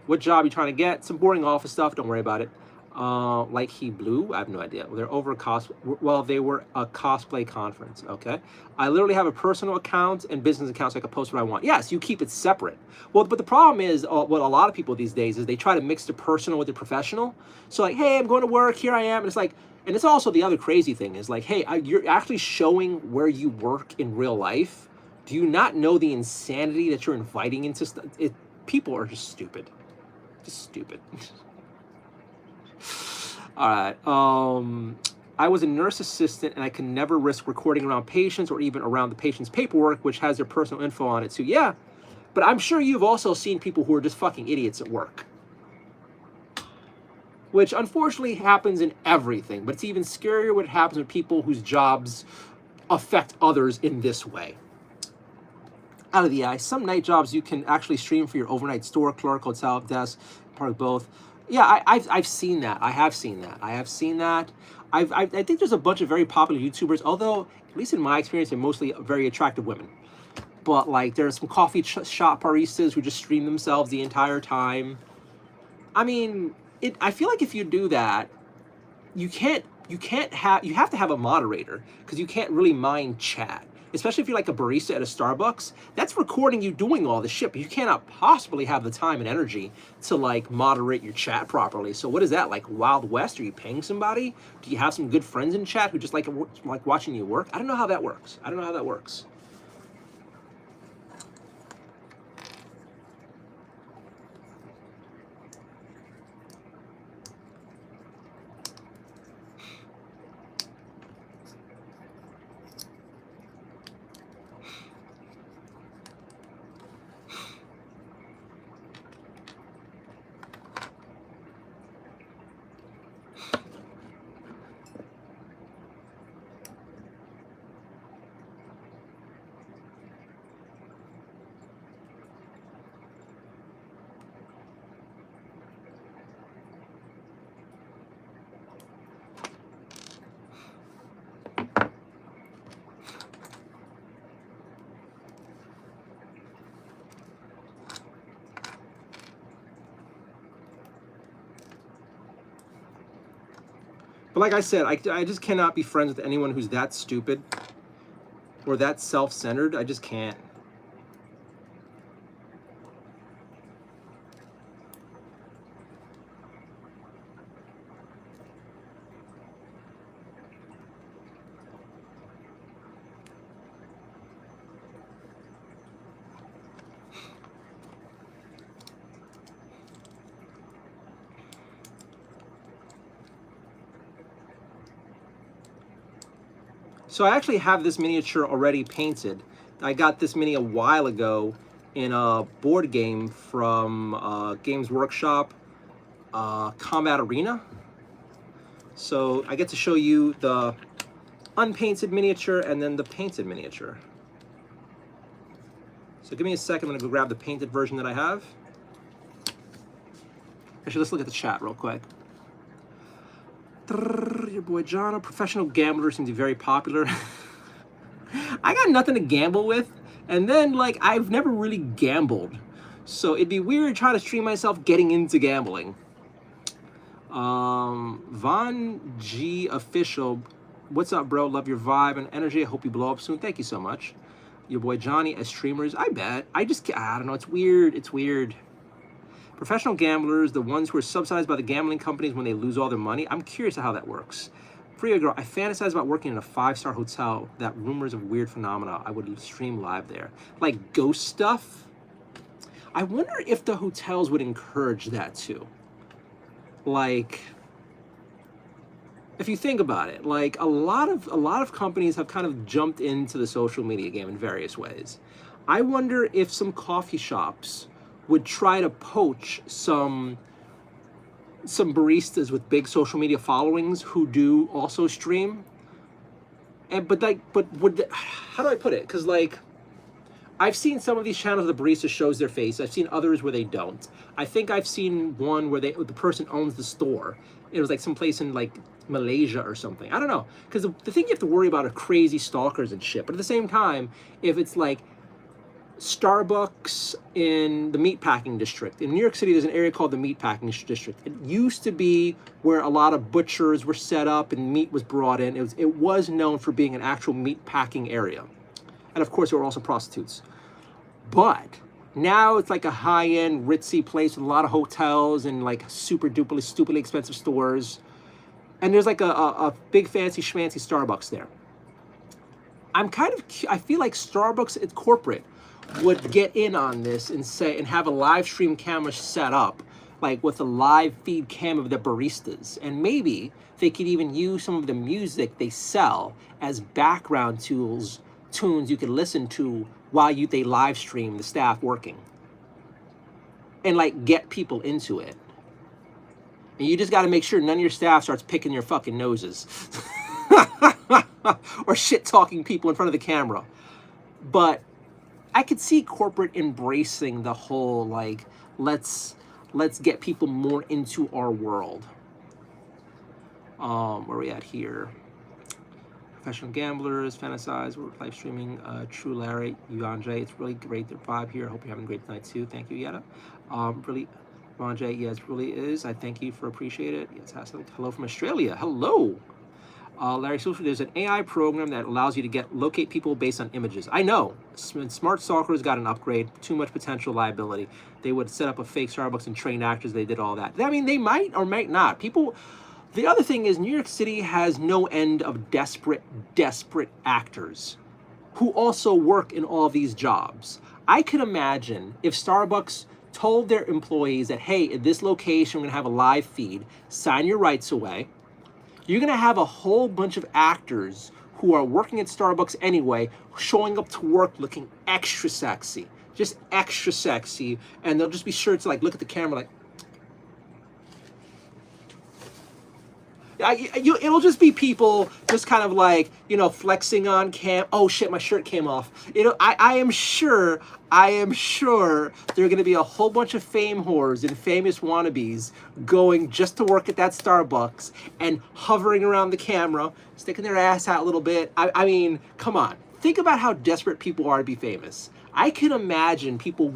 What job are you trying to get? Some boring office stuff, don't worry about it. Like he blew? I have no idea. They're over they were a cosplay conference, okay? I literally have a personal account and business account so I can post what I want. Yes, you keep it separate. Well, but the problem is, what a lot of people these days is they try to mix the personal with the professional. So like, hey, I'm going to work, here I am. And it's like, and it's also the other crazy thing is like, hey, you're actually showing where you work in real life. Do you not know the insanity that you're inviting into stuff? People are just stupid. Just stupid. All right. I was a nurse assistant and I can never risk recording around patients or even around the patient's paperwork, which has their personal info on it too. Yeah, but I'm sure you've also seen people who are just fucking idiots at work, which unfortunately happens in everything, but it's even scarier when it happens with people whose jobs affect others in this way. Out of the eye, some night jobs you can actually stream for your overnight store, clerk, hotel, desk, part of both. Yeah, I've seen that. I have seen that. I have seen that. I think there's a bunch of very popular YouTubers, although, at least in my experience, they're mostly very attractive women. But, like, there's some coffee shop baristas who just stream themselves the entire time. I mean, I feel like if you do that, you have to have a moderator, because you can't really mind chat. Especially if you're like a barista at a Starbucks, that's recording you doing all this shit, but you cannot possibly have the time and energy to like moderate your chat properly. So what is that, like Wild West? Are you paying somebody? Do you have some good friends in chat who just like watching you work? I don't know how that works. I don't know how that works. But like I said, I just cannot be friends with anyone who's that stupid or that self-centered. I just can't. So I actually have this miniature already painted. I got this mini a while ago in a board game from Games Workshop, Combat Arena. So I get to show you the unpainted miniature and then the painted miniature. So give me a second, I'm gonna go grab the painted version that I have. Actually, let's look at the chat real quick. Your boy John, a professional gambler, seems to be very popular. I got nothing to gamble with, and then like I've never really gambled, so it'd be weird trying to stream myself getting into gambling. Von G official, what's up, bro? Love your vibe and energy. I hope you blow up soon. Thank you so much. Your boy Johnny as streamers, I bet. I don't know. It's weird. It's weird. Professional gamblers, the ones who are subsidized by the gambling companies when they lose all their money. I'm curious how that works. Freya girl, I fantasize about working in a 5-star hotel that rumors of weird phenomena. I would stream live there. Like ghost stuff? I wonder if the hotels would encourage that too. Like, if you think about it, like a lot of companies have kind of jumped into the social media game in various ways. I wonder if some coffee shops would try to poach some baristas with big social media followings who do also stream. How do I put it? Because like, I've seen some of these channels, the barista shows their face. I've seen others where they don't. I think I've seen one where the person owns the store. It was like someplace in like Malaysia or something. I don't know. Because the thing you have to worry about are crazy stalkers and shit. But at the same time, if it's like Starbucks in the meatpacking district. In New York City, there's an area called the meatpacking district. It used to be where a lot of butchers were set up and meat was brought in. It was known for being an actual meatpacking area. And of course, there were also prostitutes. But now it's like a high-end, ritzy place with a lot of hotels and like super duper stupidly expensive stores. And there's like a big fancy schmancy Starbucks there. I feel like Starbucks, it's corporate, would get in on this and have a live stream camera set up, like with a live feed cam of the baristas. And maybe they could even use some of the music they sell as background tunes you can listen to while they live stream the staff working. And like get people into it. And you just got to make sure none of your staff starts picking your fucking noses. Or shit talking people in front of the camera. But I could see corporate embracing the whole like, let's get people more into our world. Where are we at here? Professional gamblers, fantasize, we're live streaming. True Larry, Yuan J, it's really great the vibe here. I hope you're having a great night too. Thank you, Yetta. Really, Yuan J, yes, really is. I thank you for appreciate it. Yes, hello from Australia. Hello. Larry Silver, there's an AI program that allows you to locate people based on images. I know. Smart Stalkers got an upgrade. Too much potential liability. They would set up a fake Starbucks and train actors. They did all that. I mean, they might or might not. The other thing is New York City has no end of desperate actors who also work in all these jobs. I could imagine if Starbucks told their employees that, hey, at this location, we're going to have a live feed, sign your rights away. You're going to have a whole bunch of actors who are working at Starbucks anyway, showing up to work looking extra sexy, just extra sexy. And they'll just be sure to like look at the camera like, it'll just be people just kind of like, you know, flexing on cam. Oh shit, my shirt came off. You know, I am sure there are going to be a whole bunch of fame whores and famous wannabes going just to work at that Starbucks and hovering around the camera, sticking their ass out a little bit. I mean, come on. Think about how desperate people are to be famous. I can imagine people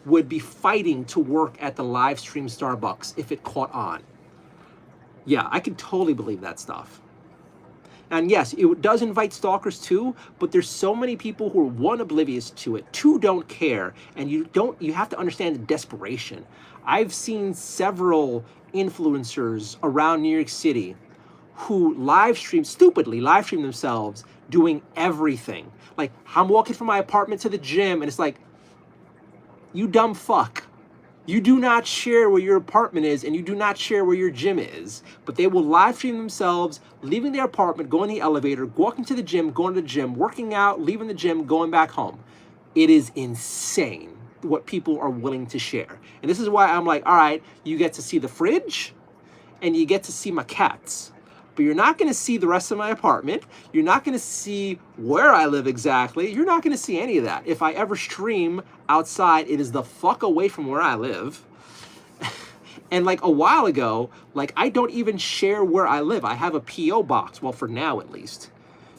would be fighting to work at the live stream Starbucks if it caught on. Yeah, I can totally believe that stuff. And yes, it does invite stalkers too, but there's so many people who are, one, oblivious to it, two, don't care, and you have to understand the desperation. I've seen several influencers around New York City who stupidly live stream themselves doing everything. Like, I'm walking from my apartment to the gym, and it's like, you dumb fuck. You do not share where your apartment is, and you do not share where your gym is. But they will live stream themselves, leaving their apartment, going in the elevator, walking to the gym, going to the gym, working out, leaving the gym, going back home. It is insane what people are willing to share. And this is why I'm like, all right, you get to see the fridge, and you get to see my cats. But you're not going to see the rest of my apartment. You're not going to see where I live exactly. You're not going to see any of that. If I ever stream outside, it is the fuck away from where I live. And like a while ago, like I don't even share where I live. I have a P.O. box. Well, for now at least.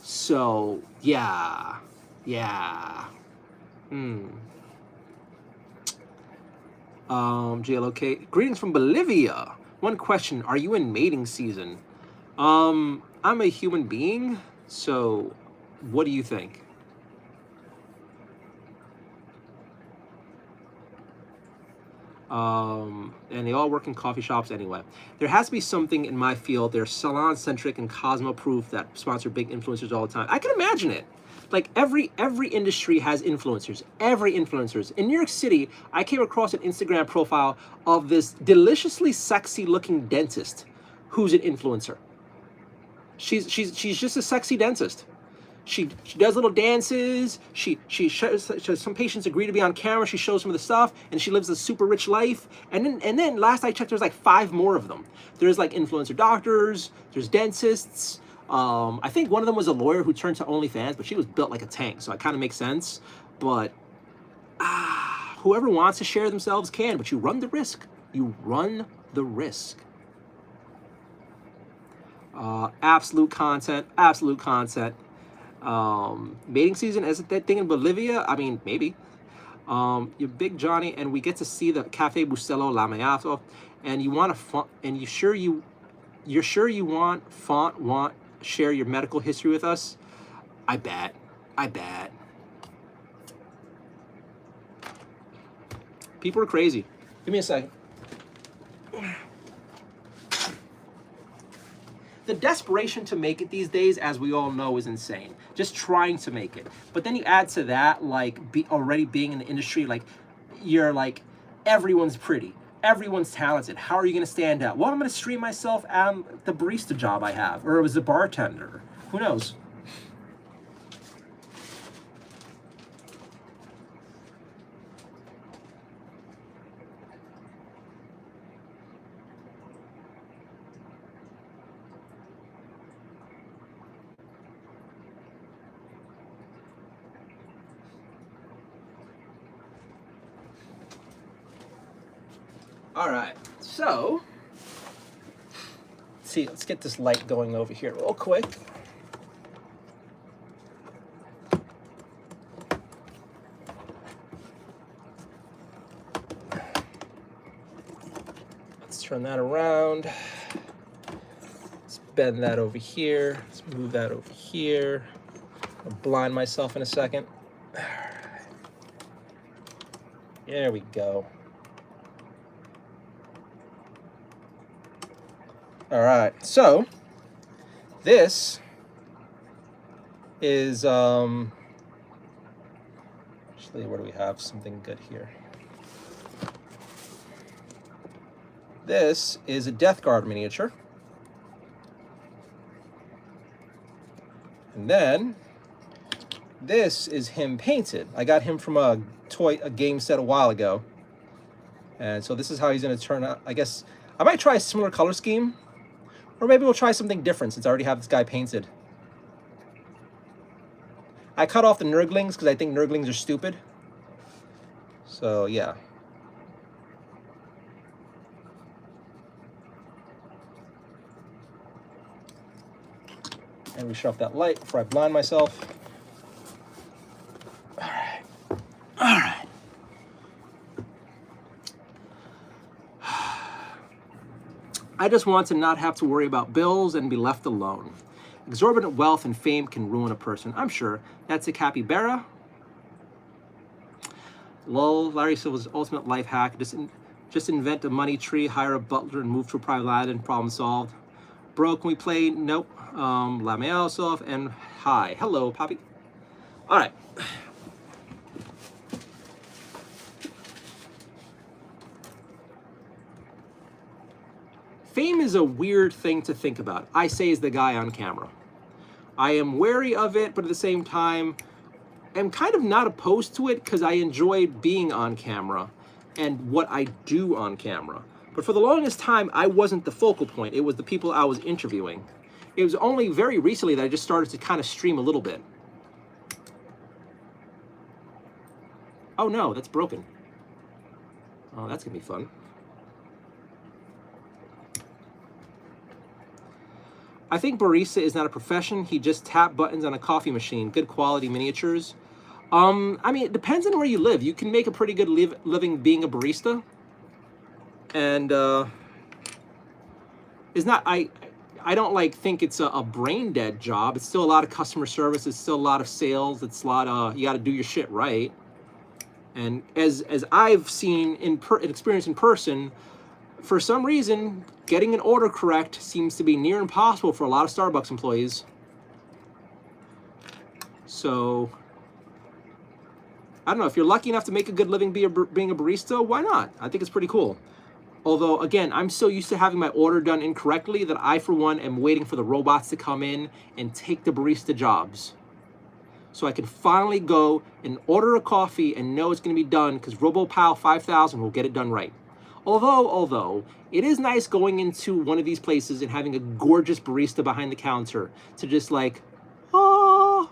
So, yeah. Yeah. JLOK. Greetings from Bolivia. One question. Are you in mating season? I'm a human being, so what do you think? And they all work in coffee shops anyway. There has to be something in my field. They're salon-centric and Cosmo-proof that sponsor big influencers all the time. I can imagine it. Like every industry has influencers. Every influencers. In New York City, I came across an Instagram profile of this deliciously sexy-looking dentist who's an influencer. She's just a sexy dentist. She does little dances. She shows some patients agree to be on camera. She shows some of the stuff, and she lives a super rich life. And then last I checked, there's like 5 more of them. There's like influencer doctors. There's dentists. I think one of them was a lawyer who turned to OnlyFans, but she was built like a tank, so it kind of makes sense. But whoever wants to share themselves can, but you run the risk. You run the risk. Absolute content. Mating season, isn't that thing in Bolivia? I mean, maybe. You're big Johnny, and we get to see the Cafe Bustelo La Mayato, and you want to and you're sure you want share your medical history with us? I bet. People are crazy. Give me a second. The desperation to make it these days, as we all know, is insane. Just trying to make it. But then you add to that, like, already being in the industry, like, you're like, everyone's pretty. Everyone's talented. How are you going to stand out? Well, I'm going to stream myself at the barista job I have. Or it was a bartender. Who knows? All right, so let's get this light going over here real quick. Let's turn that around. Let's bend that over here. Let's move that over here. I'll blind myself in a second. There we go. All right, so this is actually, where do we have something good here? This is a Death Guard miniature, and then this is him painted. I got him from a game set a while ago, and so this is how he's going to turn out. I guess I might try a similar color scheme. Or maybe we'll try something different since I already have this guy painted. I cut off the Nurglings because I think Nurglings are stupid. So, yeah. And we shut off that light before I blind myself. All right. I just want to not have to worry about bills and be left alone. Exorbitant wealth and fame can ruin a person, I'm sure. That's a capybara. Lol, Larry Silver's ultimate life hack. Just invent a money tree, hire a butler, and move to a private island. Problem solved. Bro, can we play? Nope. Let me off and hi. Hello, Poppy. All right. Fame is a weird thing to think about. I say as the guy on camera. I am wary of it, but at the same time, I'm kind of not opposed to it because I enjoy being on camera and what I do on camera. But for the longest time, I wasn't the focal point. It was the people I was interviewing. It was only very recently that I just started to kind of stream a little bit. Oh no, that's broken. Oh, that's gonna be fun. I think barista is not a profession. He just tap buttons on a coffee machine. Good quality miniatures. I mean, it depends on where you live. You can make a pretty good living being a barista. And it's not, I don't like think it's a brain dead job. It's still a lot of customer service. It's still a lot of sales. It's a lot you got to do your shit right. And as I've seen experienced in person, for some reason, getting an order correct seems to be near impossible for a lot of Starbucks employees. So, I don't know, if you're lucky enough to make a good living being a barista, why not? I think it's pretty cool. Although, again, I'm so used to having my order done incorrectly that I, for one, am waiting for the robots to come in and take the barista jobs. So I can finally go and order a coffee and know it's going to be done because RoboPal 5000 will get it done right. Although, it is nice going into one of these places and having a gorgeous barista behind the counter to just like, oh,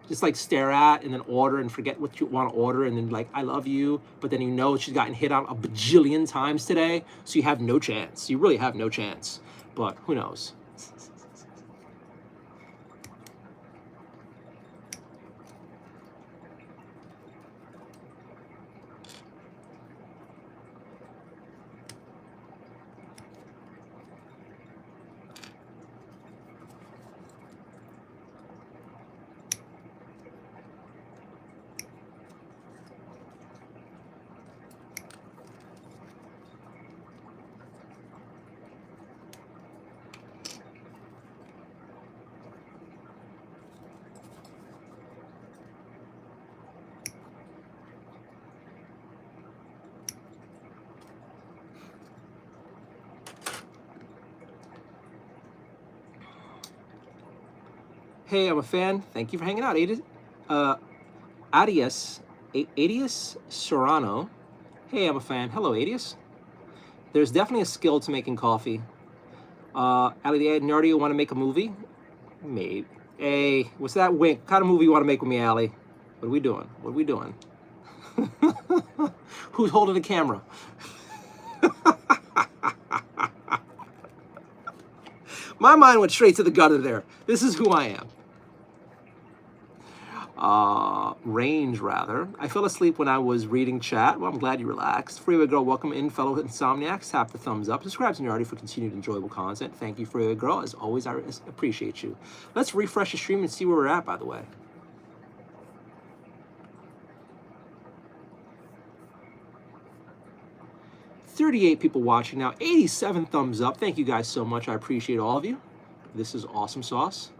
just like stare at and then order and forget what you want to order and then like, I love you, but then you know she's gotten hit on a bajillion times today, so you have no chance. You really have no chance, but who knows? Hey, I'm a fan. Thank you for hanging out, Adius Serrano. Hey, I'm a fan. Hello, Adius. There's definitely a skill to making coffee. Ali Nardio want to make a movie? Maybe. Hey, what's that wink? What kind of movie you want to make with me, Ali? What are we doing? What are we doing? Who's holding the camera? My mind went straight to the gutter there. This is who I am. Range, rather. I fell asleep when I was reading chat. Well, I'm glad you relaxed. Freeway Girl, welcome in, fellow insomniacs. Tap the thumbs up. Subscribe to Nardio for continued enjoyable content. Thank you, Freeway Girl. As always, I appreciate you. Let's refresh the stream and see where we're at, by the way. $38 people watching now. 87 thumbs up. Thank you guys so much. I appreciate all of you. This is awesome sauce.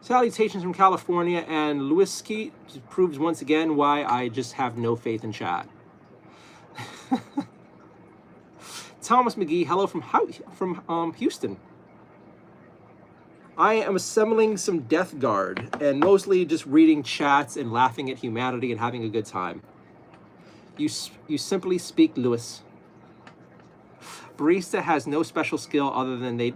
Salutations from California, and Lewiski proves once again why I just have no faith in chat. Thomas McGee, hello from Houston. I am assembling some Death Guard and mostly just reading chats and laughing at humanity and having a good time. You simply speak, Lewis. Barista has no special skill other than they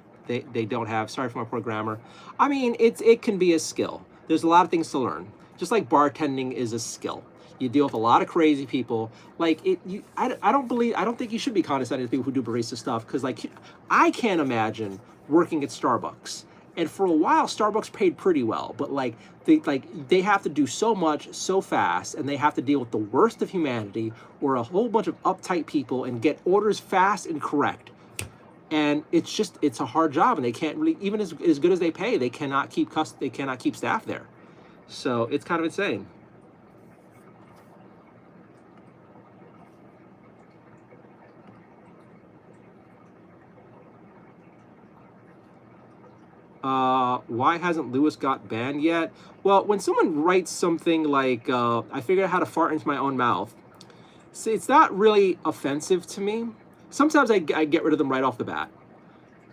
don't have. Sorry for my poor grammar. I mean, it can be a skill. There's a lot of things to learn. Just like bartending is a skill. You deal with a lot of crazy people. Like I don't think you should be condescending to people who do barista stuff, because like I can't imagine working at Starbucks. And for a while, Starbucks paid pretty well, but like they have to do so much so fast, and they have to deal with the worst of humanity or a whole bunch of uptight people and get orders fast and correct. And it's a hard job, and they can't really, even as good as they pay, they cannot keep staff there. So it's kind of insane. Why hasn't Lewis got banned yet? Well, when someone writes something like, I figured out how to fart into my own mouth, see, it's not really offensive to me. Sometimes I get rid of them right off the bat.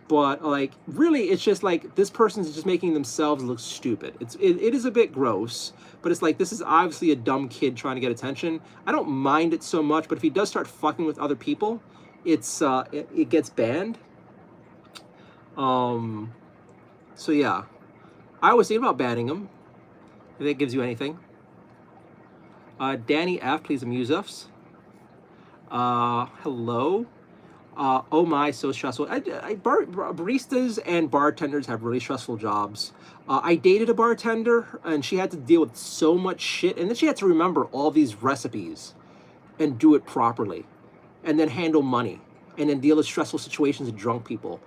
But like, really, it's just like this person's just making themselves look stupid. It is a bit gross, but it's like, this is obviously a dumb kid trying to get attention. I don't mind it so much, but if he does start fucking with other people, it gets banned. So yeah, I was thinking about banning him. If that gives you anything. Danny F, please amuse us. Hello. Oh my, so stressful. Baristas and bartenders have really stressful jobs. I dated a bartender, and she had to deal with so much shit, and then she had to remember all these recipes and do it properly, and then handle money, and then deal with stressful situations with drunk people.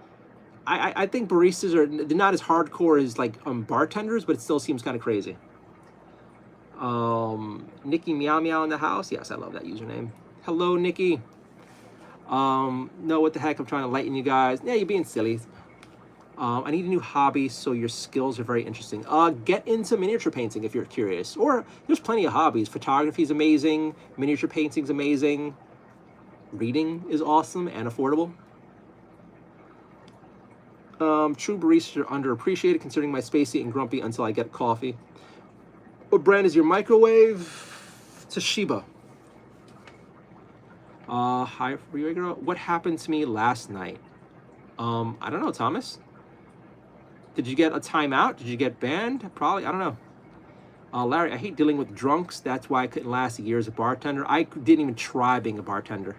I think baristas they're not as hardcore as like bartenders, but it still seems kind of crazy. Nikki Meow Meow in the house. Yes, I love that username. Hello, Nikki. No, what the heck? I'm trying to lighten you guys. Yeah, you're being silly. I need a new hobby, so your skills are very interesting. Get into miniature painting if you're curious. Or there's plenty of hobbies. Photography is amazing. Miniature painting is amazing. Reading is awesome and affordable. True baristas are underappreciated, considering my spacey and grumpy until I get coffee. What brand is your microwave? Toshiba. Hi, Girl. What happened to me last night? I don't know, Thomas. Did you get a timeout? Did you get banned? Probably, I don't know. Larry, I hate dealing with drunks. That's why I couldn't last a year as a bartender. I didn't even try being a bartender.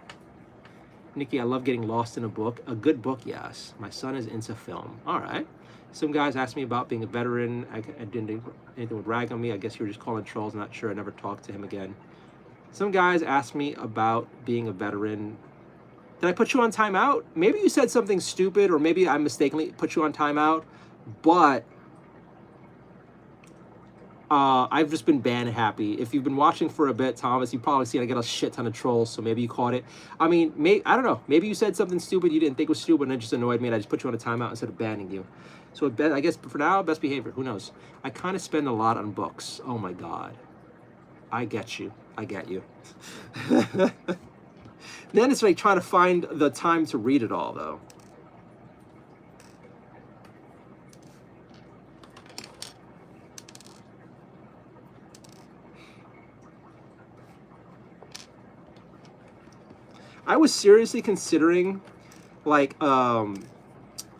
Nikki, I love getting lost in a book. A good book, yes. My son is into film. All right. Some guys asked me about being a veteran. I didn't anything would rag on me. I guess you were just calling trolls. I'm not sure. I never talked to him again. Some guys asked me about being a veteran. Did I put you on timeout? Maybe you said something stupid, or maybe I mistakenly put you on timeout, but I've just been banned happy. If you've been watching for a bit, Thomas, you've probably seen I get a shit ton of trolls, so maybe you caught it. I mean, I don't know. Maybe you said something stupid you didn't think was stupid, and it just annoyed me, and I just put you on a timeout instead of banning you. So I guess for now, best behavior. Who knows? I kind of spend a lot on books. Oh my God. I get you. I get you. Then it's like trying to find the time to read it all, though. I was seriously considering, like, I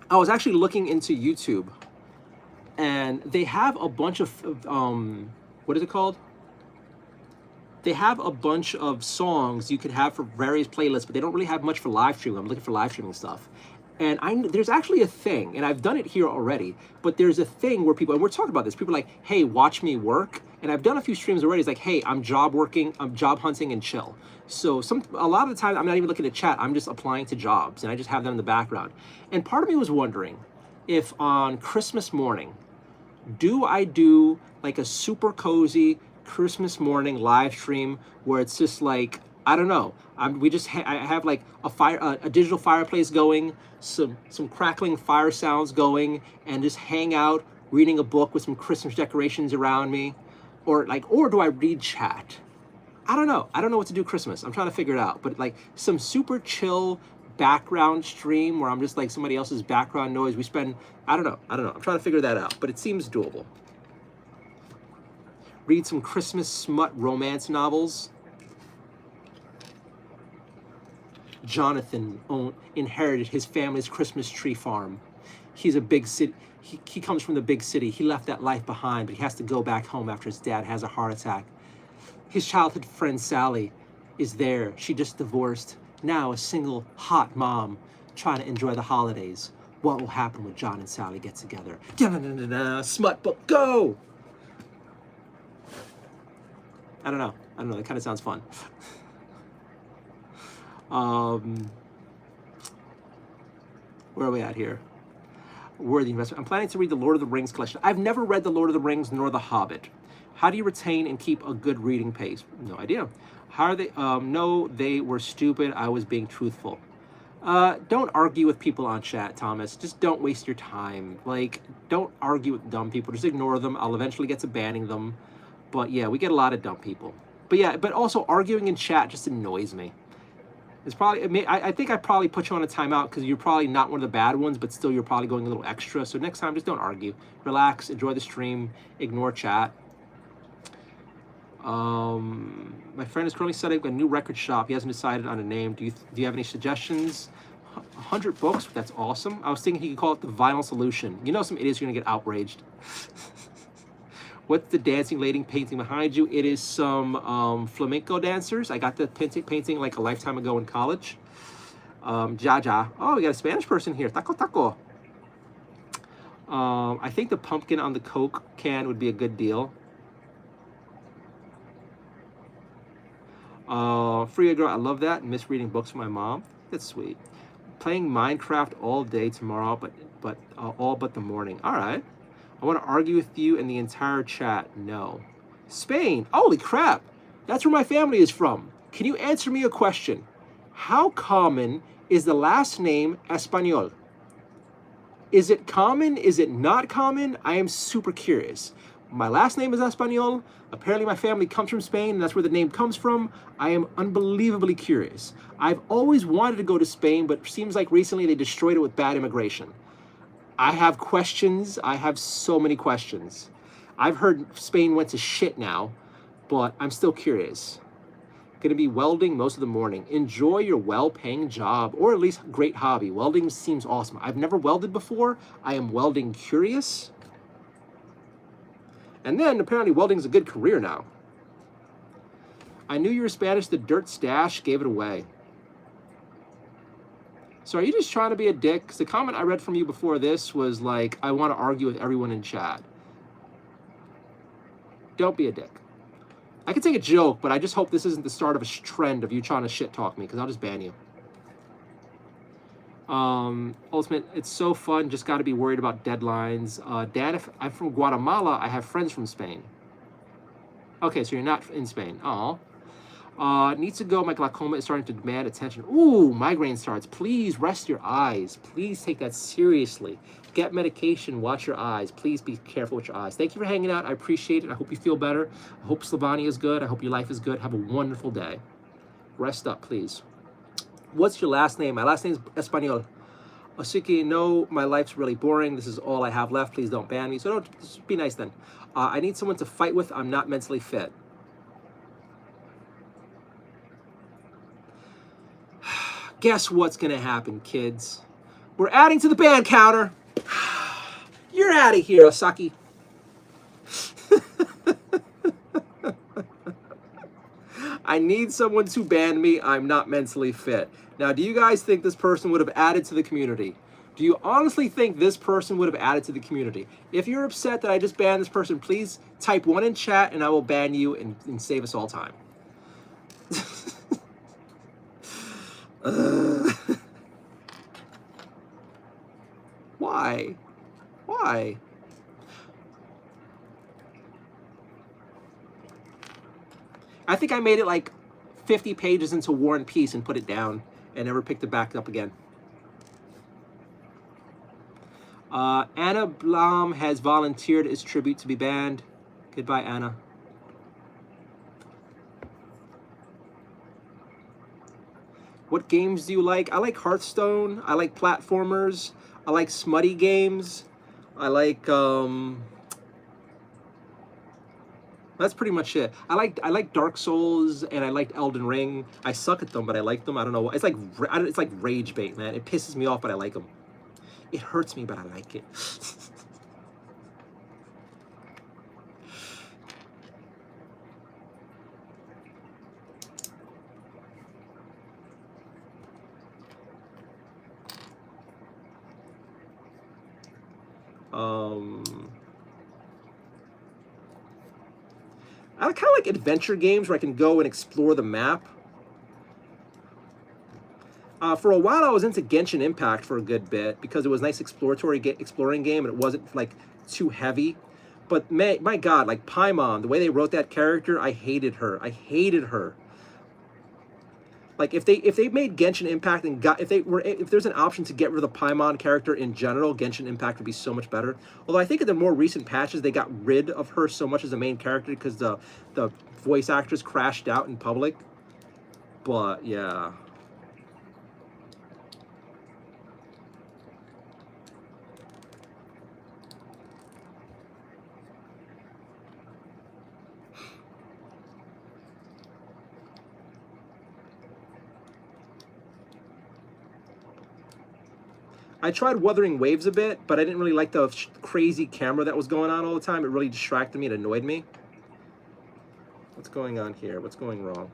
was actually looking into YouTube, and they have a bunch of, what is it called? They have a bunch of songs you could have for various playlists, but they don't really have much for live streaming. I'm looking for live streaming stuff. And there's actually a thing, and I've done it here already, but there's a thing where people, and we're talking about this, people are like, hey, watch me work. And I've done a few streams already. It's like, hey, I'm job hunting and chill. So a lot of the time, I'm not even looking at chat. I'm just applying to jobs, and I just have them in the background. And part of me was wondering if on Christmas morning, do I do like a super cozy Christmas morning live stream where it's just like, I don't know, I have like a digital fireplace going, some crackling fire sounds going, and just hang out reading a book with some Christmas decorations around me, or do I read chat? I don't know what to do Christmas. I'm trying to figure it out, but like some super chill background stream where I'm just like somebody else's background noise. I don't know. I'm trying to figure that out, but it seems doable. Read some Christmas smut romance novels. Jonathan inherited his family's Christmas tree farm. He's a big city. He comes from the big city. He left that life behind, but he has to go back home after his dad has a heart attack. His childhood friend Sally is there. She just divorced. Now a single hot mom trying to enjoy the holidays. What will happen when John and Sally get together? Smut book, go! I don't know. That kind of sounds fun. Where are we at here? Worthy investment. I'm planning to read the Lord of the Rings collection. I've never read the Lord of the Rings nor the Hobbit. How do you retain and keep a good reading pace? No idea. How are they? No, they were stupid. I was being truthful. Don't argue with people on chat, Thomas. Just don't waste your time. Like, don't argue with dumb people. Just ignore them. I'll eventually get to banning them. But yeah, we get a lot of dumb people. But yeah, but also arguing in chat just annoys me. It's probably, I think I probably put you on a timeout because you're probably not one of the bad ones, but still you're probably going a little extra. So next time, just don't argue. Relax, enjoy the stream, ignore chat. My friend is currently setting up a new record shop. He hasn't decided on a name. Do you have any suggestions? 100 books, that's awesome. I was thinking he could call it the Vinyl Solution. You know some idiots are gonna get outraged. What's the dancing lady painting behind you? It is some flamenco dancers. I got the painting like a lifetime ago in college. Jaja. Oh, we got a Spanish person here. Taco taco. I think the pumpkin on the Coke can would be a good deal. Free girl, I love that. Miss reading books from my mom. That's sweet. Playing Minecraft all day tomorrow, but all but the morning. All right. I want to argue with you and the entire chat. No. Spain. Holy crap. That's where my family is from. Can you answer me a question? How common is the last name Espanol? Is it common? Is it not common? I am super curious. My last name is Espanol. Apparently my family comes from Spain, and that's where the name comes from. I am unbelievably curious. I've always wanted to go to Spain, but it seems like recently they destroyed it with bad immigration. I have questions. I have so many questions. I've heard Spain went to shit now, but I'm still curious. Gonna be welding most of the morning. Enjoy your well-paying job, or at least great hobby. Welding seems awesome. I've never welded before. I am welding curious. And then apparently welding's a good career now. I knew you were Spanish. The dirt stash gave it away. So are you just trying to be a dick? Because the comment I read from you before this was like, I want to argue with everyone in chat. Don't be a dick. I could take a joke, but I just hope this isn't the start of a trend of you trying to shit talk me, because I'll just ban you. Ultimate, it's so fun, just got to be worried about deadlines. Dad, if I'm from Guatemala, I have friends from Spain. Okay, so you're not in Spain. Oh. Needs to go. My glaucoma is starting to demand attention. Ooh, migraine starts. Please rest your eyes. Please take that seriously. Get medication. Watch your eyes. Please be careful with your eyes. Thank you for hanging out. I appreciate it. I hope you feel better. I hope Slovenia is good. I hope your life is good. Have a wonderful day. Rest up, please. What's your last name? My last name is Espanol. Osiki, no, my life's really boring. This is all I have left. Please don't ban me. So don't, just be nice then. I need someone to fight with. I'm not mentally fit. Guess what's gonna happen, kids? We're adding to the ban counter. You're out of here, Osaki. I need someone to ban me. I'm not mentally fit. Now, do you guys think this person would have added to the community? Do you honestly think this person would have added to the community? If you're upset that I just banned this person, please type 1 in chat and I will ban you and save us all time. Why? Why? I think I made it like 50 pages into War and Peace and put it down and never picked it back up again. Anna Blom has volunteered as tribute to be banned. Goodbye, Anna. What games do you like? I like Hearthstone. I like platformers. I like smutty games. I like that's pretty much it. I like Dark Souls and I liked Elden Ring. I suck at them, but I like them. I don't know. It's like rage bait, man. It pisses me off, but I like them. It hurts me, but I like it. I kind of like adventure games where I can go and explore the map. For a while, I was into Genshin Impact for a good bit because it was a nice exploring game and it wasn't like too heavy. But my God, like Paimon, the way they wrote that character, I hated her. I hated her. Like if they made Genshin Impact and if there's an option to get rid of the Paimon character in general, Genshin Impact would be so much better. Although I think in the more recent patches they got rid of her so much as the main character because the voice actress crashed out in public. But yeah. I tried Wuthering Waves a bit, but I didn't really like the crazy camera that was going on all the time. It really distracted me. It annoyed me. What's going on here? What's going wrong?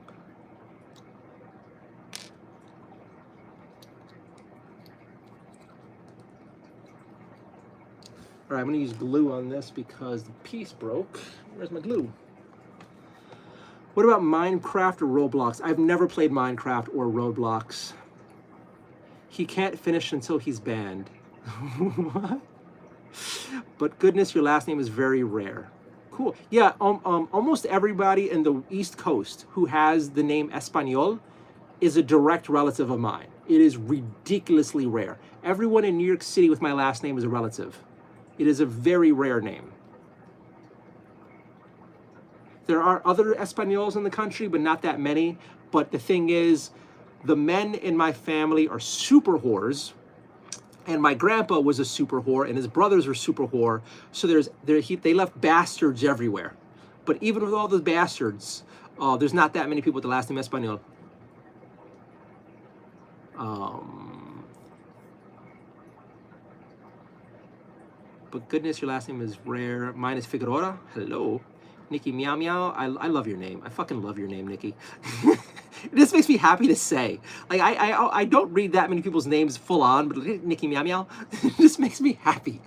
All right, I'm going to use glue on this because the piece broke. Where's my glue? What about Minecraft or Roblox? I've never played Minecraft or Roblox. He can't finish until he's banned. What? But goodness, your last name is very rare. Cool. Yeah, almost everybody in the East Coast who has the name Espanol is a direct relative of mine. It is ridiculously rare. Everyone in New York City with my last name is a relative. It is a very rare name. There are other Espanols in the country, but not that many. But the thing is, the men in my family are super whores, and my grandpa was a super whore, and his brothers were super whore. So they left bastards everywhere. But even with all those bastards, there's not that many people with the last name Espanol. But goodness, your last name is rare. Mine is Figueroa. Hello. Nikki Meow Meow. I love your name. I fucking love your name, Nikki. This makes me happy to say. Like I don't read that many people's names full on, but Nikki Meow Meow. This makes me happy.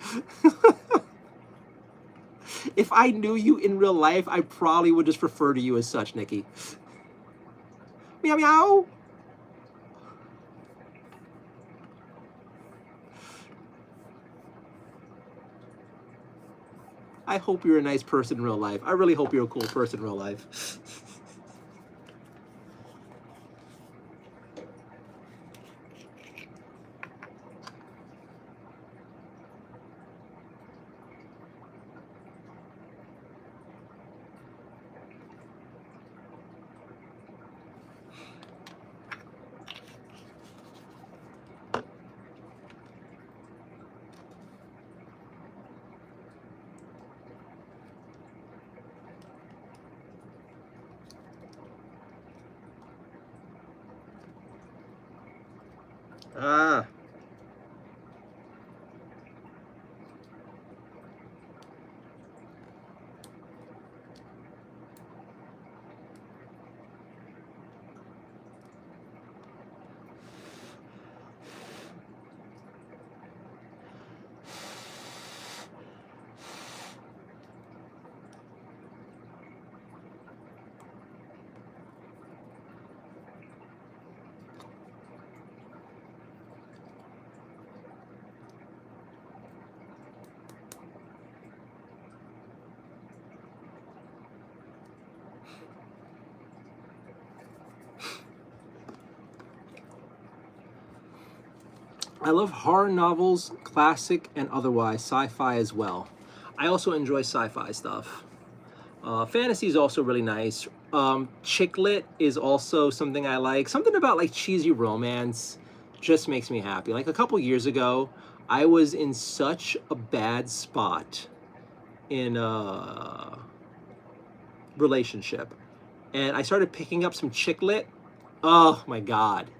If I knew you in real life, I probably would just refer to you as such, Nikki. Meow Meow. I hope you're a nice person in real life. I really hope you're a cool person in real life. Ah. I love horror novels, classic and otherwise, sci-fi as well. I also enjoy sci-fi stuff. Fantasy is also really nice. Chick lit is also something I like. Something about like cheesy romance just makes me happy. Like a couple years ago, I was in such a bad spot in a relationship, and I started picking up some chick lit. Oh my God.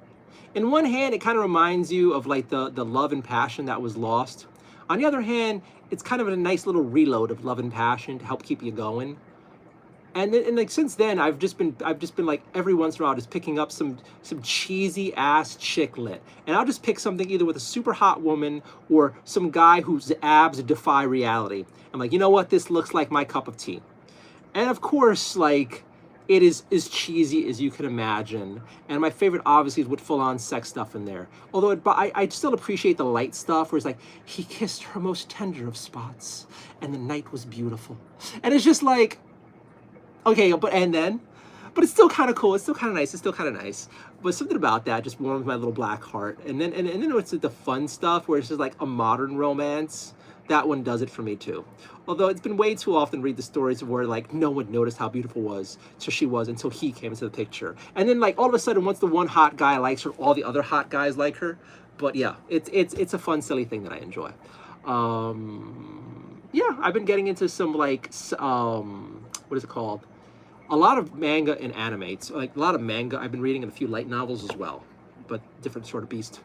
In one hand, it kind of reminds you of like the love and passion that was lost. On the other hand, it's kind of a nice little reload of love and passion to help keep you going. And like since then, I've just been like every once in a while just picking up some cheesy ass chick lit, and I'll just pick something either with a super hot woman or some guy whose abs defy reality. I'm like, you know what? This looks like my cup of tea. And of course, like, it is as cheesy as you can imagine. And my favorite, obviously, is with full-on sex stuff in there. Although I still appreciate the light stuff where it's like, he kissed her most tender of spots, and the night was beautiful. And it's just like, okay, and then? But it's still kind of cool. It's still kind of nice. It's still kind of nice. But something about that just warms my little black heart. And then it's the fun stuff where it's just like a modern romance. That one does it for me too. Although it's been way too often read the stories of where like no one noticed how beautiful she was until he came into the picture. And then like all of a sudden once the one hot guy likes her, all the other hot guys like her. But yeah, it's a fun, silly thing that I enjoy. Yeah, I've been getting into some like what is it called? A lot of manga and anime. It's like a lot of manga I've been reading and a few light novels as well, but different sort of beast.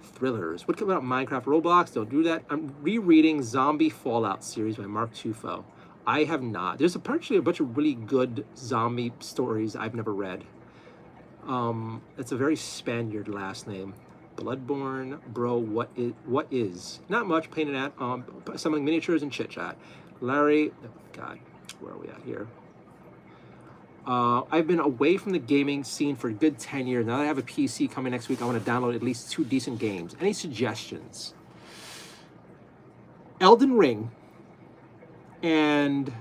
Thrillers. What about Minecraft, Roblox? Don't do that. I'm rereading Zombie Fallout series by Mark Tufo. I have not. There's apparently a bunch of really good zombie stories I've never read. It's a very Spaniard last name. Bloodborne, bro. What is? Not much. Painted at assembling miniatures and chit chat. Larry. Oh God, where are we at here? I've been away from the gaming scene for a good 10 years. Now that I have a PC coming next week, I want to download at least 2 decent games. Any suggestions? Elden Ring and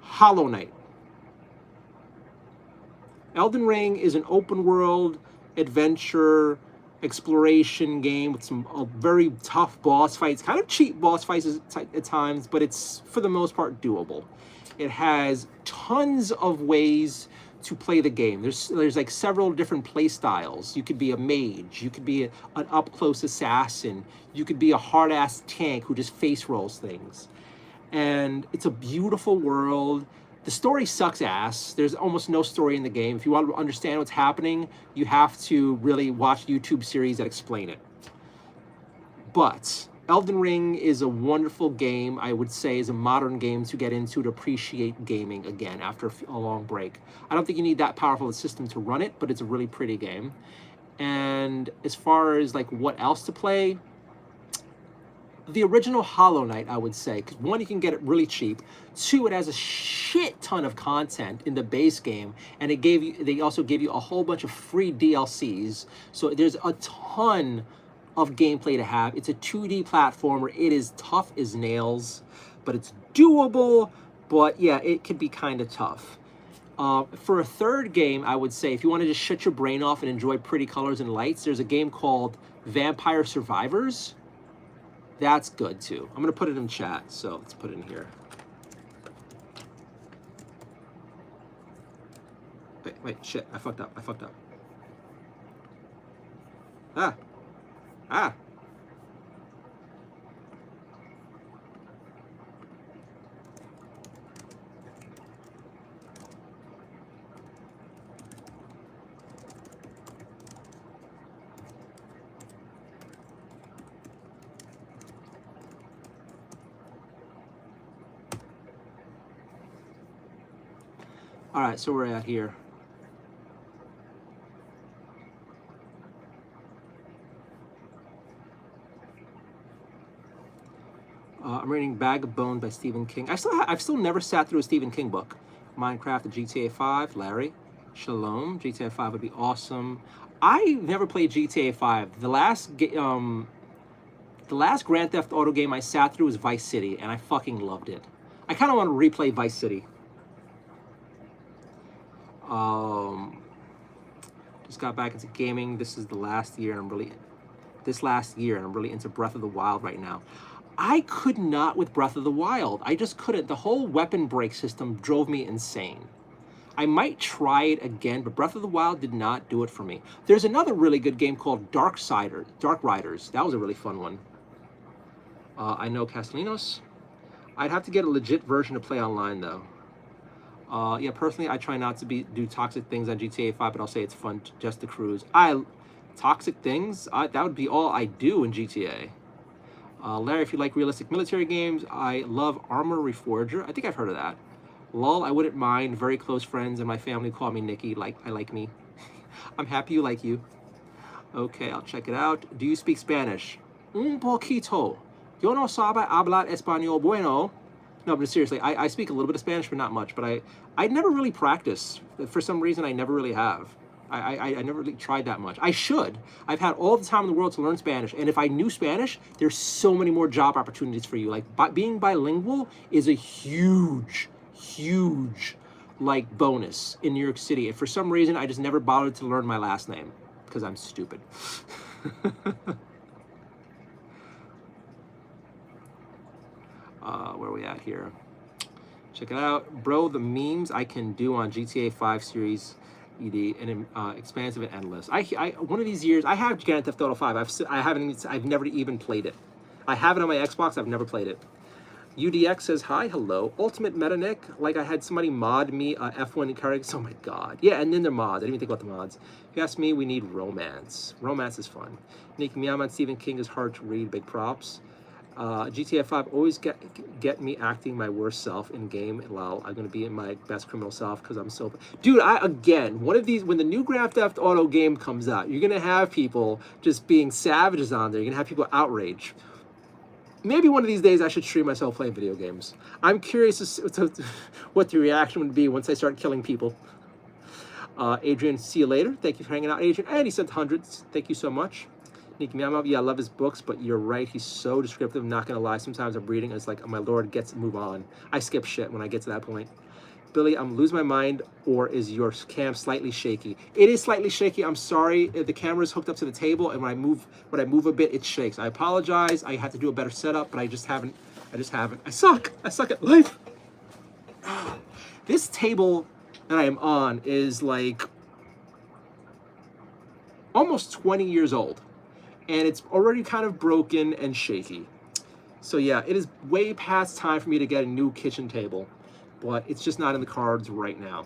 Hollow Knight. Elden Ring is an open world adventure exploration game with some very tough boss fights, kind of cheap boss fights at times, but it's for the most part doable. It has tons of ways to play the game. There's like several different play styles. You could be a mage, you could be an up-close assassin, you could be a hard-ass tank who just face rolls things. And it's a beautiful world. The story sucks ass. There's almost no story in the game. If you want to understand what's happening, you have to really watch YouTube series that explain it. But Elden Ring is a wonderful game, I would say, is a modern game to get into to appreciate gaming again after a long break. I don't think you need that powerful a system to run it, but it's a really pretty game. And as far as like what else to play, the original Hollow Knight, I would say, because 1, you can get it really cheap. 2, it has a shit ton of content in the base game, and they also gave you a whole bunch of free DLCs. So there's a ton of gameplay to have. It's a 2D platformer. It is tough as nails, but it's doable. But yeah, it can be kind of tough. For a third game, I would say, if you want to just shut your brain off and enjoy pretty colors and lights, there's a game called Vampire Survivors. That's good too. I'm going to put it in chat, so let's put it in here. Wait, shit, I fucked up. Ah. All right, so we're at here. I'm reading Bag of Bones by Stephen King. I've still never sat through a Stephen King book. Minecraft and GTA 5, Larry. Shalom, GTA 5 would be awesome. I never played GTA 5. The last Grand Theft Auto game I sat through was Vice City, and I fucking loved it. I kind of want to replay Vice City. Just got back into gaming. This is the last year, and I'm really into Breath of the Wild right now. I could not with Breath of the Wild. I just couldn't. The whole weapon break system drove me insane. I might try it again, but Breath of the Wild did not do it for me. There's another really good game called Dark Riders. That was a really fun one. I know Castellanos. I'd have to get a legit version to play online though. Yeah, personally, I try not to do toxic things on GTA 5, but I'll say it's fun just to cruise. Toxic things? That would be all I do in GTA. Larry, if you like realistic military games, I love Armor Reforger. I think I've heard of that. Lol, I wouldn't mind. Very close friends and my family call me Nikki. I like me. I'm happy you like you. Okay, I'll check it out. Do you speak Spanish? Un poquito. Yo no sabe hablar español bueno. No, but seriously, I speak a little bit of Spanish, but not much. But I never really practice. For some reason, I never really have. I never really tried that much. I should. I've had all the time in the world to learn Spanish. And if I knew Spanish, there's so many more job opportunities for you. Like being bilingual is a huge like bonus in New York City. If for some reason I just never bothered to learn my last name because I'm stupid. Where are we at here? Check it out, bro. The memes I can do on GTA 5 Series ED and expansive and endless. I one of these years I have Grand Theft Auto 5. I've never even played it. I have it on my Xbox. I've never played it. UDX says hi, hello. Ultimate Meta Nick, like I had somebody mod me F1 characters. Oh my god. Yeah, and then they're mods. I didn't even think about the mods. If you ask me, we need romance. Romance is fun. Nick Meowman, Stephen King is hard to read. Big props. GTA 5 always get me acting my worst self in game. Lol, I'm gonna be in my best criminal self because I'm so. Dude, again, one of these, when the new Grand Theft Auto game comes out, you're gonna have people just being savages on there. You're gonna have people outrage. Maybe one of these days I should stream myself playing video games. I'm curious to what the reaction would be once I start killing people. Adrian, see you later. Thank you for hanging out, Adrian. And he sent hundreds. Thank you so much. Nick Miyamoto, yeah, I love his books, but you're right. He's so descriptive. I'm not going to lie. Sometimes I'm reading and it's like, oh, my Lord, gets to move on. I skip shit when I get to that point. Billy, I'm losing my mind, or is your cam slightly shaky? It is slightly shaky. I'm sorry. The camera is hooked up to the table, and when I move a bit, it shakes. I apologize. I had to do a better setup, but I just haven't. I suck. I suck at life. This table that I am on is like almost 20 years old, and it's already kind of broken and shaky. So yeah, it is way past time for me to get a new kitchen table, but it's just not in the cards right now.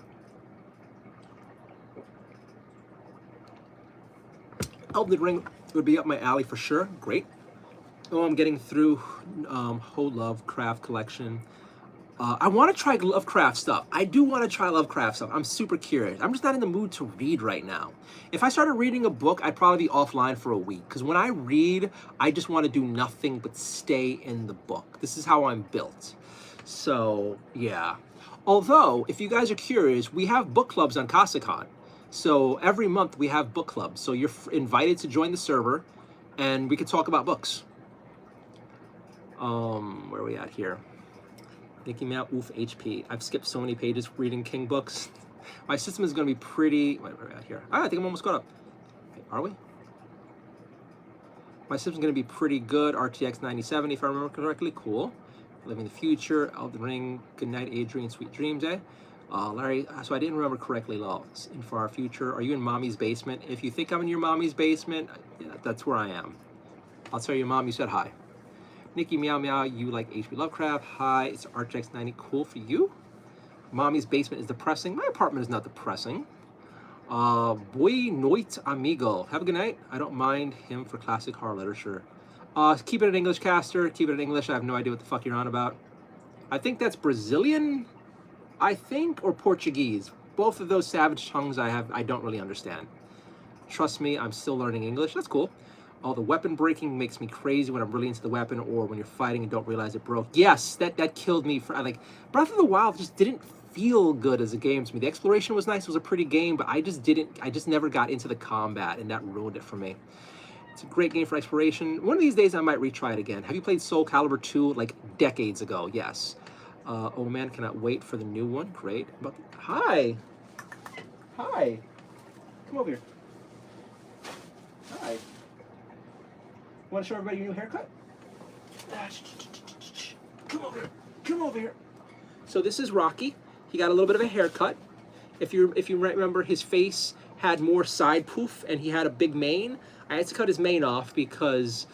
Elden Ring would be up my alley for sure. Great. Oh, I'm getting through whole Lovecraft collection. I want to try Lovecraft stuff. I do want to try Lovecraft stuff. I'm super curious. I'm just not in the mood to read right now. If I started reading a book, I'd probably be offline for a week. Because when I read, I just want to do nothing but stay in the book. This is how I'm built. So, yeah. Although, if you guys are curious, we have book clubs on Kasacon. So every month we have book clubs. So you're invited to join the server, and we can talk about books. Where are we at here? Nicky Meow, oof, HP. I've skipped so many pages reading King books. My system is going to be pretty... Wait, where are we at here? I think I'm almost caught up. Wait, are we? My system's going to be pretty good. RTX 9070, if I remember correctly. Cool. Living the Future, Elden Ring, Good Night, Adrian, Sweet Dreams, eh? Larry, so I didn't remember correctly, lol. In Far Future, are you in mommy's basement? If you think I'm in your mommy's basement, yeah, that's where I am. I'll tell your mom you said hi. Nikki Meow Meow, you like H.P. Lovecraft. Hi, it's RTX 90. Cool for you. Mommy's basement is depressing. My apartment is not depressing. Boy Noit Amigo. Have a good night. I don't mind him for classic horror literature. Keep it in English, Caster. Keep it in English. I have no idea what the fuck you're on about. I think that's Brazilian, I think, or Portuguese. Both of those savage tongues I don't really understand. Trust me, I'm still learning English. That's cool. All the weapon breaking makes me crazy when I'm really into the weapon, or when you're fighting and don't realize it broke. Yes, that killed me. For like, Breath of the Wild just didn't feel good as a game to me. The exploration was nice, it was a pretty game, but I just never got into the combat, and that ruined it for me. It's a great game for exploration. One of these days I might retry it again. Have you played Soul Calibur 2 like decades ago? Yes. Oh man, cannot wait for the new one. Great. Hi. Hi. Come over here. Hi. Want to show everybody your new haircut? Come over here. Come over here. So this is Rocky. He got a little bit of a haircut. If you remember, his face had more side poof and he had a big mane. I had to cut his mane off because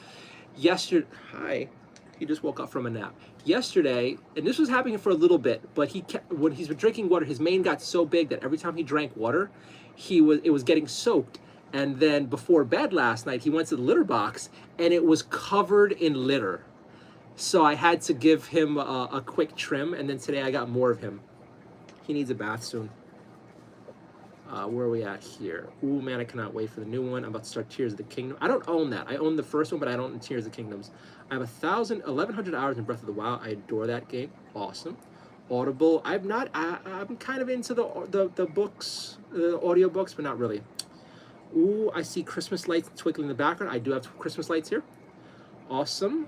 yesterday... Hi. He just woke up from a nap. Yesterday, and this was happening for a little bit, but when he's been drinking water, his mane got so big that every time he drank water, it was getting soaked. And then before bed last night, he went to the litter box, and it was covered in litter. So I had to give him a quick trim, and then today I got more of him. He needs a bath soon. Where are we at here? Ooh, man, I cannot wait for the new one. I'm about to start Tears of the Kingdom. I don't own that. I own the first one, but I don't own Tears of the Kingdoms. I have 1,100 hours in Breath of the Wild. I adore that game. Awesome. Audible. I'm kind of into the books, the audio books, but not really. Ooh, I see Christmas lights twinkling in the background. I do have Christmas lights here. Awesome.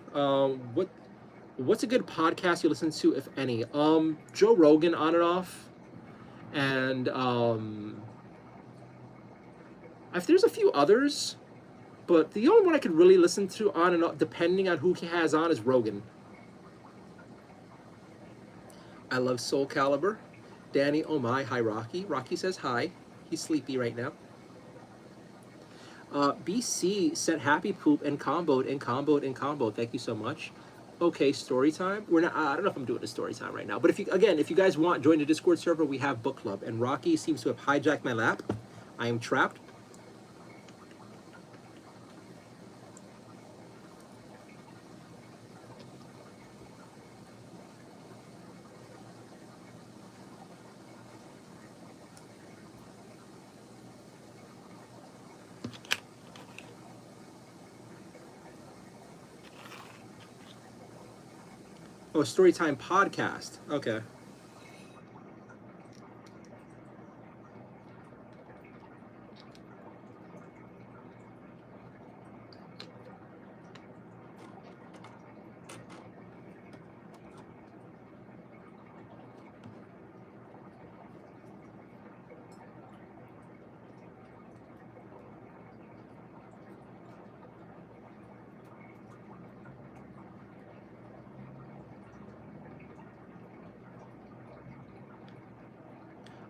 What's a good podcast you listen to, if any? Joe Rogan on and off. And if there's a few others, but the only one I could really listen to on and off, depending on who he has on, is Rogan. I love Soul Calibur. Danny, oh my, hi Rocky. Rocky says hi. He's sleepy right now. BC said happy poop and comboed and comboed and comboed. Thank you so much. Okay, story time. We're not. I don't know if I'm doing a story time right now, but if you guys want, join the Discord server. We have book club, and Rocky seems to have hijacked my lap. I am trapped. Oh, Storytime podcast. Okay.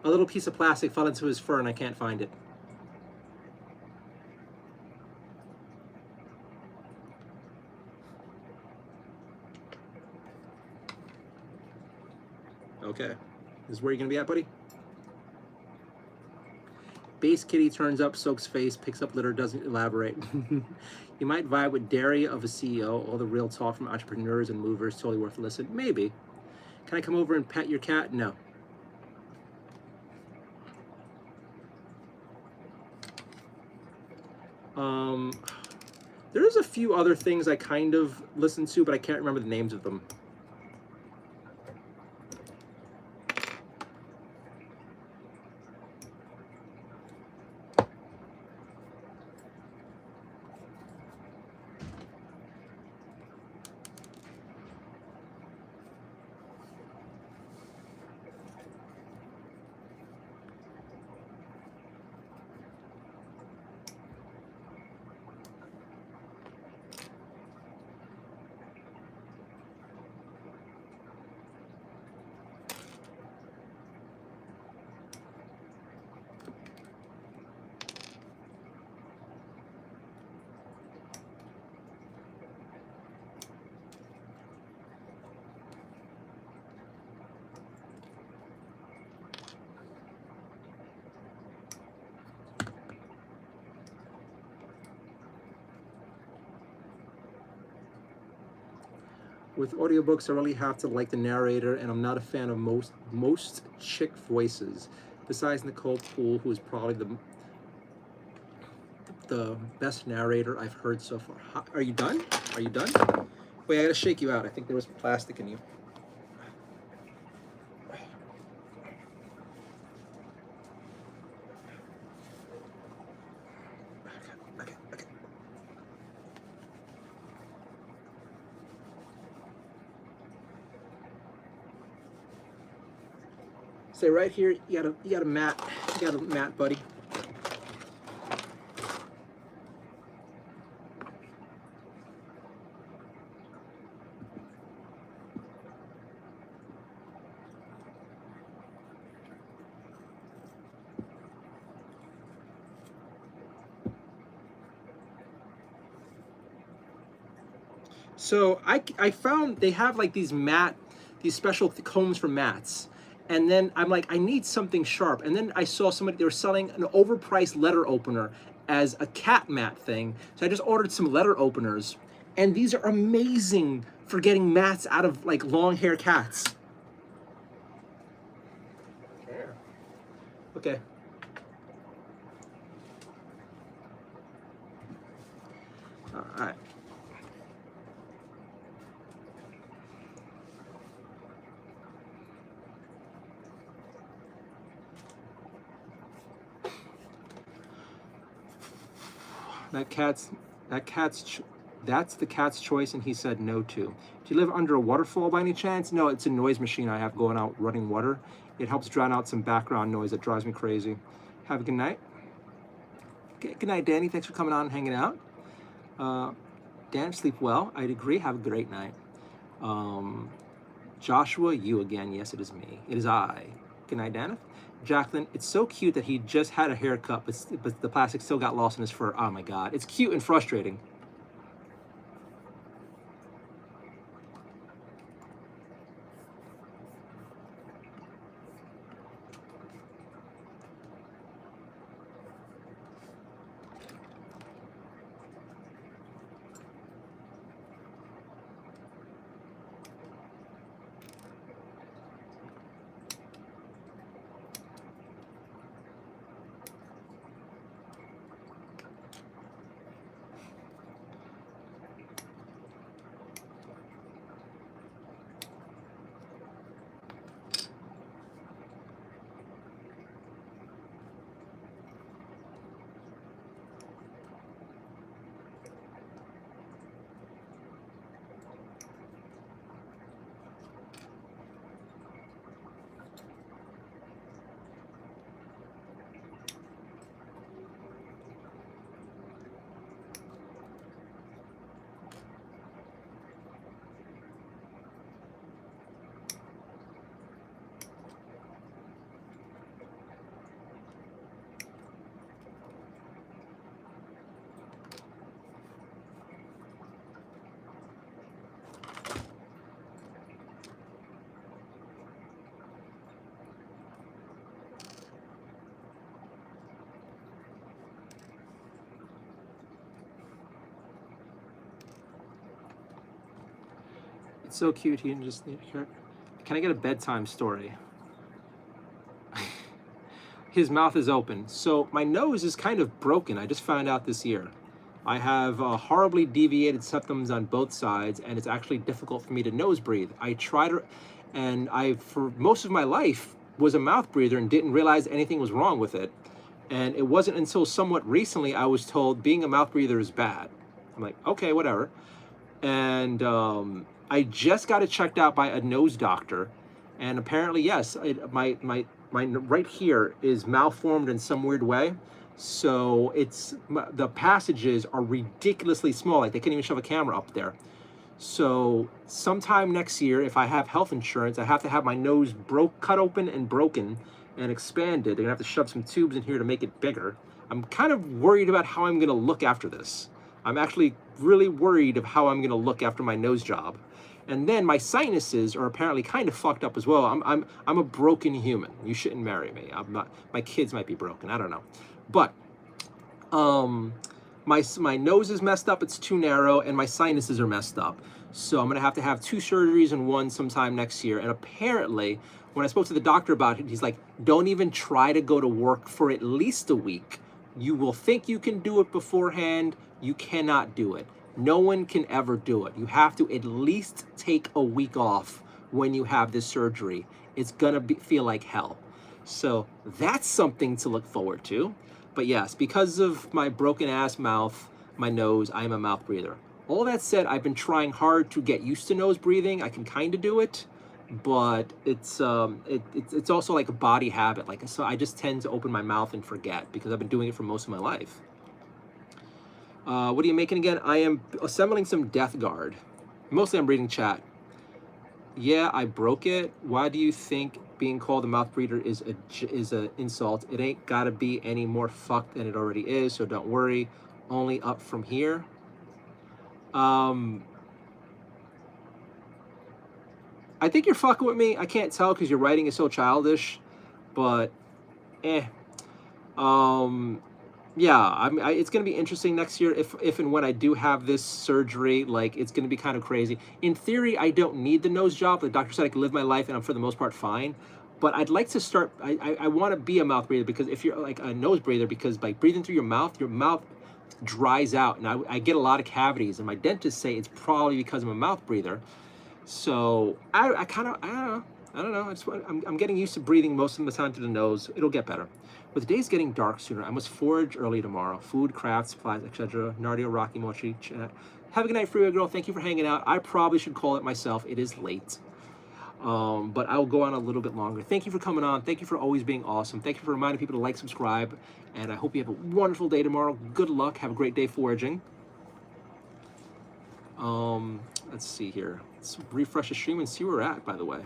A little piece of plastic fell into his fur and I can't find it. Okay. This is where you're going to be at, buddy? Base kitty turns up, soaks face, picks up litter, doesn't elaborate. You might vibe with dairy of a CEO, all the real talk from entrepreneurs and movers, totally worth a listen. Maybe. Can I come over and pet your cat? No. There's a few other things I kind of listen to, but I can't remember the names of them. With audiobooks, I really have to like the narrator, and I'm not a fan of most chick voices. Besides Nicole Poole, who is probably the best narrator I've heard so far. Are you done? Are you done? Wait, I gotta shake you out. I think there was plastic in you. Okay. Stay right here. You got a mat. You got a mat, buddy. So I found they have like these special combs for mats. And then I'm like, I need something sharp. And then I saw somebody, they were selling an overpriced letter opener as a cat mat thing. So I just ordered some letter openers. And these are amazing for getting mats out of like long hair cats. Okay. All right. That's the cat's choice, and he said no to. Do you live under a waterfall by any chance? No, it's a noise machine I have going out running water It helps drown out some background noise that drives me crazy. Have a good night. Good night, Danny. Thanks for coming on and hanging out. Dan, sleep well. I'd agree. Have a great night. Joshua, you again. Yes, it is me. It is I. Good night, Dana. Jacqueline, it's so cute that he just had a haircut, but the plastic still got lost in his fur. Oh my God. It's cute and frustrating. It's so cute. He can just here. Can I get a bedtime story? His mouth is open. So my nose is kind of broken. I just found out this year. I have horribly deviated septums on both sides, and it's actually difficult for me to nose breathe. I try to, and I, for most of my life, was a mouth breather and didn't realize anything was wrong with it. And it wasn't until somewhat recently I was told being a mouth breather is bad. I'm like, okay, whatever. And I just got it checked out by a nose doctor, and apparently, yes, my right here is malformed in some weird way. So the passages are ridiculously small, like they can't even shove a camera up there. So sometime next year, if I have health insurance, I have to have my nose cut open and broken and expanded. They're gonna have to shove some tubes in here to make it bigger. I'm kind of worried about how I'm gonna look after this. I'm actually really worried of how I'm gonna look after my nose job. And then my sinuses are apparently kind of fucked up as well. I'm a broken human. You shouldn't marry me. I'm not. My kids might be broken. I don't know. But my nose is messed up. It's too narrow, and my sinuses are messed up. So I'm gonna have to have 2 surgeries in one sometime next year. And apparently, when I spoke to the doctor about it, he's like, "Don't even try to go to work for at least a week. You will think you can do it beforehand. You cannot do it. No one can ever do it. You have to at least take a week off when you have this surgery. It's gonna feel like hell." So that's something to look forward to. But yes, because of my broken ass mouth, my nose, I'm a mouth breather. All that said, I've been trying hard to get used to nose breathing. I can kind of do it, but it's also like a body habit. Like, so I just tend to open my mouth and forget because I've been doing it for most of my life. What are you making again? I am assembling some Death Guard. Mostly I'm reading chat. Yeah, I broke it. Why do you think being called a mouth breather is a insult? It ain't gotta be any more fucked than it already is, so don't worry. Only up from here. I think you're fucking with me. I can't tell because your writing is so childish, but yeah, it's going to be interesting next year if and when I do have this surgery. Like, it's going to be kind of crazy. In theory, I don't need the nose job. The doctor said I can live my life and I'm for the most part fine. But I'd like to start, I want to be a mouth breather, because if you're like a nose breather, because by breathing through your mouth dries out. And I get a lot of cavities, and my dentists say it's probably because I'm a mouth breather. So I don't know. I'm getting used to breathing most of the time through the nose. It'll get better. With the days getting dark sooner, I must forage early tomorrow. Food, crafts, supplies, etc. Nardio, Rocky, Mochi, chat. Have a good night, Freeway Girl. Thank you for hanging out. I probably should call it myself. It is late. But I'll go on a little bit longer. Thank you for coming on. Thank you for always being awesome. Thank you for reminding people to like, subscribe, and I hope you have a wonderful day tomorrow. Good luck. Have a great day foraging. Let's see here. Let's refresh the stream and see where we're at, by the way.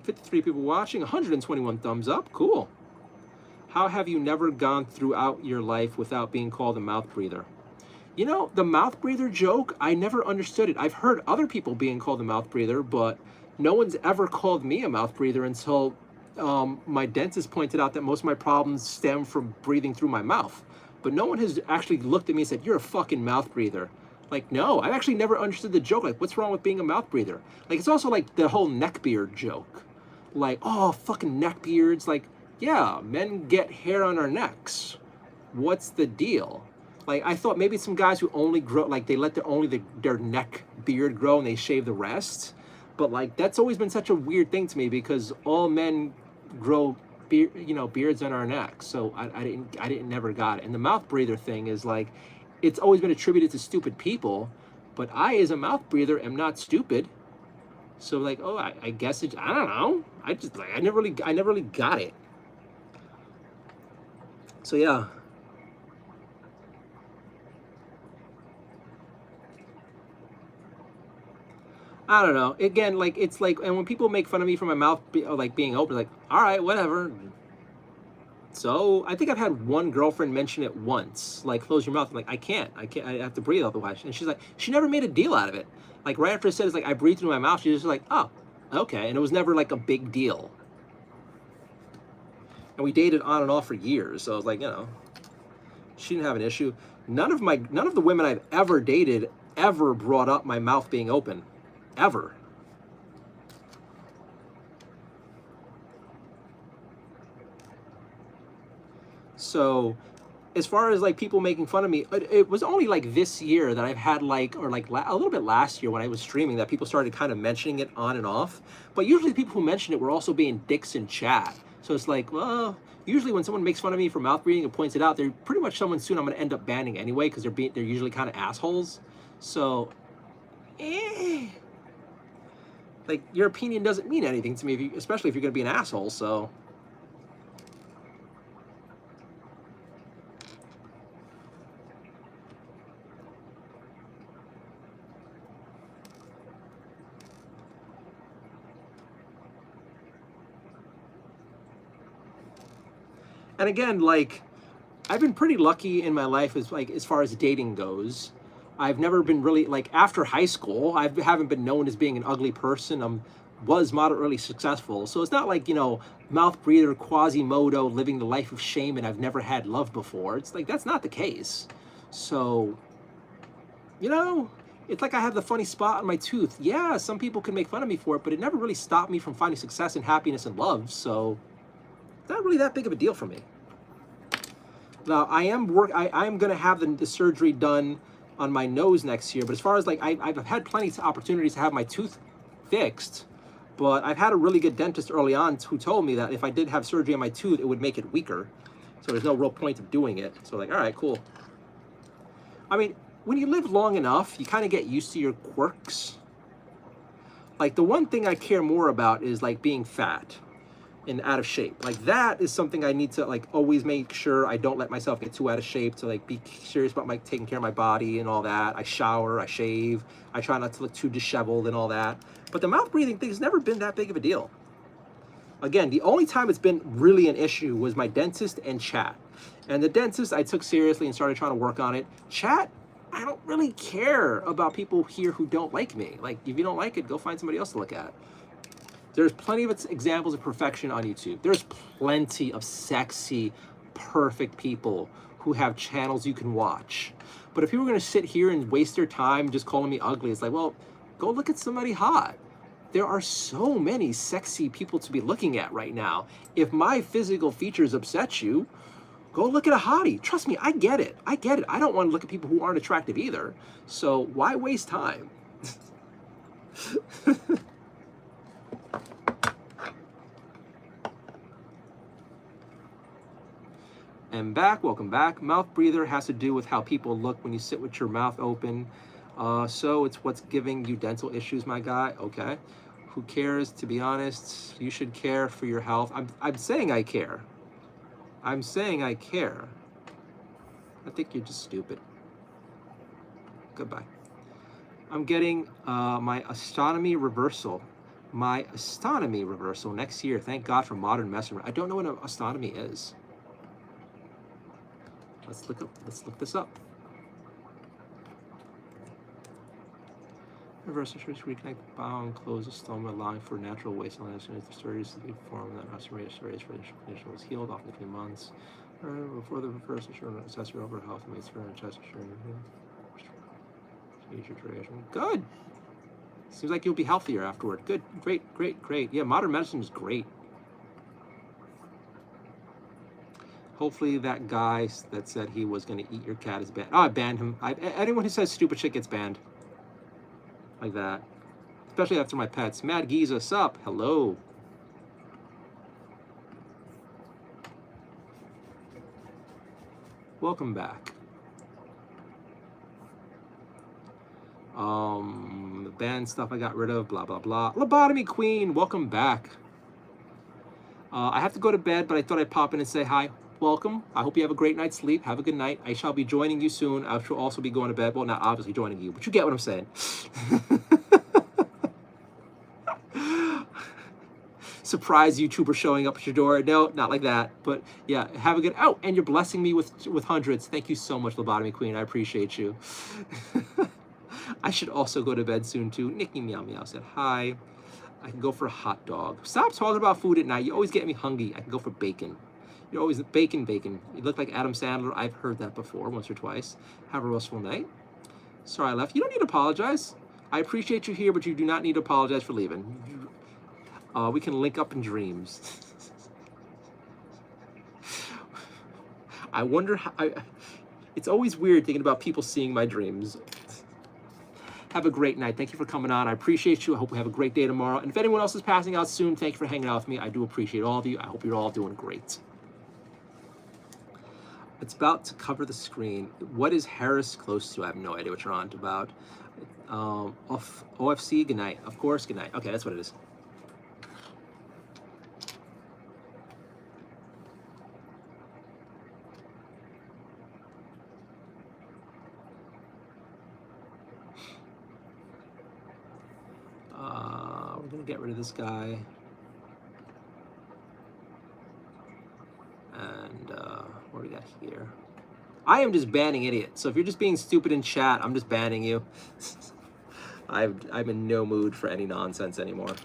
53 people watching, 121 thumbs up. Cool. How have you never gone throughout your life without being called a mouth breather? You know, the mouth breather joke, I never understood it. I've heard other people being called a mouth breather, but no one's ever called me a mouth breather until my dentist pointed out that most of my problems stem from breathing through my mouth. But no one has actually looked at me and said, you're a fucking mouth breather. Like, no, I've actually never understood the joke. Like, what's wrong with being a mouth breather? Like, it's also like the whole neckbeard joke. Like, oh, fucking neckbeards. Like, yeah, men get hair on our necks. What's the deal? Like, I thought maybe some guys who only grow, like, they let their neck beard grow and they shave the rest. But, like, that's always been such a weird thing to me because all men grow beards on our necks. So I didn't never got it. And the mouth breather thing is like, it's always been attributed to stupid people, but I, as a mouth breather, am not stupid. So like, oh, I guess it, I don't know. I never really got it. So yeah. I don't know. Again, like, it's like, and when people make fun of me for my mouth like being open, like, all right, whatever. So I think I've had one girlfriend mention it once, like, close your mouth. I'm like, I can't, I have to breathe otherwise. And she's like, she never made a deal out of it. Like, right after I said, it's like, I breathe through my mouth, she's just like, oh, okay. And it was never like a big deal. And we dated on and off for years. So I was like, you know, she didn't have an issue. None of the women I've ever dated ever brought up my mouth being open, ever. So as far as like people making fun of me, it was only like this year that I've had like, or like a little bit last year when I was streaming, that people started kind of mentioning it on and off. But usually the people who mention it were also being dicks in chat. So it's like, well, usually when someone makes fun of me for mouth breathing and points it out, they're pretty much someone soon I'm going to end up banning anyway, because they're usually kind of assholes. So, like, your opinion doesn't mean anything to me, especially if you're going to be an asshole. So. And again, like, I've been pretty lucky in my life as far as dating goes. I've never been really, like, after high school, I haven't been known as being an ugly person. Was moderately successful. So it's not like, you know, mouth breather, Quasimodo, living the life of shame and I've never had love before. It's like, that's not the case. So, you know, it's like I have the funny spot on my tooth. Yeah, some people can make fun of me for it, but it never really stopped me from finding success and happiness and love. So it's not really that big of a deal for me. Now, I am going to have the surgery done on my nose next year. But as far as like, I've had plenty of opportunities to have my tooth fixed. But I've had a really good dentist early on who told me that if I did have surgery on my tooth, it would make it weaker. So there's no real point of doing it. So like, all right, cool. I mean, when you live long enough, you kind of get used to your quirks. Like, the one thing I care more about is like being fat and out of shape. Like, that is something I need to like always make sure I don't let myself get too out of shape, to like be serious about taking care of my body and all that. I shower, I shave, I try not to look too disheveled and all that. But the mouth breathing thing has never been that big of a deal. Again, the only time it's been really an issue was my dentist and chat. And the dentist I took seriously and started trying to work on it. Chat, I don't really care about people here who don't like me. Like, if you don't like it, go find somebody else to look at. There's plenty of examples of perfection on YouTube. There's plenty of sexy, perfect people who have channels you can watch. But if people are going to sit here and waste their time just calling me ugly, it's like, well, go look at somebody hot. There are so many sexy people to be looking at right now. If my physical features upset you, go look at a hottie. Trust me, I get it. I get it. I don't want to look at people who aren't attractive either. So why waste time? am back. Welcome back. Mouth breather has to do with how people look when you sit with your mouth open. So it's what's giving you dental issues, my guy. Okay. Who cares? To be honest, you should care for your health. I'm saying I care. I'm saying I care. I think you're just stupid. Goodbye. I'm getting my astronomy reversal. My astronomy reversal next year. Thank God for modern messenger. I don't know what an astronomy is. Let's look this up. Reverse insurance reconnect bow and close the stoma, allowing for natural wasteland as soon as the surgery to be performed. That osteoarthritis for the condition was healed off in a few months. Before the reverse insurance assessment over health and for chest insurance. Good. Seems like you'll be healthier afterward. Good, great. Yeah, modern medicine is great. Hopefully that guy that said he was going to eat your cat is banned. Oh, I banned him. Anyone who says stupid shit gets banned. Like that. Especially after my pets. Mad Giza, sup? Hello. Welcome back. The band stuff I got rid of, blah, blah, blah. Lobotomy Queen, welcome back. I have to go to bed, but I thought I'd pop in and say hi. Welcome. I hope you have a great night's sleep. Have a good night. I shall be joining you soon. I shall also be going to bed. Well, not obviously joining you, but you get what I'm saying. Surprise YouTuber showing up at your door. No, not like that. But yeah, have a good... Oh, and you're blessing me with hundreds. Thank you so much, Lobotomy Queen. I appreciate you. I should also go to bed soon, too. Nikki Meow Meow said hi. I can go for a hot dog. Stop talking about food at night. You always get me hungry. I can go for bacon. You're always bacon. You look like Adam Sandler. I've heard that before, once or twice. Have a restful night. Sorry I left. You don't need to apologize. I appreciate you here, but you do not need to apologize for leaving. We can link up in dreams. I wonder how... it's always weird thinking about people seeing my dreams. Have a great night. Thank you for coming on. I appreciate you. I hope we have a great day tomorrow. And if anyone else is passing out soon, thank you for hanging out with me. I do appreciate all of you. I hope you're all doing great. It's about to cover the screen. What is Harris close to? I have no idea what you're on about. OFC, good night. Of course, good night. Okay, that's what it is. We're gonna get rid of this guy. And what do we got here? I am just banning idiots. So if you're just being stupid in chat, I'm just banning you. I'm in no mood for any nonsense anymore.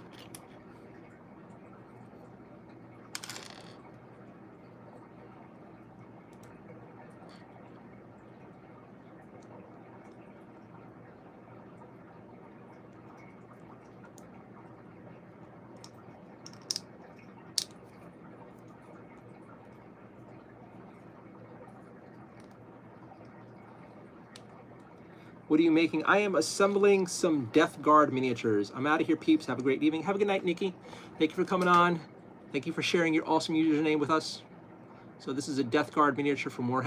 What are you making? I am assembling some Death Guard miniatures. I'm out of here, peeps. Have a great evening. Have a good night, Nikki. Thank you for coming on. Thank you for sharing your awesome username with us. So this is a Death Guard miniature from Warhammer.